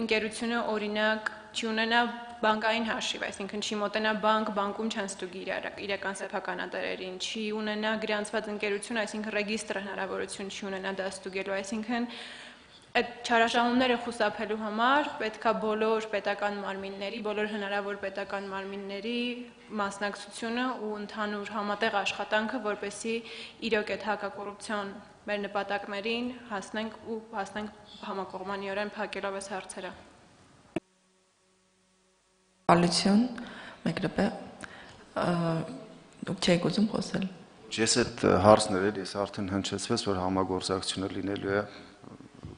ընկերությունը օրինակ չի ունենա բանկային հաշիվ, այսինքն չի մոտենա բանկում չեն ստուգի իրական սեփականատերերին, չի ունենա գրանցված ընկերություն, այսինքն ռեգիստրը հնարավորություն չի ունենա դա ստուգելու, այսինքն այդ չարաշահումները խուսափելու համար պետք է բոլոր պետական մարմինների, բոլոր հնարավոր պետական մարմինների մասնակցությունը ու ընդհանուր համատեղ աշխատանքը, որպեսզի իրոք այդ հակակոռուպցիոն մեր նպատակներին հասնենք համակողմանիորեն փակելով այս հարցերը։ Ալություն, մեկ րոպե, դուք չեք ուզում խոսել։ Ես այդ հարցներ էլ ես արդեն հնչեցվեց, որ համագործակցությունը լինելու է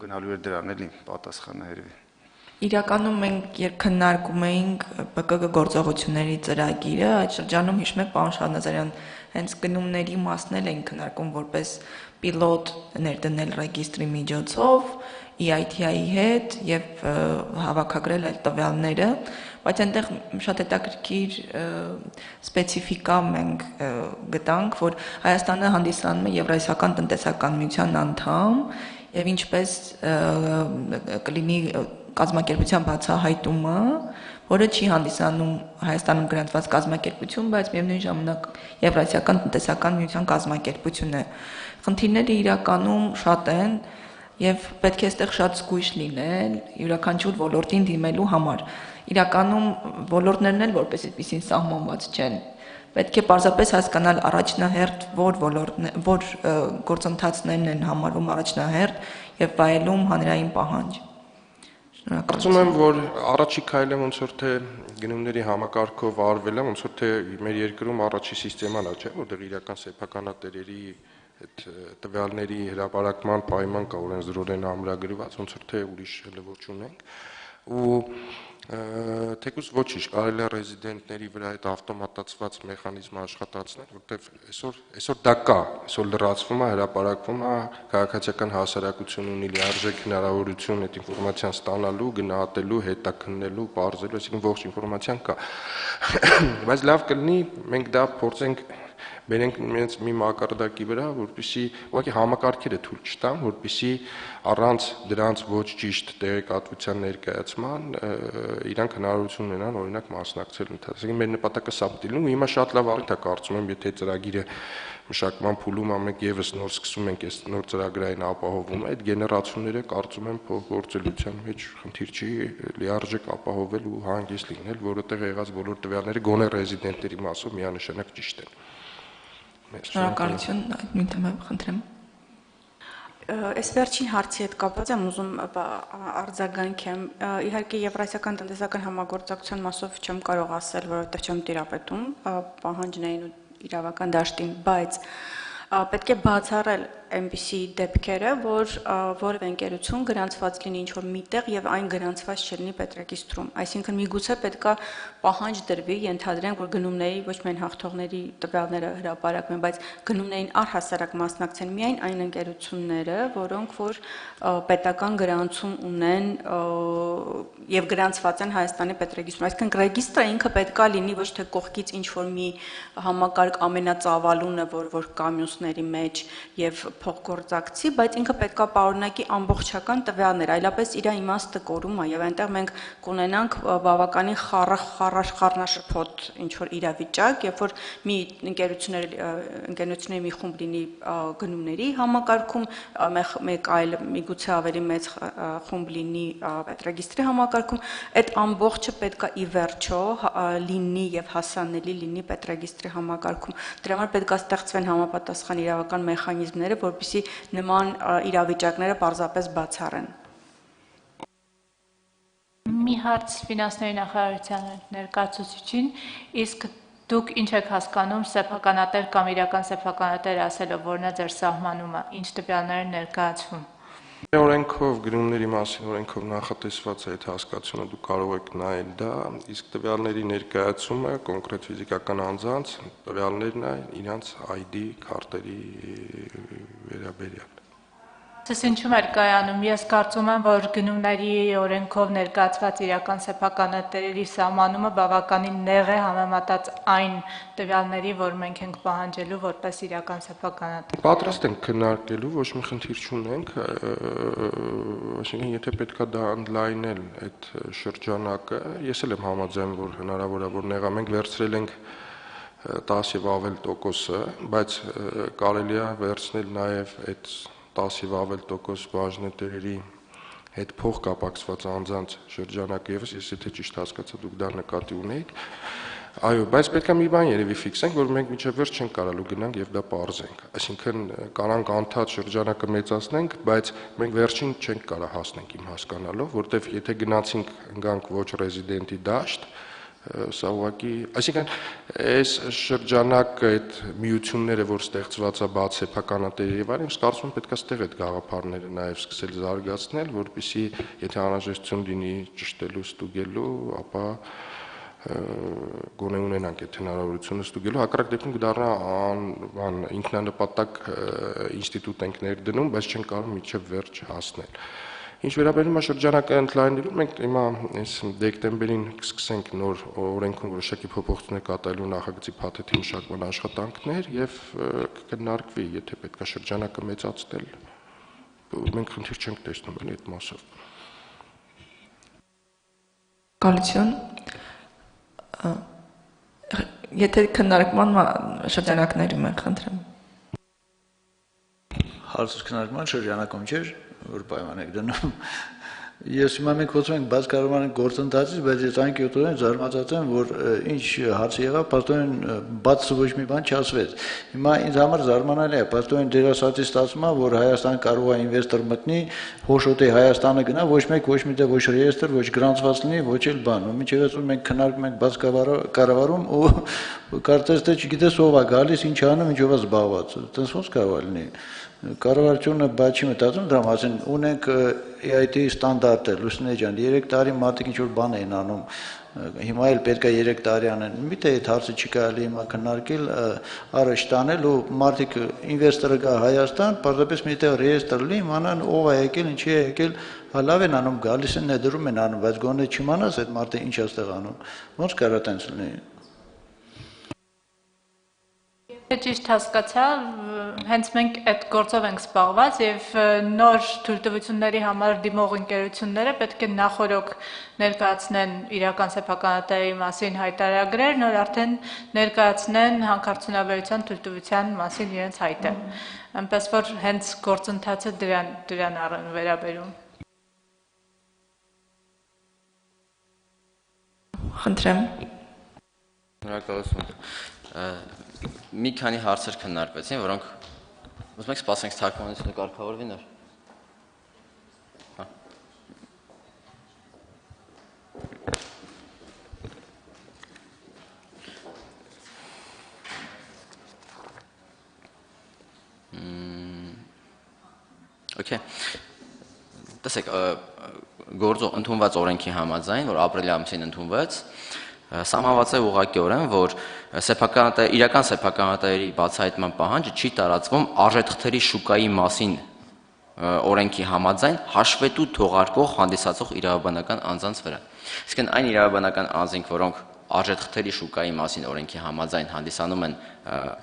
գնալու էր դրան էլի պատասխանը երևի։ Իրականում մենք երբ քննարկում էինք ԲԿԳ գործողությունների ծրագիրը, այդ շրջանում հիշում եք պարոն Շահնազարյան, հենց գնումների մասն էլ էինք քննարկում որպես պիլոտ ներդնել ռեգիստրի միջոցով EITI-ի հետ եւ հավաքագրել այդ տվյալները, բայց այնտեղ շատ հետաքրքիր սպეციფիկա մենք գտանք, որ Հայաստանը հանդիսանում է Եվրասիական տնտեսական միության անդամ եւ ինչպես կլինի կազմակերպության բացահայտումը, որը չի հանդիսանում Հայաստանում գրանցված կազմակերպություն, բայց միևնույն ժամանակ Եվրասիական տնտեսական միության կազմակերպություն է։ Խնդիրները իրականում շատ են եւ պետք է այստեղ շատ զգույշ լինել յուրաքանչյուր ոլորտին դիմելու համար։ Իրականում ոլորտներն էլ որպես այդպեսին սահմանված չեն։ Պետք է պարզապես հասկանալ առաջնահերթ որ գործընթացներն են համարվում առաջնահերթ եւ վայելում հանրային պահանջ։ Կարծում եմ, որ առաջի քայլը ոնց որ թե գնումների համակարգով արվել է, ոնց որ թե մեր երկրում առաջի սիստեման է, չէ՞, որտեղ իրական սեփականատերերի այդ տվյալների հրապարակման պայման կա օրենսդրորեն ամրագրված, ոնց որ թե ուրիշ հələ ոչ ունենք, ու թեկուզ ոչինչ կարելի է ռեզիդենտների վրա այդ ավտոմատացված մեխանիզմը աշխատացնել, որտեղ այսօր դա կա, այսօր լրացվում է, հրապարակվում է, քաղաքացիական հասարակություն ունի լիարժեք հնարավորություն այդ ինֆորմացիան ստանալու, գնահատելու, հետաքննելու, պարզելու, այսինքն ողջ ինֆորմացիան կա։ Բայց լավ կլինի մենք դա փորձենք բերենք մի մակարդակի վրա, որպեսզի ուղղակի համակարգերը թույլ չտան, որպեսզի առանց դրանց ոչ ճիշտ տեղեկատվության ներկայացման իրանք հնարավորություն ունենան օրինակ մասնակցել ընթացքին։ Մեր նպատակը սա պետք է լինի, ու հիմա շատ լավ առիթ է կարծում եմ, եթե ծրագիրը մշակման փուլում ամենք եւս նոր սկսում ենք այս նոր ծրագրային ապահովում, այդ գեներացիաները կարծում եմ փոխգործելիության մեջ խնդիր չի լիարժեք ապահովել ու հանգիստ լինել, որովհետեւ եղած բոլոր տվյալները գոնե ռեզիդենտների մասով միանշանակ ճիշտ են։ Շնորհակալություն, այդ նույն թեմայով խնդրեմ։ Այս վերջին հարցի հետ կապված եմ ուզում արձագանքեմ։ Իհարկե Եվրասիական տնտեսական համագործակցության մասով չեմ կարող ասել, որովհետև չեմ տիրապետում պահանջներին ու իրավական դաշտին, բայց պետք է բացառել այնպիսի դեպքերը, որ որևէ ընկերություն գրանցված լինի ինչ-որ միտեղ եւ այն գրանցված չլինի պետրեգիստրում։ Այսինքն միգուցե պետքա պահանջ դրվի, ենթադրենք, որ գնումների ոչ միայն հաղթողների տվյալները հրապարակվեն, բայց գնումներին առհասարակ մասնակցեն միայն այն ընկերությունները, որոնք որ պետական գրանցում ունեն եւ գրանցված են Հայաստանի պետրեգիստրում։ Այսինքն ռեգիստրը ինքը պետքա լինի ոչ թե կողքից ինչ-որ մի համակարգ ամենածավալունը, որ կա մյուսների մեջ եւ փոխգործակցի, բայց ինքը պետք է պարունակի ամբողջական տվյալներ, այլապես իր իմաստը կորում է եւ այնտեղ մենք կունենանք բավականին խառնաշփոթ ինչ որ իրավիճակ, երբ որ մի ընկերությունների մի խումբ լինի գնումների համակարգում, մեկ այլ միգուցե ավելի մեծ խումբ լինի պետրեգիստրի համակարգում, այդ ամբողջը պետք է ի վերջո լինի եւ հասանելի լինի պետրեգիստրի համակարգում։ Դրա համար պետք է ստեղծվեն համապատասխան իրավական մեխանիզմները, որպեսզի նման իրավիճակները պարզապես բացառեն։ Մի հարց ֆինանսների նախարարության ներկայացուցիչին, իսկ դուք ինչ եք հասկանում սեփականատեր կամ իրական սեփականատեր ասելով, որն է ձեր սահմանումը, ինչ տվյալներ են ներկայացվում։ Օրենքով գնումների մասին օրենքով նախատեսված է այդ հասկացությունը, դուք կարող եք նայել դա, իսկ տվյալների ներկայացումը կոնկրետ ֆիզիկական անձանց տվյալներն է իրանց ID քարտերի վերաբերյալ։ Սա ինչու՞ էր կայանում։ Ես կարծում եմ, որ գնումների օրենքով ներկայացված իրական սեփականատերերի սահմանումը բավականին նեղ է համեմատած այն տվյալների, որ մենք ենք պահանջելու որպես իրական սեփականատեր։ Պատրաստ ենք քննարկելու, ոչ մի խնդիր չունենք, այսինքն եթե պետքա դա ընդլայնել այդ շրջանակը, ես էլ եմ համաձայն, որ հնարավոր է որ նեղա, մենք վերցրել ենք 10 եւ ավել տոկոսը, բայց կարելի է վերցնել նաեւ այդ 10 եւ ավել տոկոս բաժնետերերի հետ փող կապակցված անձանց շրջանակը եւս, ես եթե ճիշտ հասկացա, դուք դա նկատի ունեիք։ Այո, բայց պետք է մի բան երևի ֆիքսենք, որ մենք միջև վերջ չենք կարալու գնանք եւ դա պարզենք։ Այսինքն կարանք անդադ շրջանակը մեծացնենք, բայց մենք վերջին չենք կարա հասնենք իմ հասկանալով, որտեվ եթե գնացինք ընկանք ոչ ռեզիդենտի դաշտ, սա ուղղակի, այսինքն այս շրջանակը այդ միությունները, որ ստեղծված է բաց սեփականատերերի եւ այլն, կարծում եմ պետք է ստեղ այդ գաղափարները նաեւ սկսել զարգացնել, որպեսզի եթե անհրաժեշտություն լինի ճշտելու, ստուգելու, ապա գոնե ունենանք այդ հնարավորությունը ստուգելու, հակառակ դեպքում կդառնա ինքնանպատակ ինստիտուտ ենք ներդնում, բայց չենք կարող մինչև վերջ հասնել։ Ինչ վերաբերում է շրջանակը ընդլայնելու, մենք հիմա այս դեկտեմբերին կսկսենք նոր օրենքում որոշակի փոփոխություններ կատարելու նախագծի փաթեթի մշակման աշխատանքներ եւ կքննարկվի, եթե պետք է շրջանակը մեծացնել, մենք խնդիր չենք տեսնում էլի այդ մասով։ Կալություն։ Եթե քննարկման շրջանակներում եք խնդրեմ։ Հարցը քննարկման շրջանակում չէր, որ պայման եք դնում։ Ես հիմա մենք խոսում ենք բաց կառավարման գործընթացից, բայց ես անկյունորեն զարմացած եմ, որ ինչ հարց եղավ, պաստորեն բաց ոչ մի բան չասվեց։ Հիմա ինձ համար զարմանալի է, պաստորեն դերասացի ստացվում է, որ Հայաստան կարող է ինվեստոր մտնի, հոշոտի Հայաստանը գնա, ոչ մեկ ոչ մի տեղ ոչ ռեեստր, ոչ գրանցված լինի, ոչ էլ բան։ Ու մինչև այսօր մենք քննարկում ենք բաց կառավարում ու կարծես թե չգիտես ով է գալիս, ինչ անում, ինչով է զբաղված։ Այդպես ոնց կարող է լինի։ Կառավարությունը բաց չի մտածում դրա մասին, ունենք EIT ստանդարտը, Լուսինե ջան, 3 տարի մարդիկ ինչ որ բան էին անում, հիմա էլ պետք է 3 տարի անեն։ Միթե այդ հարցը չի կարելի հիմա քննարկել, առաջ տանել ու մարդիկ ինվեստորը գա Հայաստան, պարզապես միտեղ ռեեստր լինի, իմանան ով է եկել, ինչի է եկել, լավ են անում, գալիս են ներդրում են անում, բայց գոնե չիմանաս այդ մարդը ինչ է ստեղ անում։ Ոնց կարա տենց լինի։ Եթե ճիշտ հասկացա, հենց մենք այդ գործով ենք զբաղված եւ նոր թույլտվությունների համար դիմող ընկերությունները պետք է նախորոք ներկայացնեն իրական սեփականատերերի մասին հայտարարագրեր, նոր արդեն ներկայացնեն հանքարդյունաբերության թույլտվության մասին իրենց հայտը։ Այնպես որ հենց գործընթացը դրան վերաբերում։ Խնդրեմ։ Շնորհակալություն։ Մի քանի հարցեր քննարկվեցին, որոնք ուզում եք սպասենք թարգմանությունը կարգավորվի նոր։ Okay։ Տեսեք, գործող ընդունված օրենքի համաձայն, որ ապրիլի ամսին ընդունված, սահմանված է ուղղակիորեն, որ իրական սեփականատերերի բացահայտման պահանջը չի տարածվում արժեթղթերի շուկայի մասին օրենքի համաձայն հաշվետու թողարկող հանդիսացող իրավաբանական անձանց վրա։ Իսկ այն իրավաբանական անձինք, որոնք արժեթղթերի շուկայի մասին օրենքի համաձայն հանդիսանում են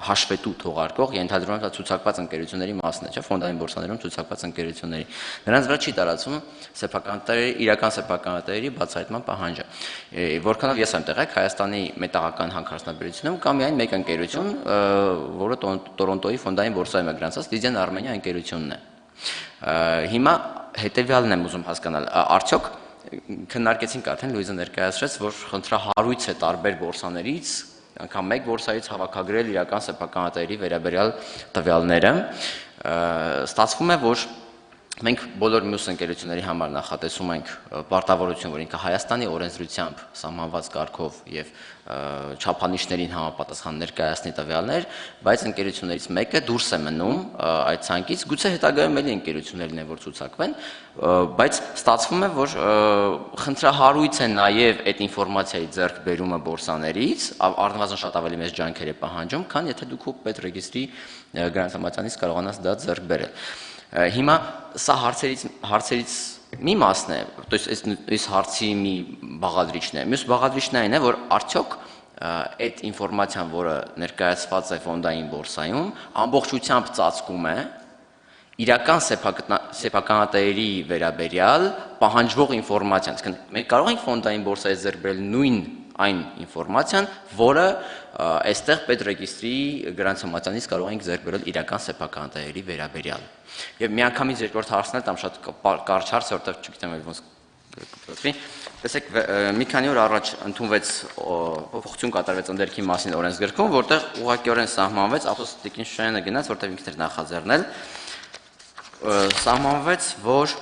հաշվետու թողարկող, ենթադրվում է դա ցուցակված ընկերությունների մասն է, չէ՞, ֆոնդային բորսաներում ցուցակված ընկերությունների։ Նրանց վրա չի տարածվում իրական սեփականատերերի բացահայտման պահանջը։ Որքանով ես եմ տեղյակ, Հայաստանի մետաղական հանքարդյունաբերությունում կա միայն մեկ ընկերություն, որը Տորոնտոյի ֆոնդային բորսայում է գրանցված, Լիդիան Արմենիա ընկերությունն է։ Հիմա հետեւյալն եմ ուզում հասկանալ, արդյոք քննարկեցինք արդեն Լուիզը ներկայացրեց, որ խնդրահարույց է տարբեր բորսաներից, անգամ մեկ բորսայից հավաքագրել իրական սեփականատերերի վերաբերյալ տվյալները, ստացվում է, որ մենք բոլոր մյուս ընկերությունների համար նախատեսում ենք պարտավորություն, որ ինքը Հայաստանի օրենսդրությամբ սահմանված կարգով եւ չափանիշներին համապատասխան ներկայացնի տվյալներ, բայց ընկերություններից մեկը դուրս է մնում այդ ցանկից, գուցե հետագայում էլի ընկերություններն են, որ ցուցակվեն, բայց ստացվում է, որ խնդրահարույց է նաեւ այդ ինֆորմացիայի ձեռքբերումը բորսաներից, առնվազն շատ ավելի մեծ ջանքեր է պահանջում, քան եթե դուք պետրեգիստրի գրանցամատյանից կարողանաս դա ձեռք բերել։ Հիմա սա հարցերից մի մասն է, то есть այս հարցի մի բաղադրիչն է։ Մյուս բաղադրիչն այն է, որ արդյոք այդ ինֆորմացիան, որը ներկայացված է ֆոնդային բորսայում, ամբողջությամբ ծածկում է իրական սեփականատերերի վերաբերյալ պահանջվող ինֆորմացիան։ Իսկ մենք կարող ենք ֆոնդային բորսայից ձեռք բերել նույն այն ինֆորմացիան, որը այստեղ պետրեգիստրի գրանցամատյանից կարող ենք ձեռք բերել իրական սեփականատերերի վերաբերյալ։ Եվ միանգամից երկրորդ հարցն էլ տամ շատ կարճ հարց է, որտեղ չգիտեմ ոնց կպրծվի։ Տեսեք, մի քանի օր առաջ ընդունվեց փոփոխություն կատարվեց ընդերքի մասին օրենսգրքում, որտեղ ուղղակիորեն սահմանվեց, ափսոս Տիկին Շուշանյանը գնաց, որտեղ ինքն էր նախաձեռնել, սահմանվեց, որ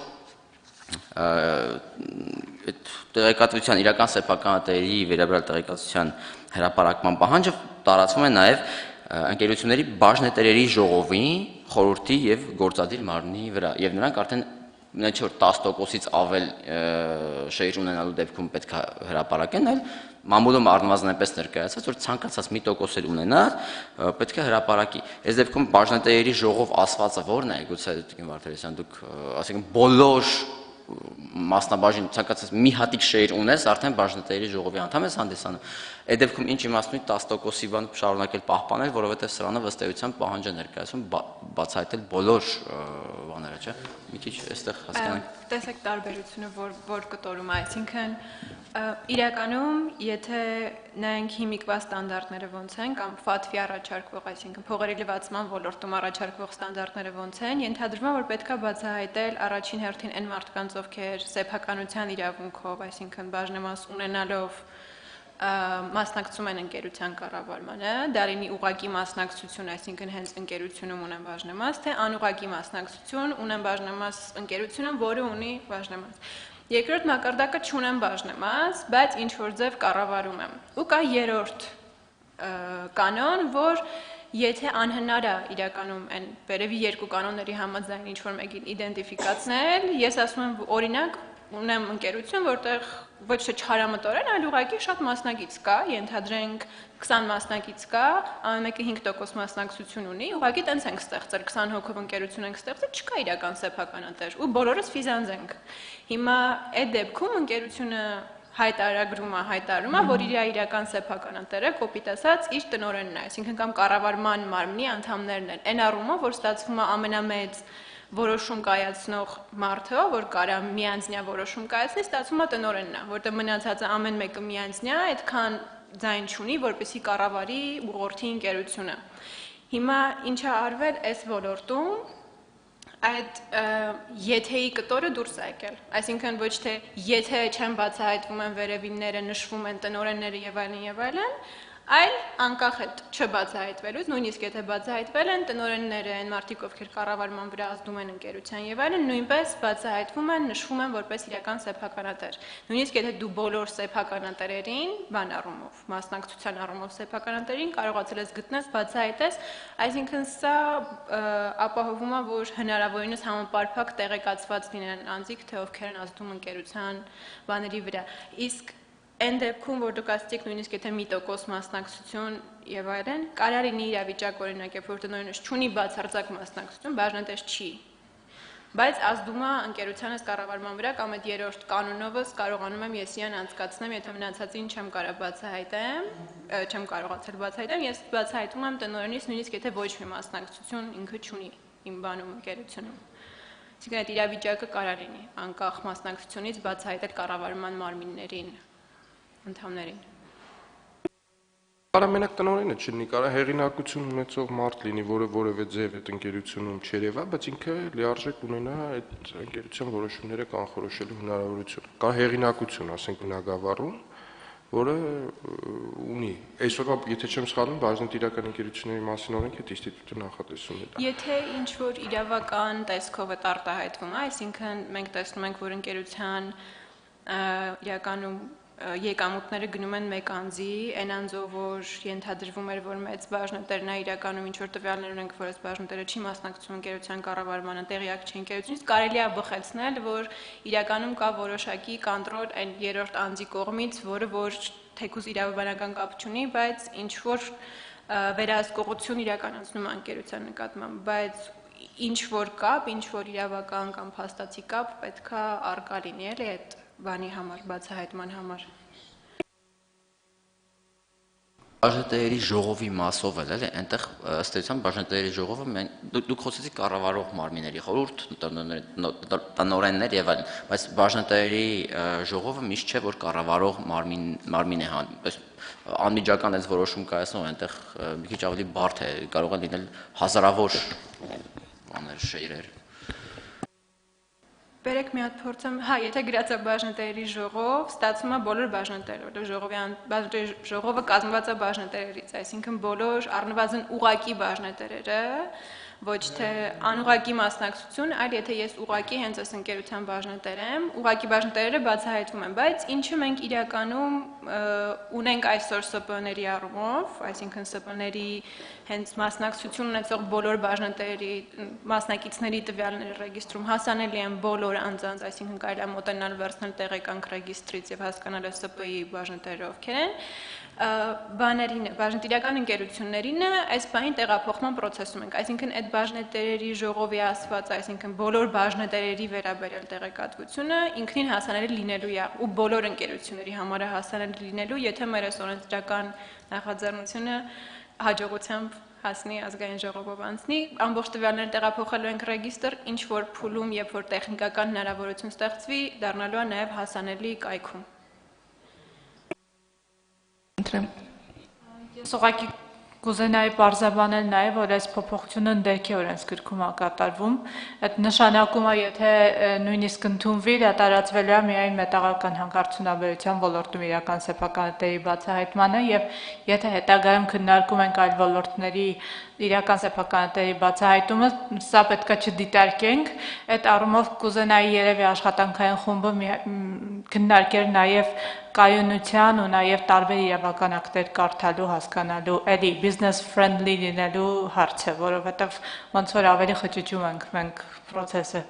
տեղեկատվության իրական սեփականատերերի վերաբերյալ տեղեկատվության հրապարակման պահանջը տարածվում է նաև ընկերությունների բաժնետերերի ժողովի, խորհրդի եւ գործադիր մարմնի վրա, եւ նրանք արդեն նա չէ որ 10%-ից ավել շեյր ունենալու դեպքում պետք է հրապարակեն, այլ մամուլում առնվազն այնպես ներկայացված, որ ցանկացած մի տոկոս էլ ունենա, պետք է հրապարակի։ Այս դեպքում բաժնետերերի ժողով ասվածը ո՞րն է, գուցե Տիկին Վարդերեսյան, դուք ասենք բոլոր մասնաբաժին ցանկացած մի հատիկ շեյր ունես, արդեն բաժնետերերի ժողովի անդամ ես հանդիսանում։ Այդ դեպքում ինչ իմաստնի 10%-ի բան շարունակել պահպանել, որովհետև սրանը ըստ էության պահանջ է ներկայացում բացահայտել բոլոր բաները, չէ՞։ Մի քիչ այստեղ հասկանանք։ Տեսեք տարբերությունը, որ կտորում է, այսինքն իրականում, եթե նայենք հիմիկված ստանդարտները ոնց են, կամ FATF-ի առաջարկվող, այսինքն փողերի լվացման ոլորտում առաջարկվող ստանդարտները ոնց են, ենթադրվում է, որ պետք է բացահայտել առաջին հերթին այն մարդկանց, ովքեր սեփականության իրավունքով, այսինքն բաժնեմաս ունենալով մասնակցում են ընկերության կառավարմանը, դա լինի ուղղակի մասնակցություն, այսինքն հենց ընկերությունում ունեն բաժնեմաս, թե անուղղակի մասնակցություն ունեն բաժնեմաս ընկերությունում, որը ունի բաժնեմաս։ Երկրորդ մակարդակը չունեն բաժնեմաս, բայց ինչ որ ձև կառավարում եմ։ Ու կա երրորդ կանոն, որ եթե անհնար է իրականում այն վերևի երկու կանոնների համաձայն ինչ որ մեկին իդենտիֆիկացնել, ես ասում եմ օրինակ ունեմ ընկերություն, որտեղ ոչ թե չարամտորեն, այլ ուղղակի շատ մասնակից կա, ենթադրենք 20 մասնակից կա, ամեն մեկը 5% մասնակցություն ունի, ուղղակի տենց ենք ստեղծել, 20 հոգով ընկերություն ենք ստեղծել, չկա իրական սեփականատեր, ու բոլորս ֆիզանձ ենք։ Հիմա այդ դեպքում ընկերությունը հայտարարում է, որ իր իրական սեփականատերը, կոպիտ ասած, իր տնօրենն է, այսինքն կամ կառավարման մարմնի անդամներն են։ Այն առումով, որ ստացվում է ամենամեծ որոշում կայացնող մարդը, որ կարա միանձնյա որոշում կայացնի, ստացվում է տնօրենն է, որտեղ մնացածը ամեն մեկը միանձնյա, այդքան ձայն չունի, որպեսզի կառավարի ուղղորդի ընկերությունը։ Հիմա ինչ է արվել այս ոլորտում, այդ եթեի կտորը դուրս է եկել, այսինքն ոչ թե եթե չեն բացահայտվում են վերևինները, նշվում են տնօրենները եւ այլն, այլ անկախ այդ չբացահայտվելուց, նույնիսկ եթե բացահայտվել են տնօրենները, այն մարդիկ, ովքեր կառավարման վրա ազդում են ընկերության եւ այլն, նույնպես բացահայտվում են, նշվում են որպես իրական սեփականատեր։ Նույնիսկ եթե դու բոլոր սեփականատերերին, բան առումով, մասնակցության առումով սեփականատերին կարողացել ես գտնես, բացահայտես, այսինքն սա ապահովում է, որ հնարավորինս համապարփակ տեղեկացված լինեն անձիկ, թե ովքեր են ազդում ընկերության բաների վրա։ Իսկ այն դեպքում, որ դուք ասացիք նույնիսկ եթե 1% մասնակցություն եւ այլն, կարա լինի իրավիճակ օրինակ, երբ որ տնօրենը չունի բացարձակ մասնակցություն, բաժնետեր չի Բայց ազդումը ընկերությանս կառավարման վրա կամ այդ երրորդ կանոնովս կարողանում եմ ես իրան անցկացնեմ, եթե մնացածին չեմ կարող բացահայտեմ, չեմ կարողացել բացահայտեմ, ես բացահայտում եմ տնօրենից, նույնիսկ եթե ոչ մի մասնակցություն ինքը չունի իմ բանում ընկերությունում։ Այսինքն այդ իրավիճակը կարող լինի անկախ մասնակցությունից բացահայտել կառավարման մարմիններին, անդամներին։ Կարա մենակ տնօրենը չլինի, կարա հեղինակություն ունեցող մարդ լինի, որը որևէ ձև այդ ընկերությունում չերևա, բայց ինքը լիարժեք ունենա այդ ընկերության որոշումները կանխորոշելու հնարավորություն։ Կա հեղինակություն, ասենք բնագավառում, որը ունի։ Այսօրվա, եթե չեմ սխալվում, բաժնետիրական ընկերությունների մասին օրենքը այդ ինստիտուտը նախատեսում է։ Եթե ինչ-որ իրավական տեսքով է արտահայտվում, այսինքն մենք տեսնում ենք, որ ընկերության իրականում եկամուտները գնում են մեկ անձի, այն անձով, որ ենթադրվում էր, որ մեծ բաժնետերն է իրականում ինչ-որ տվյալներ ունենք, որ այս բաժնետերը չի մասնակցում ընկերության կառավարմանը, տեղյակ չի ընկերությունից, կարելի է բխեցնել, որ իրականում կա որոշակի կոնտրոլ այն երրորդ անձի կողմից, որը որ թեկուզ իրավաբանական կապ չունի, բայց ինչ-որ վերահսկողություն իրականացնում է ընկերության նկատմամբ, բայց ինչ-որ կապ, ինչ-որ իրավական կամ փաստացի կապ պետք է առկա լինի էլի այդ բանի համար, բացահայտման համար։ Բաժնետերերի ժողովի մասով էլ այնտեղ ըստ էության բաժնետերերի ժողովը դուք խոսեցիք կառավարող մարմինների խորհուրդ, տնօրեններ եւ այլն, բայց բաժնետերերի ժողովը միշտ չէ որ կառավարող մարմին է անմիջական այս որոշում կայացնող այնտեղ մի քիչ ավելի բարդ է, կարող է լինել հազարավոր բաներ, շեյրեր։ Բերեք մի հատ փորձեմ, եթե գրած է բաժնետերերի ժողով, ստացվում է բոլոր բաժնետերը, բաժնետերի ժողովը կազմված է բաժնետերերից, այսինքն բոլոր առնվազն ուղղակի բաժնետերերը, ոչ թե անուղղակի մասնակցություն, այլ եթե ես ուղղակի հենց այս ընկերության բաժնետեր եմ, ուղղակի բաժնետերերը բացահայտվում են, բայց ինչը մենք իրականում ունենք այսօր ՍՊ-ների առումով, այսինքն ՍՊ-ների հենց մասնակցություն ունեցող բոլոր բաժնետերերի մասնակիցների տվյալները ռեգիստրում հասանելի են բոլոր անձանց, այսինքն կարելի է մոտենալ վերցնել տեղեկանք ռեգիստրից եւ հասկանալ ՍՊ-ի բաժնետերը ովքեր են, բաժնետիրական ընկերություններին այս բանին տեղափոխման process-ում ենք, այսինքն այդ բաժնետերերի ժողովի ասված, այսինքն բոլոր բաժնետերերի վերաբերյալ տեղեկատվությունը ինքնին հասանելի լինելու է ու բոլոր ընկերությունների համար է հասանելի լինելու, եթե մեր այս օրենսդրական նախաձեռնությունը հաջողությամբ հասնի ազգային ժողովով անցնի, ամբողջ տվյալները տեղափոխելու ենք ռեգիստր, ինչ որ փուլում, երբ որ տեխնիկական հնարավորություն ստեղծվի, դառնալու է նաև հասանելի կայքում։ Ես ուղղակի կուզենայի պարզաբանել նաև, որ այս փոփոխությունը ընդերքի օրենսգրքում է կատարվում, այդ նշանակում է, եթե նույնիսկ ընդունվի, դա տարածվելու է միայն մետաղական հանքարդյունաբերության ոլորտում իրական սեփականատերերի բացահայտմանը եւ եթե հետագայում քննարկում ենք այլ ոլորտների իրական սեփականատերերի բացահայտումը, սա պետք է չդիտարկենք, այդ առումով կուզենայի երևի աշխատանքային խումբը քննարկել նաև կայունության ու նաև տարբեր իրավական ակտեր կարդալու, հասկանալու, էլի business friendly լինելու հարցը, որովհետև ոնց որ ավելի խճճում ենք մենք process-ը։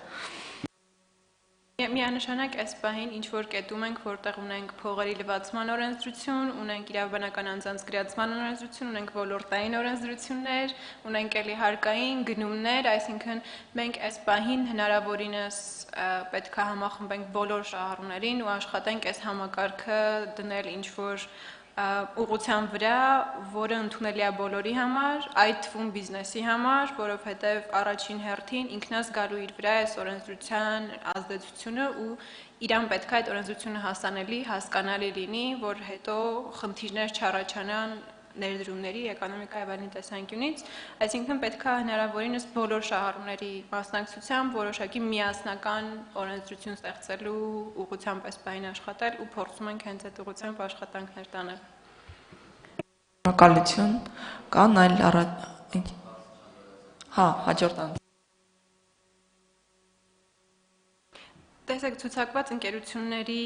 Միանշանակ այս պահին ինչ-որ կետում ենք, որտեղ ունենք փողերի լվացման օրենսդրություն, ունենք իրավաբանական անձանց գրացման օրենսդրություն, ունենք ոլորտային օրենսդրություններ, ունենք էլի հարկային գնումներ, այսինքն մենք այս պահին հնարավորինս պետք է համախմբենք բոլոր շահառուներին ու աշխատենք այս համակարգը դնել ինչ-որ ուղղության վրա, որը ընդունելի է բոլորի համար, այդ թվում բիզնեսի համար, որովհետև առաջին հերթին ինքնազգալու իր վրա այս օրենսդրության ազդեցությունը ու իրան պետք է այդ օրենսդրությունը հասանելի, հասկանալի լինի, որ հետո խնդիրներ չառաջանան ներդրումների, էկոնոմիկայի եւ այլն տեսանկյունից, այսինքն պետք է հնարավորինս բոլոր շահառուների մասնակցությամբ որոշակի միասնական օրենսդրություն ստեղծելու ուղղությամբ այս բանին աշխատել ու փորձում ենք հենց այդ ուղղությամբ աշխատանքներ տանել։ Շնորհակալություն, կան այլ հաջորդ անձ։ Տեսեք, ցուցակված ընկերությունների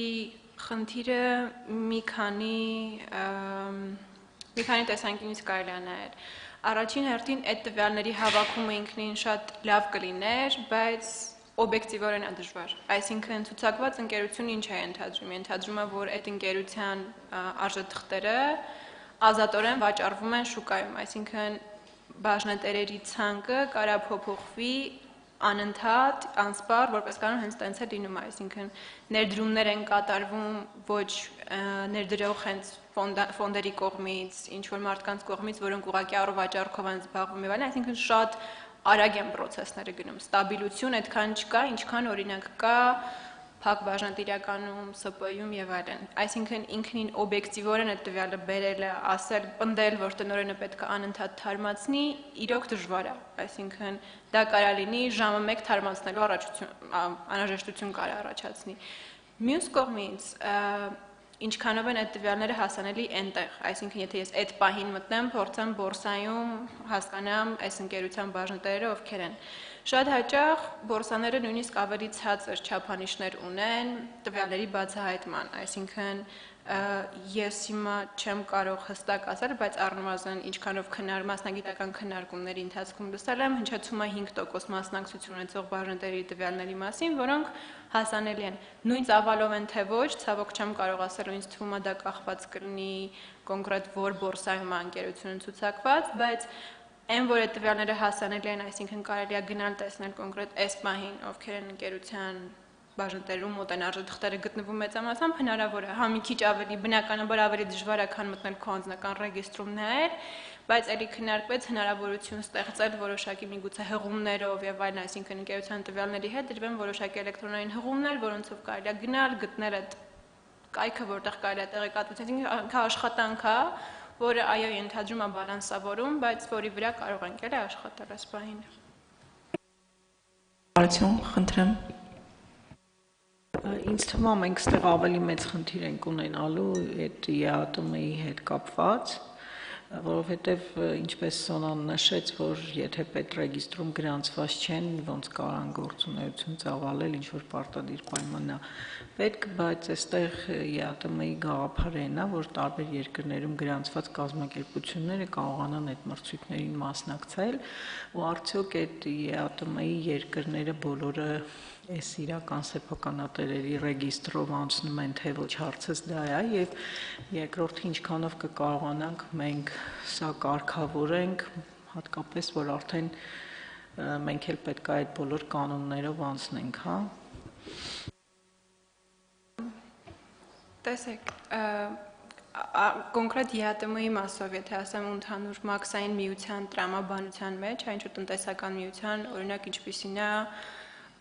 խնդիրը մի քանի տեսանկյունից կարելի է նայել։ Առաջին հերթին այդ տվյալների հավաքումը ինքնին շատ լավ կլիներ, բայց օբյեկտիվորեն է դժվար։ Այսինքն ցուցակված ընկերությունը ինչ է ենթադրում։ Ենթադրում է, որ այդ ընկերության արժեթղթերը ազատորեն վաճառվում են շուկայում, այսինքն բաժնետերերի ցանկը կարա փոփոխվի անընդհատ, անսպառ, որպես կանոն հենց տենց է լինում, այսինքն ներդրումներ են կատարվում ոչ ներդրող հենց ֆոնդերի կողմից, ինչ որ մարդկանց կողմից, որոնք ուղղակի առողջարքով են զբաղվում եւ այլն, այսինքն շատ արագ են process-ները գնում, ստաբիլություն այդքան չկա, ինչքան օրինակ կա փակ բաժանետիրականում, ՍՊ-ում եւ այլն։ Այսինքն ինքնին օբյեկտիվորեն այդ տվյալը բերելը, ասել, պնդել, որ տնօրենը պետք է անընդհատ թարմացնի, իրոք դժվար է։ Այսինքն դա կարա լինի ժամը 1 թարմացնելու անհրաժեշտություն կարա առաջացնի։ Մյուս կողմից ինչքանով են այդ տվյալները հասանելի այնտեղ, այսինքն եթե ես այդ պահին մտնեմ, փորձեմ բորսայում հասկանամ այս ընկերության բաժնետերերը ովքեր են։ Շատ հաճախ բորսաները նույնիսկ ավելի ցածր չափանիշներ ունեն տվյալների բացահայտման, այսինքն ես հիմա չեմ կարող հստակ ասել, բայց առնվազն ինչքանով մասնագիտական քննարկումների ընթացքում լսել եմ, հնչեցում է 5% մասնակցություն ունեցող բաժնետերի տվյալների մասին, որոնք հասանելի են։ Նույն ծավալով են թե ոչ, ցավոք չեմ կարող ասել, ինձ թվում է դա կախված կլինի կոնկրետ որ բորսայում է ընկերությունը ցուցակված, բայց այն որ այդ տվյալները հասանելի են, այսինքն կարելի է գնալ տեսնել կոնկրետ այս պահին, ովքեր են ընկերության բաժնետերում մոտ են արժեթղթերը գտնվում մեծամասամբ հնարավոր է, հա մի քիչ ավելի բնականաբար ավելի դժվար է, քան մտնել քո անձնական ռեգիստրում նայել, բայց ելի քննարկվեց հնարավորություն ստեղծել որոշակի միգուցե հղումներով եւ այլն, այսինքն ընկերության տվյալների հետ դրվեն որոշակի էլեկտրոնային հղումներ, որոնցով կարելի է գնալ, գտնել այդ կայքը, որտեղ կարելի է տեղեկատվություն, այսինքն աշխատանք է, որը այո ենթադրում է բալանսավորում, բայց որի վրա կարող ենք էլ աշխատել այս պահին։ Բարություն, խնդրեմ։ Ինձ թվում է մենք ստեղ ավելի մեծ խնդիր ենք ունենալու այդ ԵԱՏՄ-ի հետ կապված, որովհետև ինչպես Սոնան նշեց, որ եթե պետրեգիստրում գրանցված չեն, ոնց կարան գործունեություն ծավալել, ինչ որ պարտադիր պայման է պետք, բայց այստեղ ԵԱՏՄ-ի գաղափարն է, որ տարբեր երկրներում գրանցված կազմակերպությունները կարողանան այդ մրցույթներին մասնակցել, ու արդյոք այդ ԵԱՏՄ-ի երկրները բոլորը այս իրական սեփականատերերի ռեգիստրով անցնում են, թե ոչ, հարցս դա է, եւ երկրորդը ինչքանով կկարողանանք մենք սա կարգավորենք, հատկապես որ արդեն մենք էլ պետք է այդ բոլոր կանոններով անցնենք, հա։ Տեսեք, կոնկրետ ԵԱՏՄ-ի մասով, եթե ասեմ ընդհանուր մաքսային միության տրամաբանության մեջ, այն ինչ տնտեսական միության, օրինակ ինչպիսին է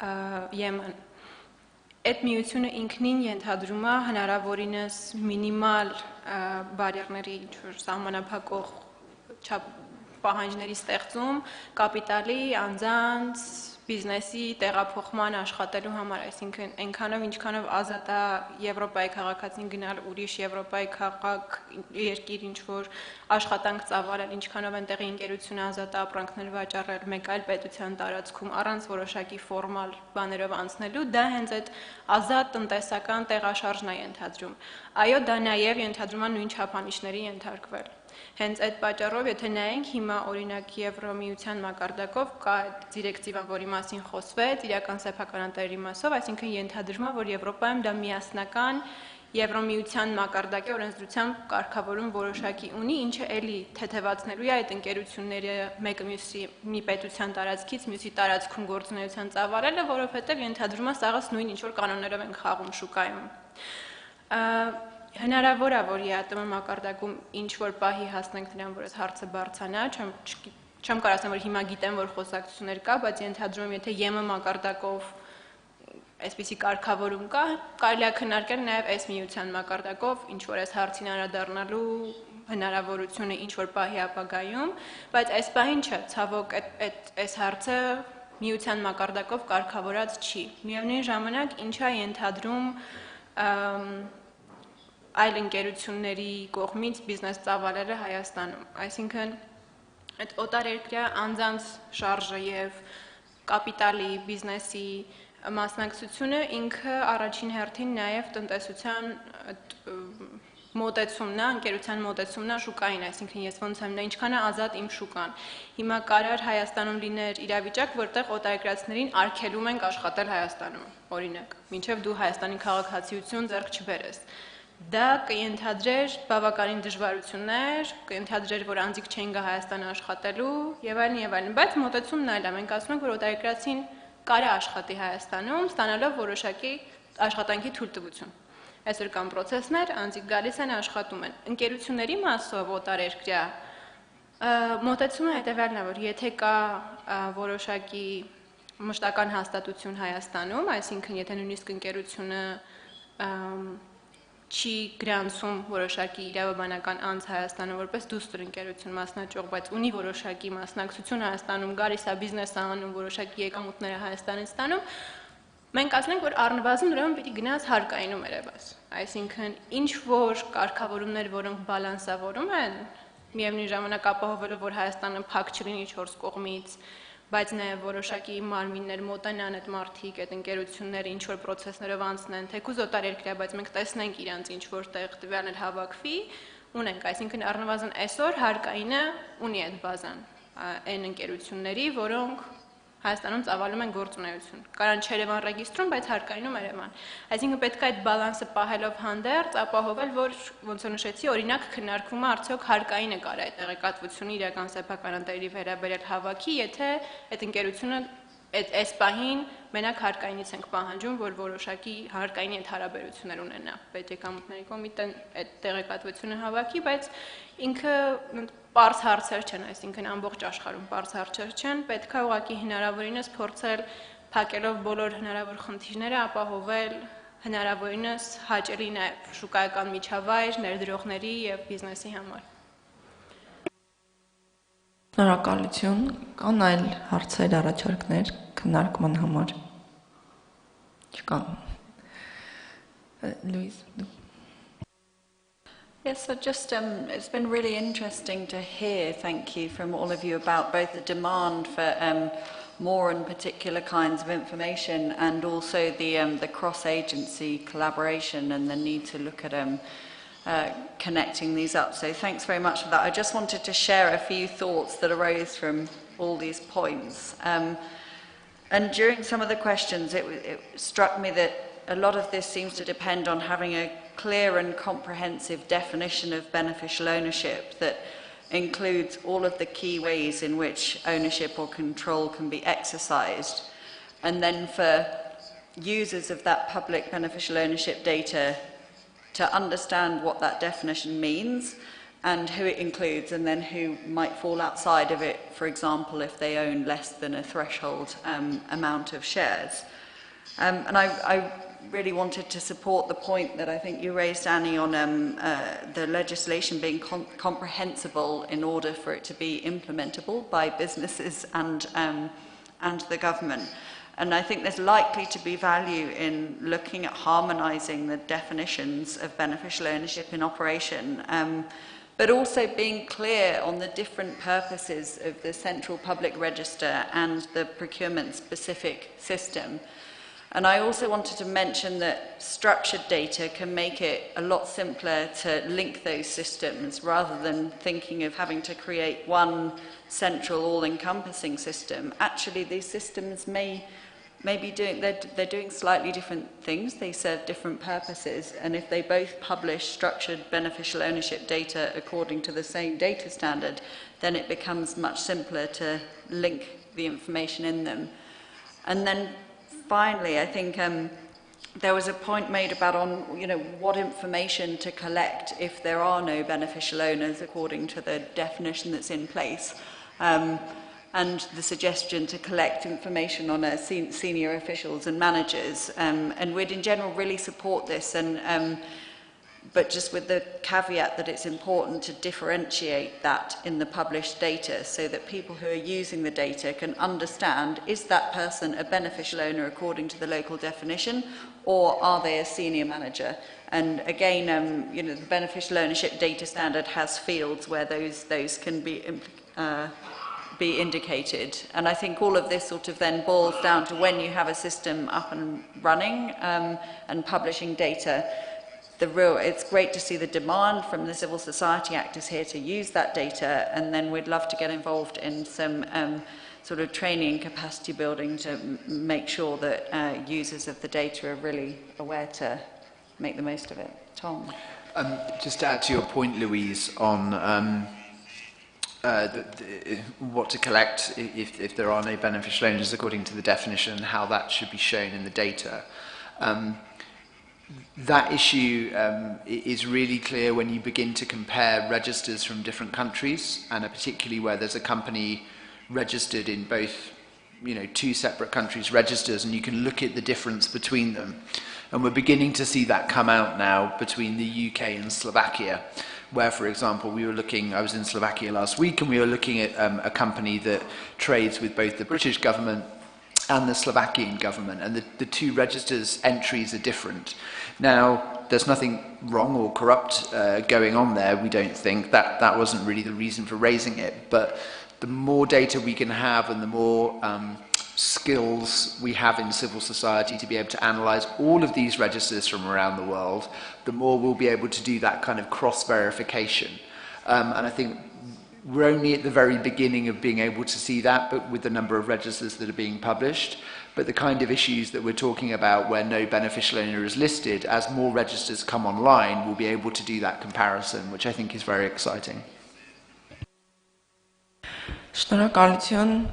Եմեն։ Այդ միությունը ինքնին ենթադրում է հնարավորինս մինիմալ բարիերների սահմանափակող պահանջների ստեղծում կապիտալի, անձանց, բիզնեսի տեղափոխման աշխատելու համար, այսինքն այնքանով ինչքանով ազատ է Եվրոպայի քաղաքացին գնալ ուրիշ Եվրոպայի քաղաք երկիր ինչ որ աշխատանք ծավալել, ինչքանով են տեղի ընկերությունը ազատ է ապրանքներ վաճառել մեկ այլ պետության տարածքում առանց որոշակի ֆորմալ բաներով անցնելու, դա հենց այդ ազատ տնտեսական տեղաշարժն է ենթադրում։ Այո, դա նաև ենթադրում է նույն չափանիշների ենթարկվել։ Հենց այդ պատճառով, եթե նայենք հիմա օրինակ Եվրոմիության մակարդակով կա դիրեկտիվա, որի մասին խոսվեց, իրական սեփականատերերի մասով, այսինքն ենթադրվում է, որ Եվրոպայում դա միասնական Եվրոմիության մակարդակի օրենսդրությամբ կարգավորում որոշակի ունի, ինչը էլի թեթևացնելու է այդ ընկերությունները մեկը մյուսի մի պետության տարածքից մյուսի տարածքում գործունեության ծավալելը, որովհետև ենթադրում է սաղս նույն ինչ որ կանոններով են խաղում շուկայում։ Հնարավոր է, որ ԵԱՏՄ մակարդակում ինչ որ պահի հասնենք նրան, որ այս հարցը բարձրանա, չեմ կարող ասեմ, որ հիմա գիտեմ, որ խոսակցություններ կա, բայց ենթադրում եմ, եթե ԵՄ մակարդակով այսպիսի կարգավորում կա, կարելի է քննարկել նաև այս միության մակարդակով ինչ որ այս հարցին անդրադառնալու հնարավորությունը ինչ որ պահի ապագայում, բայց այս պահին չէ, ցավոք այս հարցը միության մակարդակով կարգավորած չի։ Միևնույն ժամանակ ինչա ենթադրում այլ ընկերությունների կողմից բիզնես ծավալելը Հայաստանում, այսինքն այդ օտարերկրյա անձանց շարժը եւ կապիտալի, բիզնեսի մասնակցությունը ինքը առաջին հերթին նաև տնտեսության մոտեցումն է, ընկերության մոտեցումն է շուկային, այսինքն ես ոնց եմ նա ինչքան է ազատ իմ շուկան։ Հիմա կարար Հայաստանում լիներ իրավիճակ, որտեղ օտարերկրացիներին արգելում ենք աշխատել Հայաստանում, օրինակ, մինչև դու Հայաստանի քաղաքացիություն ձեռք չբերես։ Դա կենթադրեր բավականին դժվարություններ, կենթադրեր, որ անձիկ չեն գա Հայաստան աշխատելու եւ այլն, բայց մոտեցումն այլ է։ Մենք ասում ենք, որ օտարերկրացին կարա աշխատի Հայաստանում, ստանալով որոշակի աշխատանքի թույլտվություն։ Այսօր կան process-ներ, անձիկ գալիս են աշխատում են։ Ընկերությունների մասով օտարերկրյա մոտեցումը հետևյալն է, որ եթե կա որոշակի մշտական հաստատություն Հայաստանում, այսինքն եթե նույնիսկ ընկերությունը չի գրանցում որոշակի իրավաբանական անձ Հայաստանում որպես դուստր ընկերություն մասնաճյուղ, բայց ունի որոշակի մասնակցություն Հայաստանում, գալիս է բիզնես անում, որոշակի եկամուտները Հայաստանից ստանում, մենք ասենք, որ առնվազն ուրեմն պիտի գնաց հարկայինում երևաս։ Այսինքն ինչ որ կարգավորումներ, որոնք բալանսավորում են, միևնույն ժամանակ ապահովելով, որ Հայաստանը փակ չլինի 4 կողմից, բայց նաև որոշակի մարմիններ մոտենան այդ մարդիկ, այդ ընկերությունները ինչ որ process-ներով անցնեն, թեկուզ օտարերկրյա, բայց մենք տեսնենք իրանց ինչ որտեղ տվյալներ հավաքվի, ունենք, այսինքն առնվազն այսօր հարկայինը ունի այդ բազան, այն ընկերությունների, որոնք Հայաստանում ծավալում են գործունեություն։ Կարան չերևան ռեգիստրում, բայց հարկայինում Երևան։ Այսինքն պետք է այդ բալանսը պահելով հանդերձ ապահովել, որ ոնց որ նշեցի, օրինակ քննարկվում է արդյոք հարկայինը կարա այդ տեղեկատվությունը իրական սեփականատերերի վերաբերյալ հավաքի, եթե այդ ընկերությունը այս պահին մենակ հարկայինից ենք պահանջում, որ որոշակի հարկայինի այդ հարաբերություններ ունենա։ Պետք է կամուտների կոմիտեն այդ տեղեկատվությունը հավաքի, բայց ինքը պարզ հարցեր չեն, այսինքն ամբողջ աշխարհում պարզ հարցեր չեն, պետք է ուղղակի հնարավորինս փորձել փակելով բոլոր հնարավոր խնդիրները ապահովել հնարավորինս հաճելի նաև շուկայական միջավայր ներդրողների եւ բիզնեսի համար։ Շնորհակալություն, կան այլ հարցեր, առաջարկներ քննարկման համար։ Չկան։ Louise. Yes, so just it's been really interesting to hear, thank you, from all of you about both the demand for more and particular kinds of information and also the cross-agency collaboration and the need to look at connecting these up. So thanks very much for that. I just wanted to share a few thoughts that arose from all these points. And during some of the questions, it struck me that a lot of this seems to depend on having a clear and comprehensive definition of beneficial ownership that includes all of the key ways in which ownership or control can be exercised. And then for users of that public beneficial ownership data to understand what that definition means and who it includes and then who might fall outside of it, for example, if they own less than a threshold amount of shares. And I really wanted to support the point that I think you raised, Annie, on the legislation being comprehensible in order for it to be implementable by businesses and the government. And I think there's likely to be value in looking at harmonising the definitions of beneficial ownership in operation, but also being clear on the different purposes of the central public register and the procurement-specific system. And I also wanted to mention that structured data can make it a lot simpler to link those systems rather than thinking of having to create one central all-encompassing system. Actually, these systems may be doing, they're doing slightly different things, they serve different purposes, and if they both publish structured beneficial ownership data according to the same data standard, then it becomes much simpler to link the information in them. And then finally, I think there was a point made about what information to collect if there are no beneficial owners according to the definition that's in place, and the suggestion to collect information on senior officials and managers. And we'd in general really support this, but just with the caveat that it's important to differentiate that in the published data so that people who are using the data can understand, is that person a beneficial owner according to the local definition, or are they a senior manager? And again, the beneficial ownership data standard has fields where those can be indicated. And I think all of this sort of then boils down to when you have a system up and running and publishing data, it's great to see the demand from the civil society actors here to use that data, and then we'd love to get involved in some sort of training and capacity building to make sure that users of the data are really aware to make the most of it. Tom? Just to add to your point, Louise, on what to collect if there are no beneficial owners according to the definition, how that should be shown in the data. That issue is really clear when you begin to compare registers from different countries, and particularly where there's a company registered in both, two separate countries' registers, and you can look at the difference between them. And we're beginning to see that come out now between the UK and Slovakia, where, for example, I was in Slovakia last week, and we were looking at a company that trades with both the British government and the Slovakian government, and the two registers' entries are different. Now, there's nothing wrong or corrupt going on there, we don't think. That wasn't really the reason for raising it, but the more data we can have and the more skills we have in civil society to be able to analyse all of these registers from around the world, the more we'll be able to do that kind of cross-verification. And I think we're only at the very beginning of being able to see that, but with the number of registers that are being published. But the kind of issues that we're talking about where no beneficial owner is listed, as more registers come online, we'll be able to do that comparison, which I think is very exciting. Շնորհակալություն։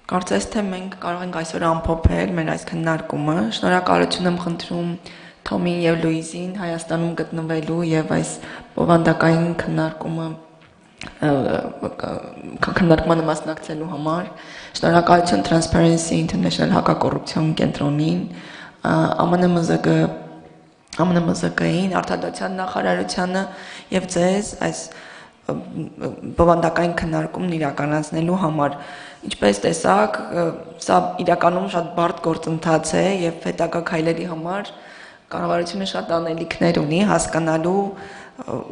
Կարծես թե մենք կարող ենք այսօր ամփոփել մեր այս քննարկումը։ Շնորհակալություն եմ խնդրում Թոմին եւ Լուիզին Հայաստանում գտնվելու եւ այս բովանդակային քննարկմանը մասնակցելու համար։ Շնորհակալություն Transparency International հակակոռուպցիոն կենտրոնին, ԱՄՆ-ին, Արտադրության նախարարությանը եւ ձեզ այս բովանդակային քննարկումն իրականացնելու համար։ Ինչպես տեսակ, սա իրականում շատ բարդ գործընթաց է եւ հետագա քայլերի համար կառավարությունը շատ անելիքներ ունի հասկանալու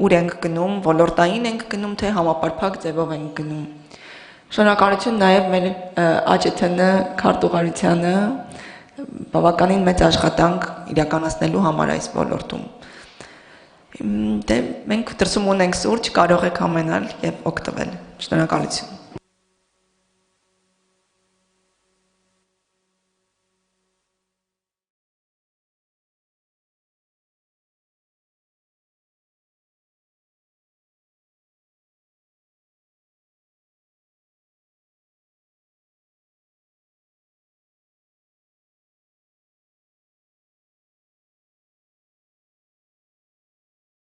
ուր ենք գնում, ոլորտային ենք գնում, թե համապարփակ ձևով ենք գնում։ Շնորհակալություն նաեւ մեր ԱՃԹՆ քարտուղարությանը բավականին մեծ աշխատանք իրականացնելու համար այս ոլորտում։ Դե մենք դրսում ունենք սուրճ, կարող եք համենալ եւ օգտվել։ Շնորհակալություն։